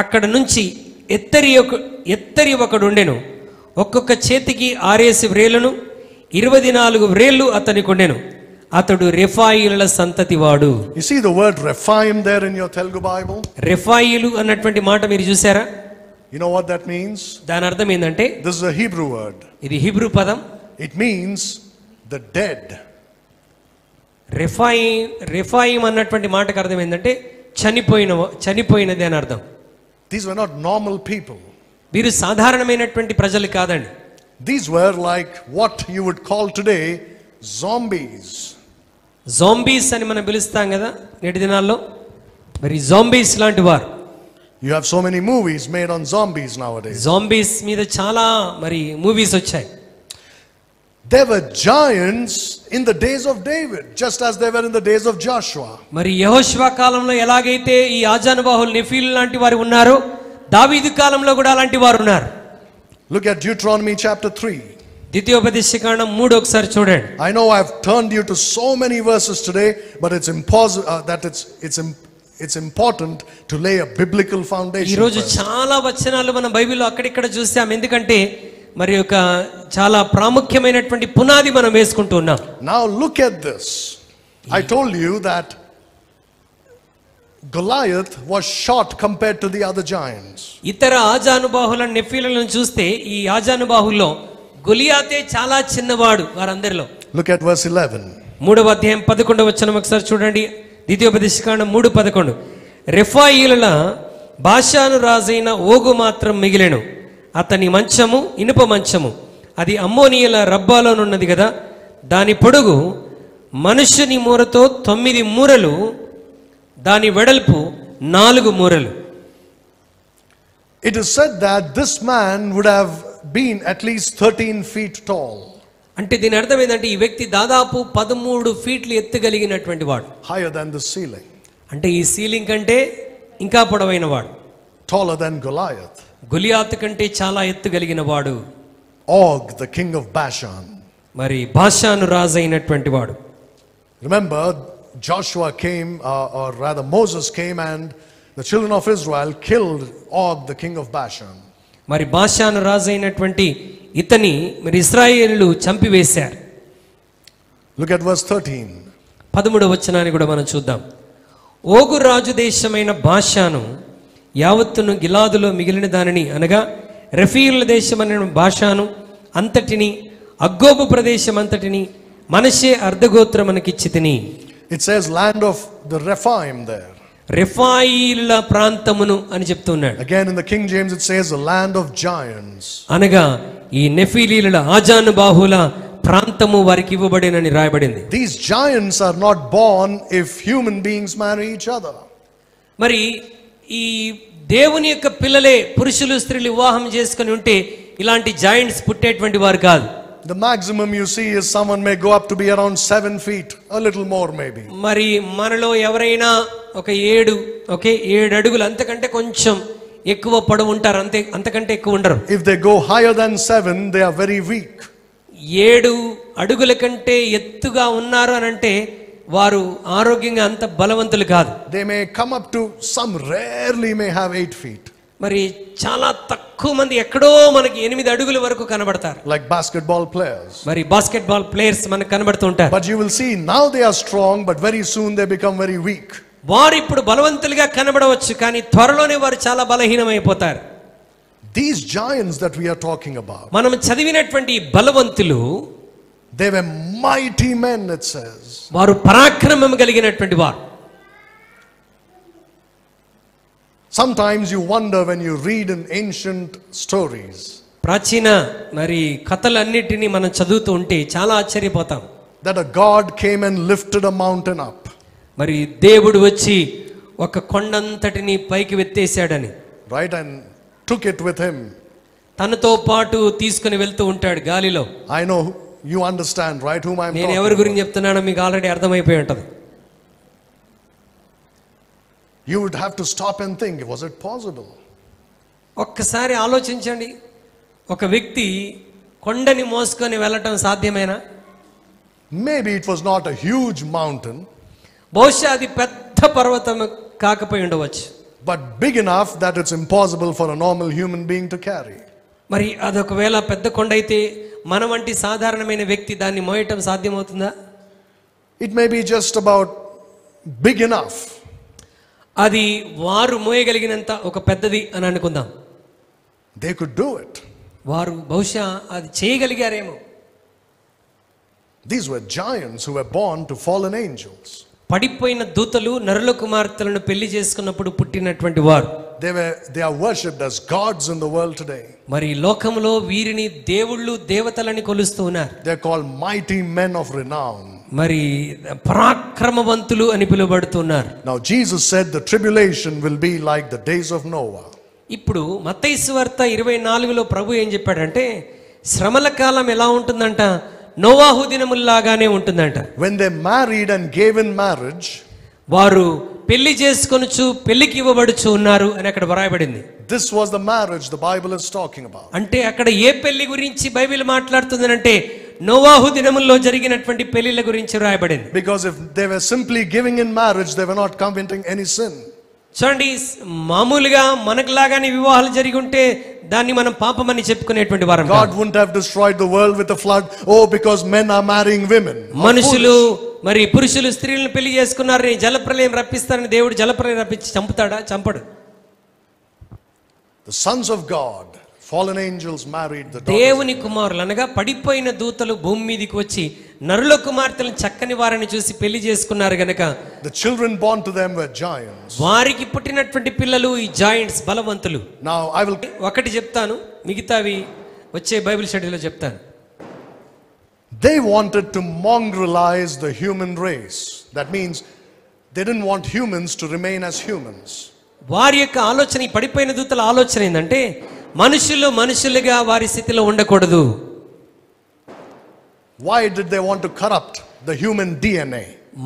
అక్కడ నుంచి ఎత్తరి ఒకడుండెను. ఒక్కొక్క చేతికి 6 వ్రేలును 24 వ్రేళ్లు అతనికి ఉండెను. అతడు రెఫాయిల సంతతి వాడు. You see the word Rephaim there in your Telugu Bible? రెఫాయిలు అన్నటువంటి మాట మీరు చూసారా? You know what that means? దాని అర్థం ఏంటంటే, This is a Hebrew word. ఇది హీబ్రూ పదం. It means the dead. రెఫాయిం అన్నటువంటి మాటకు అర్థం ఏంటంటే చనిపోయినది అని అర్థం. These were not normal people. వీరు సాధారణమైనటువంటి ప్రజలు కాదండి. These were like what you would call today zombies. Zombies అని మనం పిలుస్తాం కదా నేటి దినాల్లో. మరి జాంబీస్ లాంటి వారు. You have so many movies made on zombies nowadays. Zombies మీద చాలా మరి మూవీస్ వచ్చాయి. There were giants in the days of David, just as they were in the days of Joshua. మరి యెహోషువ కాలంలో ఎలాగైతే ఈ ఆజానుబాహులు నెఫీలు లాంటి వారు ఉన్నారో, దావీదు కాలంలో కూడా అలాంటి వారు ఉన్నారు. Look at Deuteronomy chapter 3. ద్వితీయోపదేశకాండం 3 ఒకసారి చూడండి. I know I've turned you to so many verses today, but it's important to lay a biblical foundation. ఈ రోజు చాలా వచనాలు మనం బైబిల్లో అక్కడిక్కడ చూసాం. ఎందుకంటే మరి ఒక చాలా ప్రాముఖ్యమైనటువంటి పునాది మనం వేసుకుంటూ ఉన్నాం. Now look at this. I told you that Goliath was short compared to the other giants. ఇతర ఆజానుబాహుల నెఫీలను చూస్తే ఈ ఆజానుబాహుల్లో గొలియాతే చాలా చిన్నవాడు వారందరిలో. Look at verse 11. 3వ అధ్యాయం 11వ వచనం ఒకసారి చూడండి. ద్వితీయోపదేశకాండం 3:11. రెఫాయిల బాషాను రాజైన ఓగు మాత్రం మిగిలెను. అతని మంచము ఇనుప మంచము, అది అమ్మోనియల రబ్బాలోనున్నది కదా. దాని పొడుగు మనుష్యుని మూరతో 9 మూరలు, దాని వెడల్పు 4 మూరలు. It is said that this man would have been at least 13 feet tall. అంటే దీని అర్థం ఏంటంటే ఈ వ్యక్తి దాదాపు 13 ఫీట్లు ఎత్తుగలిగినటువంటి వాడు. higher than the ceiling, అంటే ఈ సీలింగ్ కంటే ఇంకా పొడవైన వాడు. taller than Goliath, గొలియాతు కంటే చాలా ఎత్తుగలిగిన వాడు. Og, the king of Bashan. మరి బాషాను రాజు అయినటువంటి వాడు. Remember, Joshua came, or rather Moses came, and the children of Israel killed Og, the king of Bashan. మరి బాషాను రాజు అయినటువంటి ఇతని మరి ఇశ్రాయేలులు చంపివేశారు. Look at verse 13. 13వ వచనాన్ని కూడా మనం చూద్దాం. ఓగు రాజు దేశమైన బాషాను యావత్తును గిలాదులో మిగిలిన దానిని అనగా రెఫీయుల దేశమైన బాషాను అంతటిని అగ్గోబు ప్రదేశం అంతటిని Manasseh అర్ధగోత్రమునకిచ్చితిని. It says land of the Rephaim there. రెఫాయిల ప్రాంతమును అని చెప్తున్నాడు. Again in the King James it says the land of giants. అనగా ఈ నెఫీలీల ఆజానుబాహుల ప్రాంతము వారికి ఇవ్వబడినని రాయబడింది. These giants are not born if human beings marry each other. మరి ఈ దేవుని యొక్క పిల్లలే పురుషులు స్త్రీలు వివాహం చేసుకుని ఉంటే ఇలాంటి జాయింట్స్ పుట్టేటువంటి వారు కాదు. The maximum you see is someone may go up to be around 7 feet, a little more maybe. మరి మనలో ఎవరైనా ఒక 7 అడుగులు అంతకంటే కొంచెం ఎక్కువ పొడవు ఉంటారు, అంతకంటే ఎక్కువ ఉండరు. If they go higher than 7, they are very weak. 7 అడుగుల కంటే ఎత్తుగా ఉన్నారు అని అంటే వారు ఆరోగ్యంగా అంత బలవంతులు కాదు. They may come up to, some rarely may have 8 feet. మరి చాలా తక్కువ మంది ఎక్కడో మనకి 8 అడుగుల వరకు కనబడతారు. Like basketball players. మరి బాస్కెట్బాల్ ప్లేయర్స్ మనకు కనబడుతూ ఉంటారు. But you will see now they are strong, but very soon they become very weak. వారు ఇప్పుడు బలవంతులుగా కనబడవచ్చు, కానీ త్వరలోనే వారు చాలా బలహీనమైపోతారు. These giants that we are talking about, మనం చదివినటువంటి బలవంతులు, they were mighty men, it says. వారు పరాక్రమం కలిగినటువంటి వారు. Sometimes you wonder when you read in ancient stories. ప్రాచీన మరి కథలన్నిటినీ మనం చదువుతూ ఉంటే చాలా ఆశ్చర్యపోతాం. That a god came and lifted a mountain up. మరి దేవుడు వచ్చి ఒక కొండంతటిని పైకి వెత్తేసాడని. Right, and took it with him. తనతో పాటు తీసుకుని వెళ్తూ ఉంటాడు గాలిలో. I know you understand, right, whom I am నేను talking ఎవరి about. గురించి చెప్తున్నానో మీకు ఆల్రెడీ అర్థమైపోయి ఉంటది. You would have to stop and think, was it possible? ఒక్కసారి ఆలోచించండి, ఒక వ్యక్తి కొండని మోసుకొని వెళ్ళటం సాధ్యమేనా? Maybe it was not a huge mountain, బహుశా అది పెద్ద పర్వతం కాకపోయి ఉండవచ్చు, but big enough that it's impossible for a normal human being to carry. మరి అదొకవేళ పెద్ద కొండ అయితే మన వంటి సాధారణమైన వ్యక్తి దాన్ని మోయటం సాధ్యమవుతుందా? It may be just about big enough. అది వారు మోయగలిగినంత ఒక పెద్దది అని అనుకుందాం. They could do it. వారు బహుశా అది చేయగలిగారేమో. These were giants who were born to fallen angels. పడిపోయిన దూతలు నరుల కుమార్తెలను పెళ్లి చేసుకున్నప్పుడు పుట్టినటువంటి వారు. They are worshipped as gods in the world today. మరి లోకంలో వీరిని దేవుళ్ళు దేవతలని కొలుస్తూ ఉన్నారు. They are called mighty men of renown. మరి పరాక్రమవంతులు అని పిలువబడుతున్నారు. Now Jesus said the tribulation will be like the days of Noah. ఇప్పుడు మత్తయి సువార్త 24లో ప్రభు ఏం చెప్పాడంటే శ్రమల కాలం ఎలా ఉంటుందంట, నోవాహు దినముల్లాగానే ఉంటుందంట. When they married and gave in marriage, వారు పెళ్లి చేసుకొనుచు పెళ్లికి ఇవ్వబడుచు ఉన్నారు అని అక్కడ వ్రాయబడింది. this was the marriage the Bible is talking about. అంటే అక్కడ ఏ పెళ్లి గురించి బైబిల్ మాట్లాడుతుందనంటే నోవాహు దినముల్లో జరిగినటువంటి పెళ్లిల గురించి రాయబడింది. Because if they were simply giving in marriage, they were not committing any sin. చూడండి, మామూలుగా మనకులాగానే వివాహాలు జరిగి ఉంటే దాన్ని మనం పాపమని చెప్పుకునేటువంటి వారం. God wouldn't have destroyed the world with a flood, because men are marrying women. మనుషులు మరి పురుషులు స్త్రీలను పెళ్లి చేసుకున్నారని జలప్రలయం రప్పిస్తారని దేవుడు జలప్రలయం రప్పించి చంపుతాడా? చంపడు. The sons of God, fallen angels, married the daughters. దేవుని కుమారులు అనగా పడిపోయిన దూతలు భూమి మీదకి వచ్చి నరుల కుమార్తెలను చక్కని వారిని చూసి పెళ్లి చేసుకున్నారు గనక The children born to them were giants. వారికి పుట్టినటువంటి పిల్లలు ఈ జాయింట్స్, బలవంతులు. Now I will ఒకటి చెప్తాను, మిగతావి వచ్చే బైబిల్ స్టడీలో చెప్తాను. They wanted to mongrelize the human race. That means they didn't want humans to remain as humans. వారి యొక్క ఆలోచన, ఈ పడిపోయిన దూతల ఆలోచన ఏంటంటే మనుషులుగా వారి స్థితిలో ఉండకూడదు. Why did they want to corrupt the human DNA?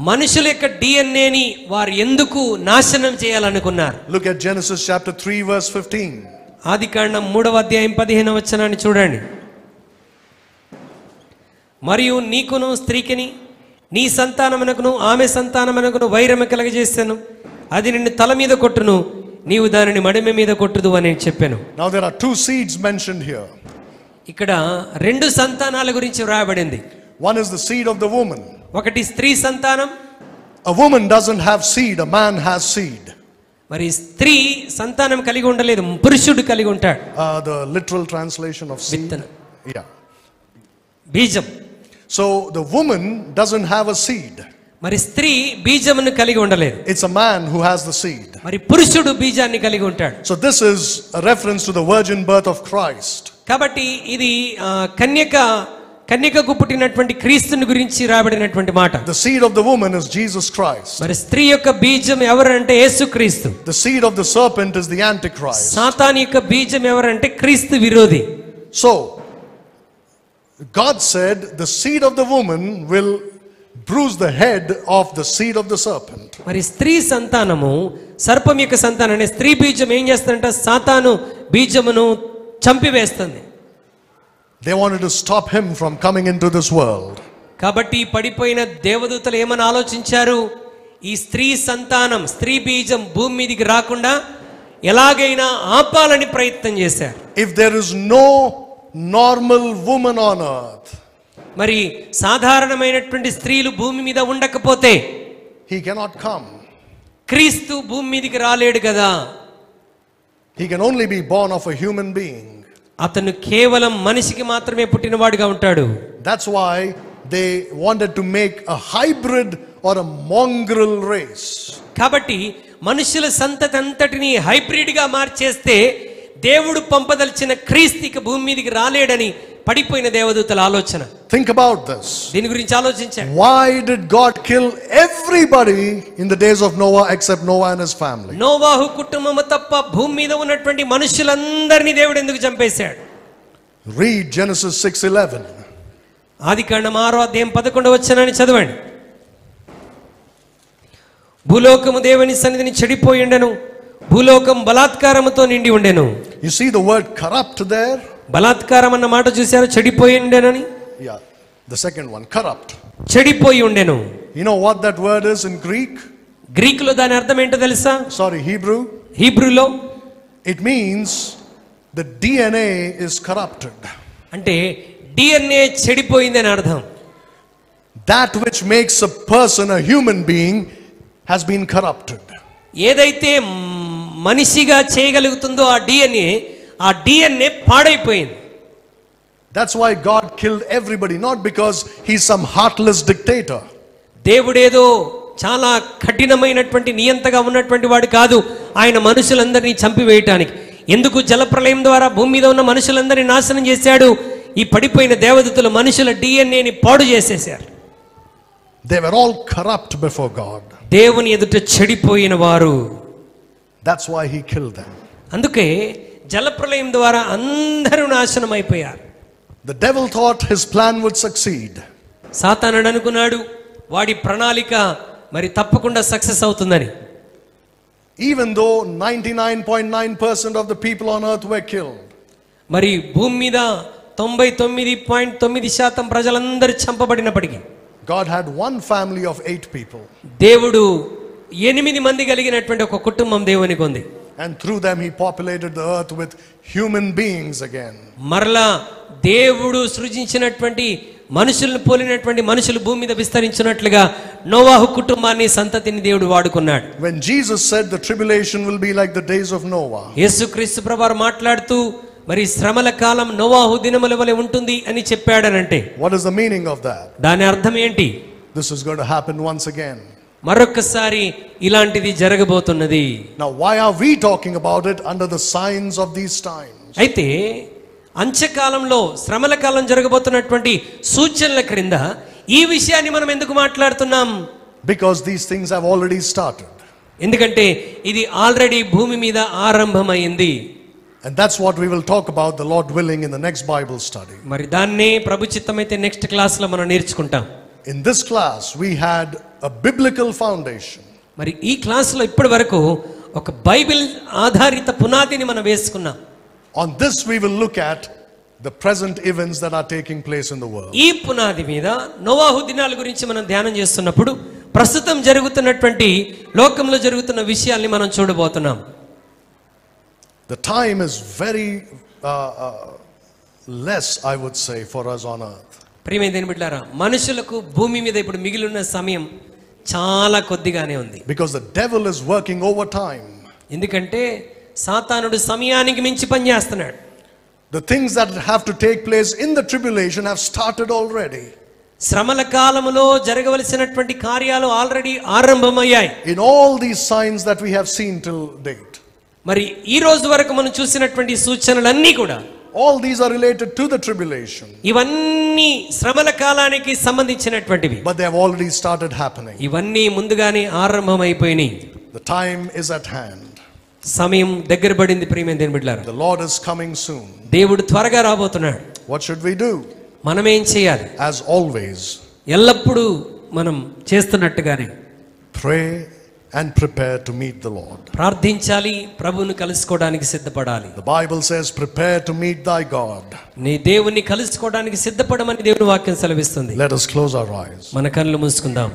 మనుషుల యొక్క డిఎన్ఏని వారు ఎందుకు నాశనం చేయాలనుకున్నారు? Look at Genesis chapter 3 verse 15. ఆదికాండం 3వ అధ్యాయం 15వ వచనాన్ని చూడండి. మరియు నీకును స్త్రీకిని నీ సంతానమునకును ఆమె సంతానమునకును వైరము కలగజేస్తాను, అది నిన్ను తల మీద కొట్టును, నీవు దానిని మడిమె మీద కొట్టుదు అని చెప్పాను. Now there are two seeds mentioned here. ఇక్కడ రెండు సంతానాల గురించి వ్రాయబడింది. One is the seed of the woman. ఒకటి స్త్రీ సంతానం. A woman doesn't have seed, a man has seed. మరి స్త్రీ సంతానం కలిగి ఉండలేదు, పురుషుడు కలిగి ఉంటాడు. The literal translation of seed. విత్తనం. Yeah. బీజం. So the woman doesn't have a seed. మరి స్త్రీ బీజమును కలిగి ఉండలేదు. It's a man who has the seed. మరి పురుషుడు బీజాన్ని కలిగి ఉంటాడు. So this is a reference to the virgin birth of Christ. కాబట్టి ఇది కన్యకకు పుట్టినటువంటి క్రీస్తుని గురించి రాబడినటువంటి మాట. The seed of the woman is Jesus Christ. మరి స్త్రీ యొక్క బీజం ఎవరంటే యేసుక్రీస్తు. The seed of the serpent is the antichrist. సాతాను యొక్క బీజం ఎవరంటే క్రీస్తు విరోధి. So God said the seed of the woman will bruise the head of the seed of the serpent. మరి స్త్రీ సంతానము సర్పం యొక్క సంతానాన్ని, స్త్రీ బీజం ఏం చేస్తుందంటే సాతాను బీజమును చంపివేస్తుంది. They wanted to stop him from coming into this world. కాబట్టి పడిపోయిన దేవదూతలు ఏమని ఆలోచించారు? ఈ స్త్రీ సంతానం, స్త్రీ బీజం భూమి మీదకి రాకుండా ఎలాగైనా ఆపాలని ప్రయత్నం చేశారు. If there is no normal woman on earth, మరి సాధారణమైనటువంటి స్త్రీలు భూమి మీద ఉండకపోతే he cannot come. క్రీస్తు భూమి మీదకి రాలేడు కదా. He can only be born of a human being. అతను కేవలం మనిషికి మాత్రమే పుట్టినవాడుగా ఉంటాడు. That's why they wanted to make a hybrid or a mongrel race. కాబట్టి మనుషుల సంతతి అంతటిని హైబ్రిడ్ గా మార్చేస్తే దేవుడు పంపదలిచిన క్రీస్తుకి భూమి మీదకి రాలేడని పడిపోయిన దేవదూతల ఆలోచన. Think about this. దీని గురించి ఆలోచించండి. Why did God kill everybody in the days of Noah except Noah and his family? నోవాహు కుటుంబము తప్ప భూమి మీద ఉన్నటువంటి మనుషులందరినీ దేవుడు ఎందుకు చంపేశాడు? Read Genesis 6:11. ఆదికాండం 6వ అధ్యాయం 11వ వచనాన్ని చదవండి. భూలోకము దేవుని సన్నిధిని చెడిపోయి ఉండెను, భూలోకం బలాత్కారముతో నిండి ఉండెను. You see the word corrupt there? బలాత్కారం అన్న మాట చూశారు, చెడిపోయి ఉండెనని. Yeah, the second one, corrupt. చెడిపోయి ఉండెను. You know what that word is in Greek? గ్రీకులో దాని అర్థం ఏంటో తెలుసా? Sorry, Hebrew. హీబ్రూలో It means the DNA is corrupted. అంటే డిఎన్ఏ చెడిపోయిందని అర్థం. That which makes a person a human being has been corrupted. ఏదైతే మనిషిగా చేయగలుగుతుందో ఆ డిఎన్ఏ పాడైపోయింది. That's why God killed everybody, not because he's some heartless dictator. దేవుడేదో చాలా కఠినమైనటువంటి నియంతగా ఉన్నటువంటి వాడు కాదు ఆయన మనుషులందరినీ చంపివేయటానికి. ఎందుకు జలప్రలయం ద్వారా భూమి మీద ఉన్న మనుషులందరినీ నాశనం చేశాడు? ఈ పడిపోయిన దేవదూతలు మనుషుల డిఎన్ఏని పాడు చేసేశారు. They were all corrupt before God. దేవుని ఎదుట చెడిపోయిన వారు. That's why he killed them. అందుకే జలప్రలయం ద్వారా అందరూ నాశనం అయిపోయారు. The devil thought his plan would succeed. సాతానుడు అనుకున్నాడు వాడి ప్రణాళిక మరి తప్పకుండా సక్సెస్ అవుతుందని. Even though 99.9% of the people on earth were killed. మరి భూమి మీద 99.9% ప్రజలందరూ చంపబడినప్పటికీ God had one family of 8 people. దేవుడు 8 మంది కలిగినటువంటి ఒక కుటుంబం దేవునికి ఉంది. And through them he populated the earth with human beings again. మరలా దేవుడు సృజించినటువంటి మనుషులను పోలినటువంటి మనుషులు భూమి మీద విస్తరించినట్లుగా నోవాహు కుటుంబాన్ని సంతతిని దేవుడు వాడుకున్నాడు. When Jesus said the tribulation will be like the days of Noah. యేసుక్రీస్తు ప్రభువారు మాట్లాడుతూ మరి శ్రమల కాలం నోవాహు దినముల వలె ఉంటుంది అని చెప్పాడనంటే What is the meaning of that? దాని అర్థం ఏంటి? This is going to happen once again. మరొకసారి ఇలాంటిది జరగబోతున్నది. Now why are we talking about it under the signs of these times? అయితే అంత్యకాలంలో శ్రమల కాలం జరగబోతున్నటువంటి సూచనల క్రింద ఈ విషయాన్ని మనం ఎందుకు మాట్లాడుతున్నాం? Because these things have already started. ఎందుకంటే ఇది ఆల్రెడీ భూమి మీద ఆరంభమైంది. And that's what we will talk about, the Lord willing, in the next Bible study. మరి దాన్నే ప్రభు చిత్తమైతే నెక్స్ట్ క్లాస్ లో మనం నేర్చుకుంటాం. In this class we had a biblical foundation. మరి ఈ క్లాస్ లో ఇప్పటి వరకు ఒక బైబిల్ ఆధారిత పునాదిని మనం వేసుకున్నాం. On this we will look at the present events that are taking place in the world. ఈ పునాది మీద నోవాహు దినాల గురించి మనం ధ్యానం చేస్తున్నప్పుడు ప్రస్తుతం జరుగుతున్నటువంటి లోకంలో జరుగుతున్న విషయాల్ని మనం చూడబోతున్నాం. The time is very less, I would say, for us on earth. ప్రియమైన దేవుని బిడ్డలారా, మనుషులకు భూమి మీద ఇప్పుడు మిగిలిన సమయం చాలా కొద్దిగానే ఉంది. Because the devil is working overtime. ఎందుకంటే సాతానుడు సమయానికి మించి పనిచేస్తున్నాడు. The things that have to take place in the tribulation have started already. శ్రమల కాలములో జరగవలసినటువంటి కార్యాలు ఆల్రెడీ ఆరంభమయ్యాయి. In all these signs that we have seen till date. మరి ఈ రోజు వరకు మనం చూసినటువంటి సూచనలన్నీ కూడా all these are related to the tribulation. ఇవన్నీ శ్రమల కాలానికి సంబంధించినటువంటివి. But they have already started happening. ఇవన్నీ ముందుగానే ఆరంభమైపోయినాయి. The time is at hand. సమయం దగ్గర పడింది ప్రియమైన దేవుని బిడ్డలారా. The Lord is coming soon. దేవుడు త్వరగా రాబోతున్నాడు. What should we do? మనం ఏం చేయాలి? As always, ఎల్లప్పుడూ మనం చేస్తున్నట్టుగానే pray and prepare to meet the Lord. ప్రార్థించాలి, ప్రభువును కలుసుకోవడానికి సిద్ధపడాలి. The Bible says, prepare to meet thy God. నీ దేవుణ్ణి కలుసుకోవడానికి సిద్ధపడమని దేవుని వాక్యం సెలవిస్తుంది. Let us close our eyes. మన కళ్ళు మూసుకుందాం.